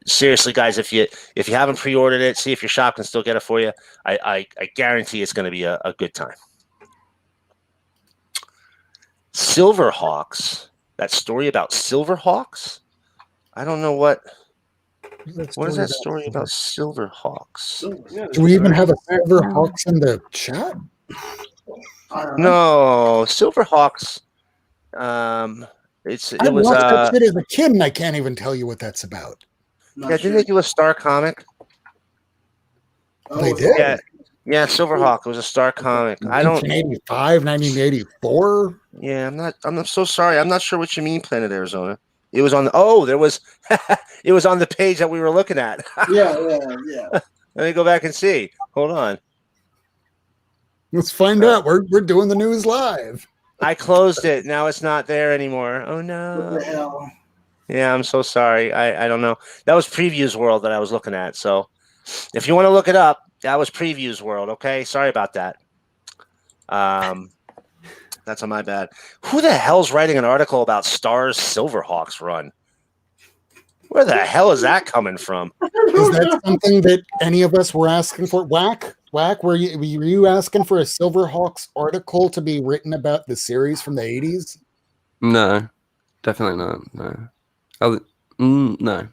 [SPEAKER 3] Seriously, guys, if you haven't pre-ordered it, see if your shop can still get it for you. I guarantee it's going to be a good time. Silverhawks. That story about Silverhawks? I don't know what is that story about Silverhawks?
[SPEAKER 1] Do we even have a Silverhawks in the chat?
[SPEAKER 3] No, Silverhawks. It
[SPEAKER 1] I
[SPEAKER 3] was
[SPEAKER 1] watched that shit as a kid, and I can't even tell you what that's about.
[SPEAKER 3] didn't they do a Star comic?
[SPEAKER 1] They did?
[SPEAKER 3] Yeah, Silverhawk. It was a Star comic.
[SPEAKER 1] 1985, 1984.
[SPEAKER 3] Yeah, I'm so sorry. I'm not sure what you mean, Planet Arizona. It was on the it was on the page that we were looking at.
[SPEAKER 8] yeah.
[SPEAKER 3] Let me go back and see. Hold on.
[SPEAKER 1] Let's find out. We're doing the news live.
[SPEAKER 3] I closed it. Now it's not there anymore. Oh
[SPEAKER 8] What
[SPEAKER 3] no.
[SPEAKER 8] the hell?
[SPEAKER 3] Yeah, I'm so sorry. I don't know. That was Previews World that I was looking at. So if you want to look it up, that was Previews World. Okay. Sorry about that. That's on my bad. Who the hell's writing an article about Star's Silverhawks run? Where the hell is that coming from?
[SPEAKER 1] Is that something that any of us were asking for? Whack, were you asking for a Silverhawks article to be written about the series from the 80s?
[SPEAKER 7] No, definitely not. No. No.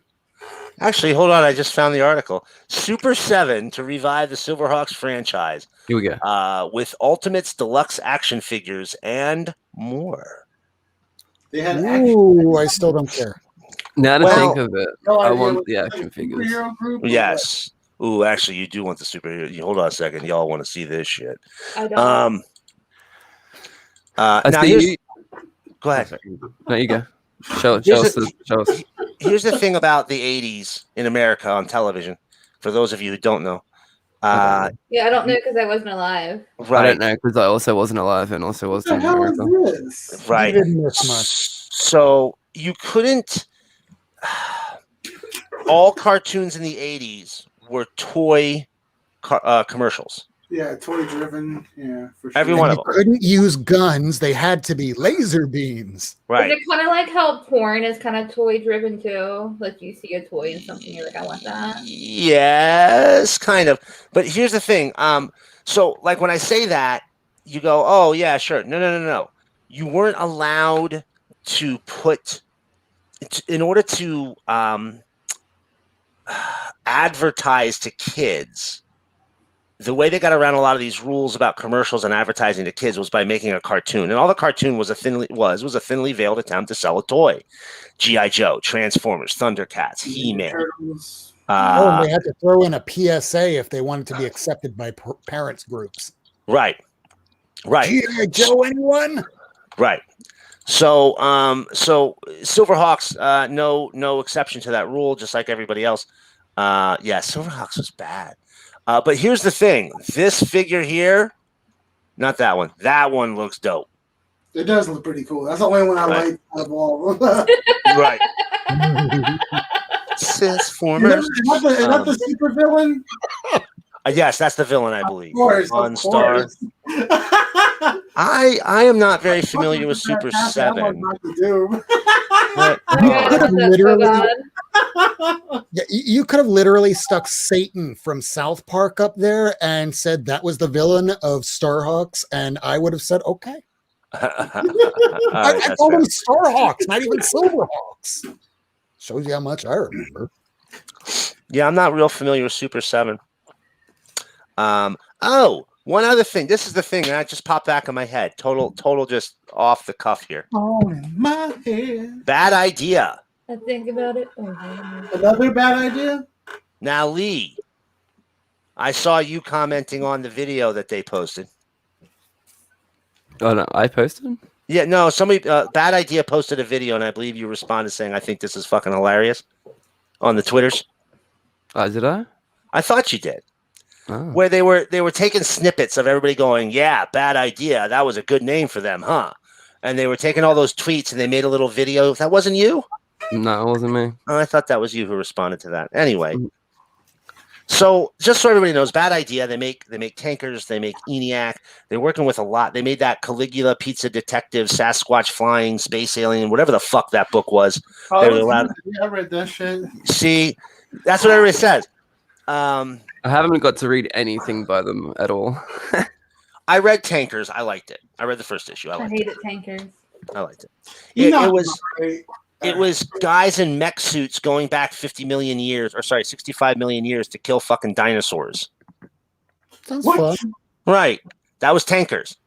[SPEAKER 3] Actually, hold on. I just found the article. Super 7 to revive the Silverhawks franchise.
[SPEAKER 7] Here we go.
[SPEAKER 3] With Ultimates Deluxe action figures and more.
[SPEAKER 8] They had
[SPEAKER 1] Ooh, I still don't care.
[SPEAKER 7] Now to
[SPEAKER 3] Well,
[SPEAKER 7] think of it,
[SPEAKER 8] no
[SPEAKER 7] I
[SPEAKER 8] idea
[SPEAKER 7] want
[SPEAKER 8] what
[SPEAKER 7] the
[SPEAKER 8] kind
[SPEAKER 7] action
[SPEAKER 8] of
[SPEAKER 7] figures.
[SPEAKER 8] superhero group or
[SPEAKER 3] Yes. Ooh, actually, you do want the superhero. Hold on a second. Y'all want to see this shit.
[SPEAKER 5] I don't.
[SPEAKER 7] I
[SPEAKER 3] Now,
[SPEAKER 7] see
[SPEAKER 3] go ahead.
[SPEAKER 7] No, you go. Show
[SPEAKER 3] Here's
[SPEAKER 7] us.
[SPEAKER 3] Here's the thing about the 80s in America on television, for those of you who don't know.
[SPEAKER 5] Yeah, I don't know because I wasn't alive.
[SPEAKER 7] I
[SPEAKER 3] Right.
[SPEAKER 7] don't know because I also wasn't alive and also
[SPEAKER 8] What
[SPEAKER 7] wasn't
[SPEAKER 8] the
[SPEAKER 7] in
[SPEAKER 8] hell is
[SPEAKER 7] America.
[SPEAKER 8] this?
[SPEAKER 3] Right.
[SPEAKER 1] You didn't miss much.
[SPEAKER 3] So you couldn't. All cartoons in the 80s were toy commercials.
[SPEAKER 8] Yeah, toy driven. Yeah, for sure.
[SPEAKER 3] Every one of
[SPEAKER 1] You
[SPEAKER 3] them.
[SPEAKER 1] couldn't use guns. They had to be laser beams.
[SPEAKER 3] Right.
[SPEAKER 5] Is it kind of like how porn is kind of toy driven too? Like you see a toy and something, you're like, I want that.
[SPEAKER 3] Yes, kind of. But here's the thing. So like when I say that, you go, oh yeah, sure. No. You weren't allowed to put in order to advertise to kids. The way they got around a lot of these rules about commercials and advertising to kids was by making a cartoon, and all the cartoon was a thinly veiled attempt to sell a toy. G.I. Joe, Transformers, Thundercats, He-Man.
[SPEAKER 8] Turtles.
[SPEAKER 1] And they had to throw in a PSA if they wanted to be accepted by parents groups.
[SPEAKER 3] Right.
[SPEAKER 1] G.I. Joe, anyone?
[SPEAKER 3] Right. So Silverhawks, no exception to that rule, just like everybody else. Yeah, Silverhawks was bad. But here's the thing. This figure here, not that one. That one looks dope.
[SPEAKER 8] It does look pretty cool. That's the only one I like out of all of them.
[SPEAKER 3] Right. Transformers.
[SPEAKER 8] Is that the super villain?
[SPEAKER 3] Yes, that's the villain, I believe.
[SPEAKER 8] Of course.
[SPEAKER 3] OnStar. I am not very familiar with Super 7. But,
[SPEAKER 1] You could have
[SPEAKER 5] That's so bad.
[SPEAKER 1] you could have literally stuck Satan from South Park up there and said that was the villain of Starhawks, and I would have said, okay. I told him Starhawks, not even Silverhawks. Shows you how much I remember.
[SPEAKER 3] Yeah, I'm not real familiar with Super 7. One other thing. This is the thing that just popped back in my head. Total just off the cuff here.
[SPEAKER 8] Oh, my head.
[SPEAKER 3] Bad idea.
[SPEAKER 5] I think about it.
[SPEAKER 8] Another bad idea?
[SPEAKER 3] Now, Lee, I saw you commenting on the video that they posted.
[SPEAKER 7] Oh no, I posted.
[SPEAKER 3] Yeah, no, somebody, Bad Idea posted a video, and I believe you responded saying, I think this is fucking hilarious on the Twitters.
[SPEAKER 7] Did I?
[SPEAKER 3] I thought you did.
[SPEAKER 7] Oh.
[SPEAKER 3] where they were taking snippets of everybody going, "Yeah, bad idea. That was a good name for them, huh?" And they were taking all those tweets and they made a little video. That wasn't you?
[SPEAKER 7] No, it wasn't me.
[SPEAKER 3] Oh, I thought that was you who responded to that. Anyway,
[SPEAKER 7] Mm.
[SPEAKER 3] so just so everybody knows, bad idea. They make tankers. They make ENIAC. They're working with a lot. They made that Caligula, Pizza Detective, Sasquatch Flying, Space Alien, whatever the fuck that book was. They were allowed.
[SPEAKER 8] I read that shit.
[SPEAKER 3] See, that's what everybody says.
[SPEAKER 7] I haven't got to read anything by them at all.
[SPEAKER 3] I read Tankers. I liked it. I read the first issue. I
[SPEAKER 5] I
[SPEAKER 3] liked
[SPEAKER 5] hate
[SPEAKER 3] it.
[SPEAKER 5] it, tankers.
[SPEAKER 3] I liked it.
[SPEAKER 8] You
[SPEAKER 3] It,
[SPEAKER 8] know,
[SPEAKER 3] it was.
[SPEAKER 8] right?
[SPEAKER 3] It was guys in mech suits going back 50 million years, or sorry, 65 million years to kill fucking dinosaurs.
[SPEAKER 1] Sounds
[SPEAKER 8] What?
[SPEAKER 1] fun.
[SPEAKER 3] Right. That was Tankers.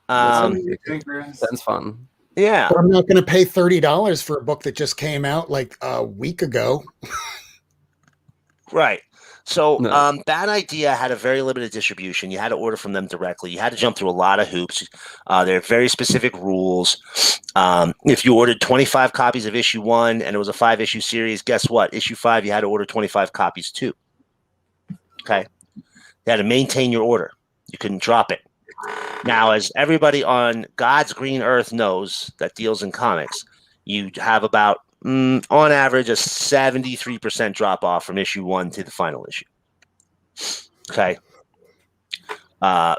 [SPEAKER 7] Sounds fun.
[SPEAKER 3] Yeah.
[SPEAKER 1] But I'm not going to pay $30 for a book that just came out like a week ago.
[SPEAKER 3] Right. So
[SPEAKER 7] No.
[SPEAKER 3] Bad Idea had a very limited distribution. You had to order from them directly. You had to jump through a lot of hoops. There are very specific rules. If you ordered 25 copies of issue 1 and it was a 5-issue series, guess what? Issue 5, you had to order 25 copies too. Okay. You had to maintain your order. You couldn't drop it. Now, as everybody on God's green earth knows that deals in comics, you have about on average, a 73% drop off from issue 1 to the final issue. Okay.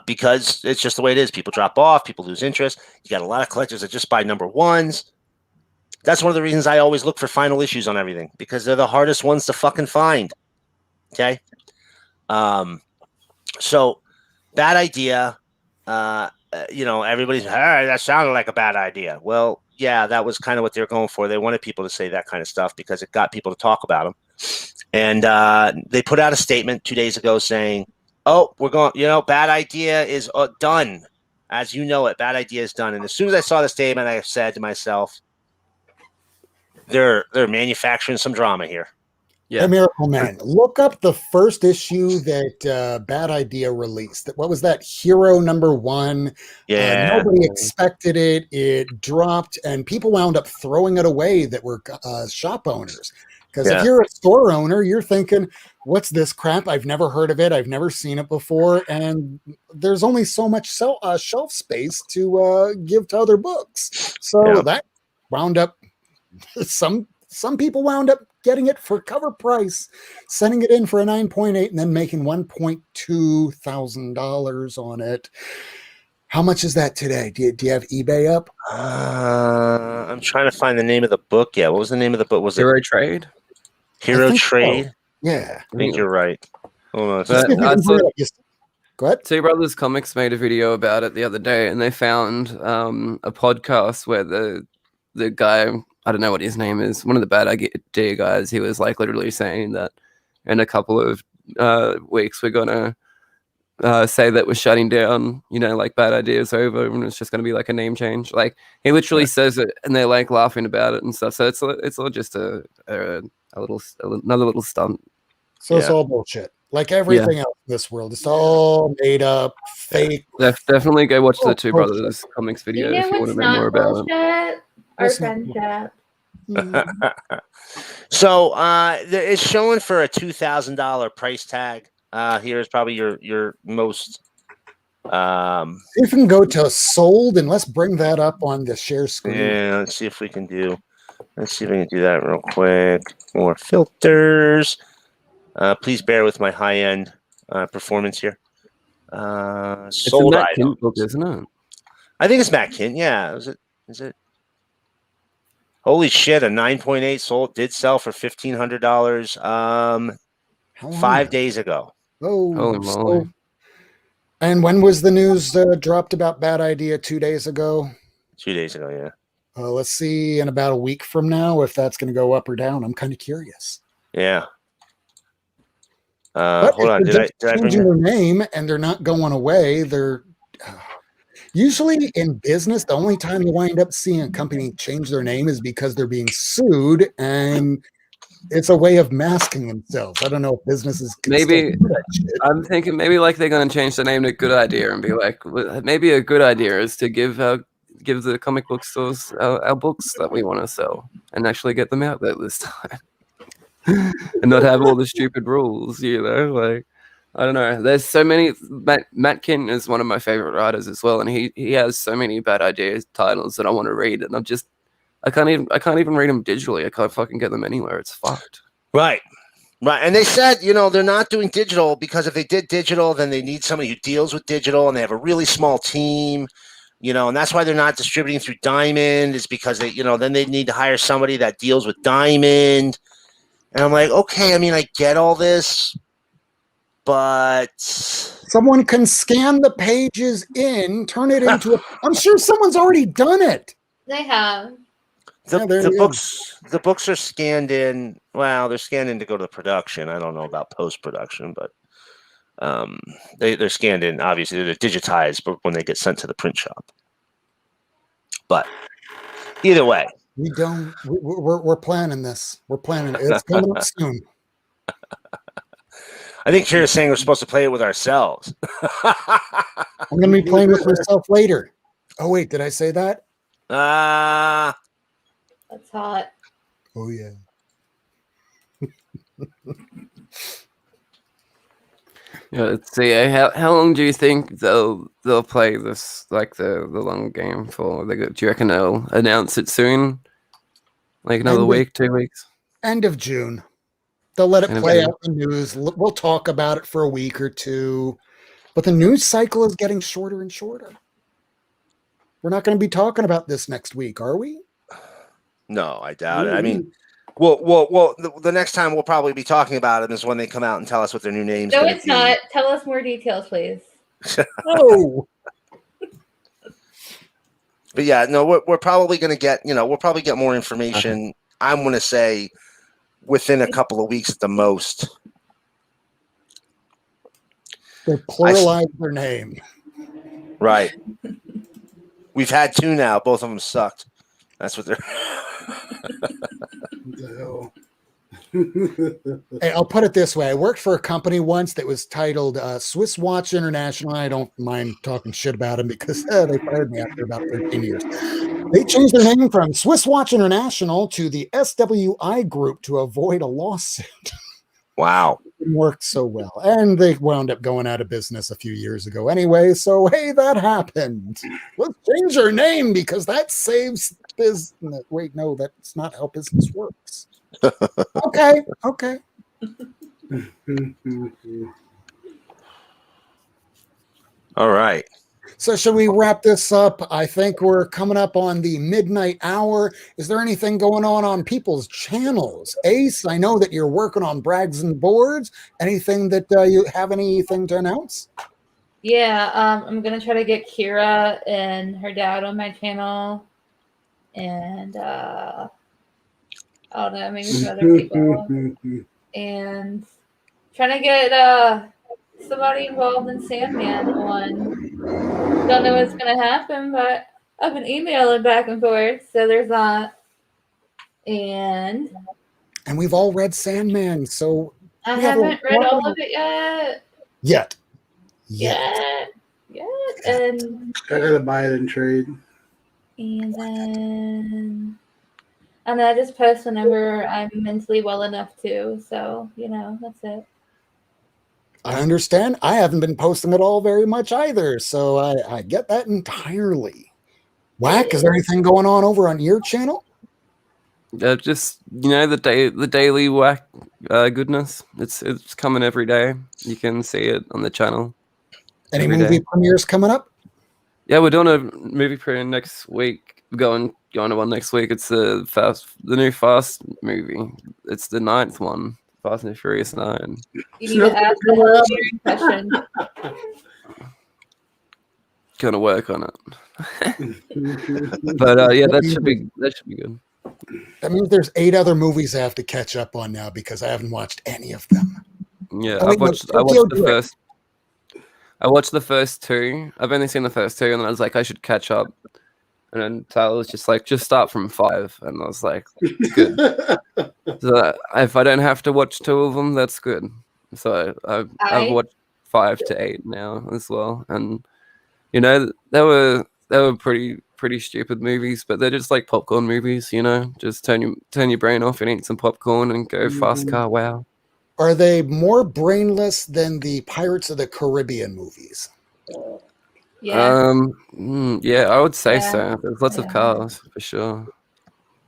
[SPEAKER 3] Because it's just the way it is. People drop off, people lose interest. You got a lot of collectors that just buy number 1s. That's one of the reasons I always look for final issues on everything, because they're the hardest ones to fucking find. Okay. So Bad Idea. Everybody's, hey, that sounded like a bad idea. Well, yeah, that was kind of what they're going for. They wanted people to say that kind of stuff because it got people to talk about them. And they put out a statement 2 days ago saying, oh, we're going, Bad Idea is done. As you know it, Bad Idea is done. And as soon as I saw the statement, I said to myself, they're manufacturing some drama here.
[SPEAKER 7] Yeah.
[SPEAKER 1] The Miracle Man. Look up the first issue that Bad Idea released. What was that? Hero number 1.
[SPEAKER 3] Yeah.
[SPEAKER 1] Nobody expected it. It dropped, and people wound up throwing it away that were shop owners. Because if you're a store owner, you're thinking, what's this crap? I've never heard of it. I've never seen it before. And there's only so much shelf space to give to other books. So that wound up, some people wound up getting it for cover price, sending it in for a 9.8 and then making $1.2 thousand on it. How much is that today? Do you have eBay up?
[SPEAKER 3] I'm trying to find the name of the book. Yeah, what was the name of the book? Was
[SPEAKER 7] Hero
[SPEAKER 3] it
[SPEAKER 7] Trade?
[SPEAKER 3] Hero Trade?
[SPEAKER 1] So. Yeah.
[SPEAKER 3] I think you're right. Hold on.
[SPEAKER 1] Go ahead.
[SPEAKER 7] Two Brothers Comics made a video about it the other day, and they found a podcast where the guy, I don't know what his name is, one of the Bad Idea guys, he was like literally saying that in a couple of weeks we're gonna say that we're shutting down, like Bad Idea's over, and it's just gonna be like a name change. Like he literally says it, and they're like laughing about it and stuff. So it's all just another little stunt.
[SPEAKER 1] So it's all bullshit. Like everything else in this world, it's all made up, fake.
[SPEAKER 7] Definitely go watch the Two Brothers Comics video
[SPEAKER 5] You know
[SPEAKER 7] if you want to
[SPEAKER 5] what's
[SPEAKER 7] know more
[SPEAKER 5] not
[SPEAKER 7] about it.
[SPEAKER 5] bullshit? Our
[SPEAKER 1] What's not
[SPEAKER 5] friendship.
[SPEAKER 3] So it's showing for a $2,000 price tag. Here's probably your most.
[SPEAKER 1] You can go to sold, and let's bring that up on the share screen.
[SPEAKER 3] Yeah, let's see if we can do. Let's see if we can do that real quick. More filters. Please bear with my high-end performance here.
[SPEAKER 7] It's
[SPEAKER 3] Sold
[SPEAKER 7] a Matt
[SPEAKER 3] item,
[SPEAKER 7] Kint book, isn't it?
[SPEAKER 3] I think it's Matt Kint. Yeah, is it? Holy shit! A 9.8 sold. Did sell for $1,500. 5 days ago.
[SPEAKER 1] Oh,
[SPEAKER 7] Holy moly.
[SPEAKER 1] And when was the news dropped about Bad Idea? 2 days ago?
[SPEAKER 3] 2 days ago, yeah.
[SPEAKER 1] Let's see in about a week from now if that's going to go up or down. I'm kind of curious.
[SPEAKER 3] Yeah.
[SPEAKER 1] But
[SPEAKER 3] Hold on.
[SPEAKER 1] if they're
[SPEAKER 3] Did I bring
[SPEAKER 1] changing
[SPEAKER 3] that?
[SPEAKER 1] their name and they're not going away? They're usually in business. The only time you wind up seeing a company change their name is because they're being sued, and it's a way of masking themselves. I don't know if businesses can
[SPEAKER 7] Maybe
[SPEAKER 1] still do that shit.
[SPEAKER 7] I'm thinking maybe like they're going to change the name to Good Idea and be like, maybe a good idea is to give the comic book stores our books that we want to sell and actually get them out there this time. And not have all the stupid rules, like. I don't know. There's so many. Matt Kindt is one of my favorite writers as well, and he has so many bad ideas titles that I want to read, and I can't even read them digitally. I can't fucking get them anywhere. It's fucked.
[SPEAKER 3] Right. And they said, they're not doing digital because if they did digital, then they need somebody who deals with digital, and they have a really small team, and that's why they're not distributing through Diamond, is because they, then they need to hire somebody that deals with Diamond. And I'm like, okay, I mean, I get all this, but
[SPEAKER 1] someone can scan the pages in, turn it into I'm sure someone's already done it.
[SPEAKER 5] They have.
[SPEAKER 3] The books are scanned in. Well, they're scanned in to go to the production. I don't know about post-production, but they're scanned in. Obviously, they're digitized, but when they get sent to the print shop. But either way,
[SPEAKER 1] we're planning this. We're planning it. It's coming up soon.
[SPEAKER 3] I think Kira's saying we're supposed to play it with ourselves.
[SPEAKER 1] I'm going to be playing with myself later. Oh wait, did I say that?
[SPEAKER 5] That's hot.
[SPEAKER 1] Oh yeah.
[SPEAKER 7] Yeah, let's see. How long do you think they'll play this, like the long game for? Do you reckon they'll announce it soon? Like another week, 2 weeks?
[SPEAKER 1] End of June. They'll let it play out in the news. We'll talk about it for a week or two. But the news cycle is getting shorter and shorter. We're not going to be talking about this next week, are we?
[SPEAKER 3] No, I doubt it. I mean, well, the next time we'll probably be talking about it is when they come out and tell us what their new names.
[SPEAKER 5] No, it's not. Tell us more details, please.
[SPEAKER 1] Oh.
[SPEAKER 3] But yeah, no, we're probably going to get, we'll probably get more information. I'm going to say within a couple of weeks at the most.
[SPEAKER 1] They pluralize their name.
[SPEAKER 3] Right. We've had 2 now. Both of them sucked. That's what they're.
[SPEAKER 1] Hey, I'll put it this way. I worked for a company once that was titled Swiss Watch International. I don't mind talking shit about them because they fired me after about 13 years. They changed their name from Swiss Watch International to the SWI Group to avoid a lawsuit.
[SPEAKER 3] Wow.
[SPEAKER 1] It worked so well. And they wound up going out of business a few years ago anyway. So, hey, that happened. Let's change our name because that saves business. Wait, no, that's not how business works. Okay.
[SPEAKER 3] All right.
[SPEAKER 1] So should we wrap this up? I think we're coming up on the midnight hour. Is there anything going on people's channels? Ace, I know that you're working on Brags and Boards. Anything that you have anything to announce?
[SPEAKER 5] Yeah, I'm going to try to get Kira and her dad on my channel. And I don't know, maybe some other people. And trying to get somebody involved in Sandman on. Don't know what's going to happen, but I've been emailing back and forth, so there's that. And
[SPEAKER 1] we've all read Sandman, so
[SPEAKER 5] I haven't read all of it yet.
[SPEAKER 1] Yet.
[SPEAKER 5] And
[SPEAKER 8] I gotta buy it in trade.
[SPEAKER 5] And then I just post whenever I'm mentally well enough to. So, that's it.
[SPEAKER 1] I understand. I haven't been posting at all very much either, so I get that entirely. Whack, is there anything going on over on your channel?
[SPEAKER 7] Just the daily Whack goodness. It's coming every day. You can see it on the channel.
[SPEAKER 1] Any movie premieres coming up?
[SPEAKER 7] Yeah, we're doing a movie premiere next week. We're going to one next week. It's the new Fast movie. It's the 9th one. Fast and Furious 9.
[SPEAKER 5] You need to ask the question.
[SPEAKER 7] Gonna work on it. But yeah, that should be good.
[SPEAKER 1] That means there's 8 other movies I have to catch up on now because I haven't watched any of them.
[SPEAKER 7] Yeah, I watched the first. I watched the first 2. I've only seen the first 2, and then I was like, I should catch up. And then Tyler was just like, just start from 5. And I was like, good. So if I don't have to watch 2 of them, that's good. So I've watched 5 to 8 now as well. And, they were pretty stupid movies, but they're just like popcorn movies, just turn your brain off and eat some popcorn and go fast car, wow.
[SPEAKER 1] Are they more brainless than the Pirates of the Caribbean movies?
[SPEAKER 5] Yeah.
[SPEAKER 7] Yeah, I would say
[SPEAKER 5] Yeah.
[SPEAKER 7] so. There's lots of
[SPEAKER 5] Yeah.
[SPEAKER 7] cars for sure.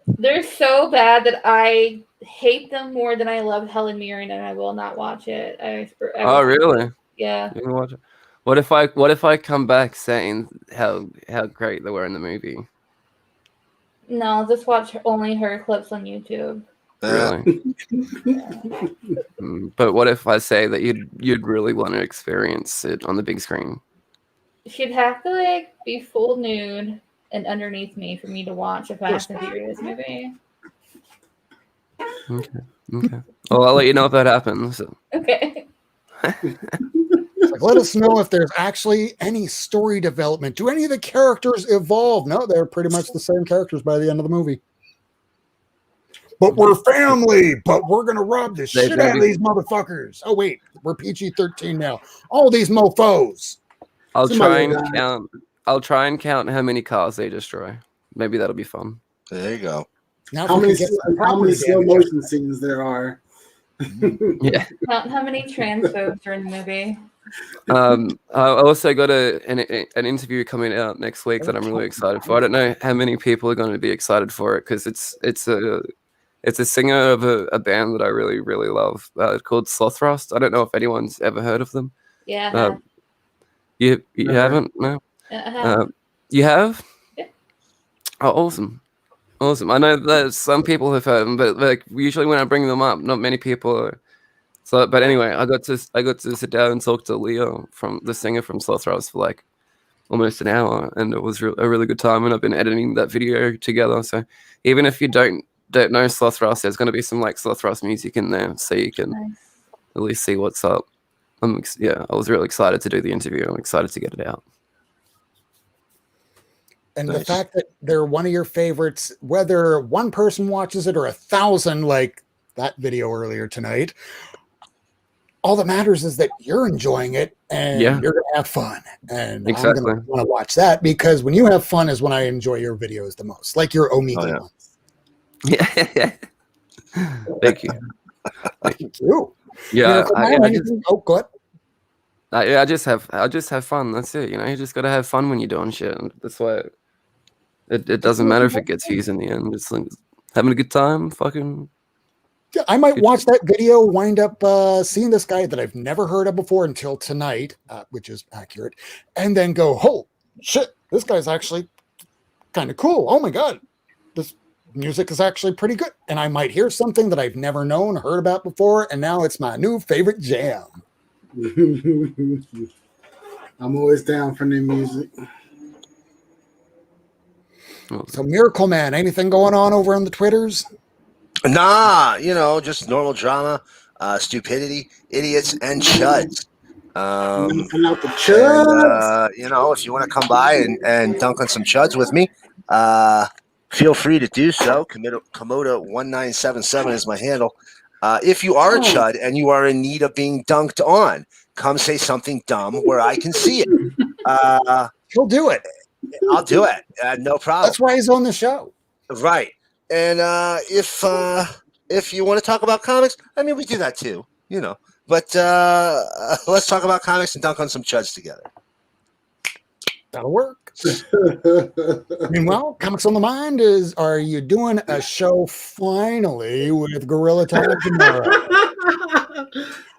[SPEAKER 5] They're so bad that I hate them more than I love Helen Mirren, and I will not watch it. I
[SPEAKER 7] Oh, really?
[SPEAKER 5] Yeah.
[SPEAKER 7] You can watch it. What if I come back saying how great they were in the movie?
[SPEAKER 5] No, I'll just watch only her clips on YouTube.
[SPEAKER 7] Really? But what if I say that you'd really want to experience it on the big screen?
[SPEAKER 5] She'd have to like be full nude and underneath me for me to watch a Fast and Furious movie.
[SPEAKER 7] Okay. Well, I'll let you know if that happens.
[SPEAKER 5] Okay.
[SPEAKER 1] Like, let us know if there's actually any story development. Do any of the characters evolve? No, they're pretty much the same characters by the end of the movie. But we're family, but we're going to rob the shit out of these motherfuckers. Oh, wait, we're PG-13 now. All these mofos.
[SPEAKER 7] I'll try and count how many cars they destroy. Maybe that'll be fun.
[SPEAKER 3] There you go.
[SPEAKER 1] Now
[SPEAKER 8] how many slow motion scenes there are?
[SPEAKER 7] Yeah.
[SPEAKER 5] Count how many transphobes are in the movie.
[SPEAKER 7] I also got an interview coming out next week that I'm really excited for. I don't know how many people are going to be excited for it because it's a singer of a band that I really, really love called Slothrust. I don't know if anyone's ever heard of them.
[SPEAKER 5] Yeah.
[SPEAKER 7] You haven't? No? You have?
[SPEAKER 5] Yeah.
[SPEAKER 7] Oh, awesome. I know that some people have heard them, but like usually when I bring them up, not many people are. So, but anyway, I got to sit down and talk to Leo, from the singer from Slothrust, for like almost an hour, and it was a really good time. And I've been editing that video together, so even if you don't know Slothrust, there's going to be some like Slothrust music in there, so you can at least see what's up. I was really excited to do the interview. I'm excited to get it out.
[SPEAKER 1] And the fact that they're one of your favorites, whether one person watches it or 1,000, like that video earlier tonight, all that matters is that you're enjoying it and you're going to have fun. And
[SPEAKER 7] exactly.
[SPEAKER 1] I'm going to want to watch that because when you have fun is when I enjoy your videos the most, like your Omegle ones.
[SPEAKER 7] Yeah. Thank you.
[SPEAKER 1] Thank you.
[SPEAKER 7] Yeah.
[SPEAKER 1] Good.
[SPEAKER 7] I just have fun. That's it. You just got to have fun when you're doing shit. And that's why it doesn't matter if it gets views in the end. It's like having a good time. Fucking.
[SPEAKER 1] Yeah, I might watch that video, wind up seeing this guy that I've never heard of before until tonight, which is accurate, and then go, oh, shit, this guy's actually kind of cool. Oh, my God, this music is actually pretty good. And I might hear something that I've never known, heard about before, and now it's my new favorite jam.
[SPEAKER 8] I'm always down for new music.
[SPEAKER 1] So, Miracle Man, anything going on over on the Twitters?
[SPEAKER 3] Nah, just normal drama, stupidity, idiots, and chuds.
[SPEAKER 8] And,
[SPEAKER 3] if you want to come by and dunk on some chuds with me, feel free to do so. Komodo1977 is my handle. If you are a chud and you are in need of being dunked on, come say something dumb where I can see it.
[SPEAKER 1] He'll do it.
[SPEAKER 3] I'll do it. No problem.
[SPEAKER 1] That's why he's on the show.
[SPEAKER 3] Right. And if you want to talk about comics, I mean, we do that too, But let's talk about comics and dunk on some chuds together.
[SPEAKER 1] That'll work. Meanwhile, Comics on the Mind are you doing a show finally with Gorilla Time tomorrow?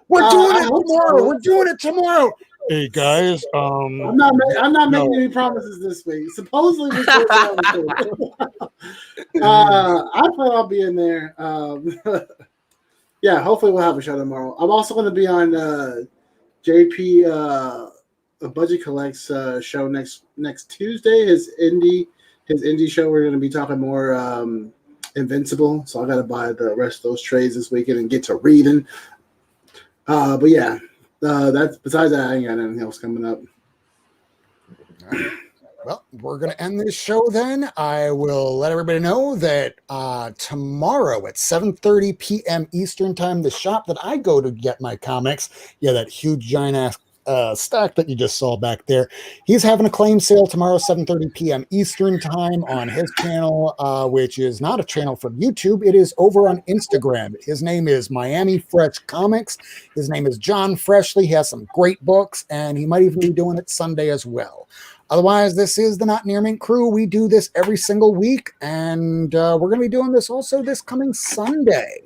[SPEAKER 1] We're doing it tomorrow. We're doing it tomorrow. Hey guys,
[SPEAKER 8] I'm not making any promises this week. Supposedly, we're I plan on being there. Yeah, hopefully we'll have a show tomorrow. I'm also going to be on JP Budget Collect's show next Tuesday. His indie show. We're going to be talking more Invincible. So I got to buy the rest of those trades this weekend and get to reading. But yeah. That's besides that, I ain't got anything else coming up.
[SPEAKER 1] Well, we're going to end this show then. I will let everybody know that tomorrow at 7:30 p.m. Eastern time, the shop that I go to get my comics, that huge giant ass stack that you just saw back there. He's having a claim sale tomorrow, 7:30 p.m. Eastern time on his channel, which is not a channel from YouTube. It is over on Instagram. His name is Miami Fresh Comics. His name is John Freshly. He has some great books, and he might even be doing it Sunday as well. Otherwise, this is the Not Near Mint crew. We do this every single week, and we're going to be doing this also this coming Sunday.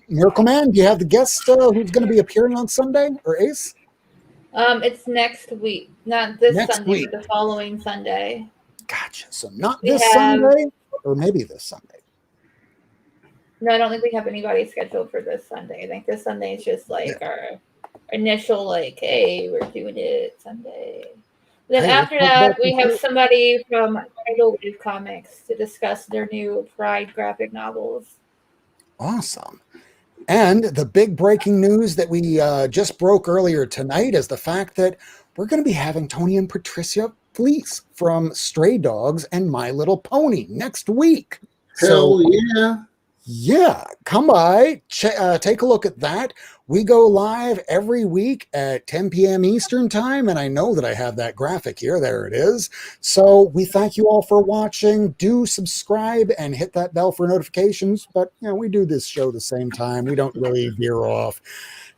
[SPEAKER 1] Miracle Man, do you have the guest who's going to be appearing on Sunday, or Ace?
[SPEAKER 5] It's next week, not this
[SPEAKER 1] Next
[SPEAKER 5] Sunday,
[SPEAKER 1] week.
[SPEAKER 5] but the following Sunday.
[SPEAKER 1] Gotcha. So not
[SPEAKER 5] We
[SPEAKER 1] this
[SPEAKER 5] have-
[SPEAKER 1] Sunday, or maybe this Sunday.
[SPEAKER 5] No, I don't think we have anybody scheduled for this Sunday. I think this Sunday is just like our initial, like, hey, we're doing it Sunday. Then
[SPEAKER 1] Hey,
[SPEAKER 5] after
[SPEAKER 1] let's talk
[SPEAKER 5] that,
[SPEAKER 1] about
[SPEAKER 5] we
[SPEAKER 1] the-
[SPEAKER 5] have somebody from Tidal Wave Comics to discuss their new Pride graphic novels.
[SPEAKER 1] Awesome. And the big breaking news that we just broke earlier tonight is the fact that we're going to be having Tony and Patricia Fleece from Stray Dogs and My Little Pony next week.
[SPEAKER 8] Hell yeah.
[SPEAKER 1] Yeah, come by, take a look at that. We go live every week at 10 p.m. Eastern time, and I know that I have that graphic here. There it is. So we thank you all for watching. Do subscribe and hit that bell for notifications. But, you know, we do this show the same time. We don't really veer off.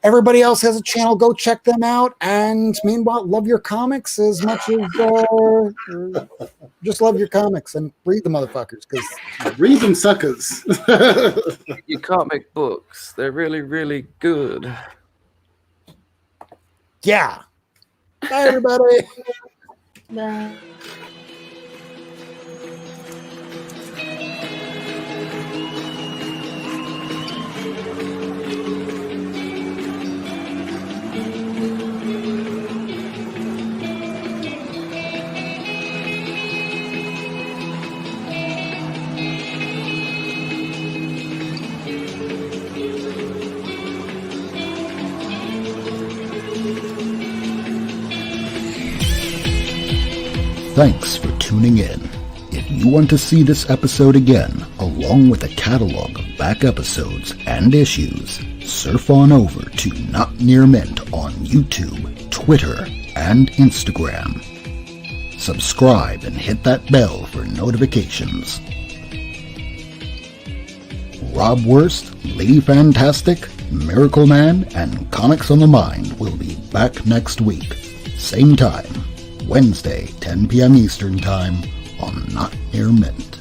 [SPEAKER 1] Everybody else has a channel. Go check them out. And meanwhile, love your comics as much as just love your comics and read the motherfuckers, because
[SPEAKER 8] Read them suckers.
[SPEAKER 7] You comic books. They're really, really good.
[SPEAKER 1] yeah. Bye, everybody.
[SPEAKER 5] Bye.
[SPEAKER 4] Thanks for tuning in. If you want to see this episode again, along with a catalog of back episodes and issues, surf on over to Not Near Mint on YouTube, Twitter, and Instagram. Subscribe and hit that bell for notifications. Rob Wurst, Lady Fantastic, Miracle Man, and Comics on the Mind will be back next week. Same time, Wednesday, 10 p.m. Eastern Time on Not Near Mint.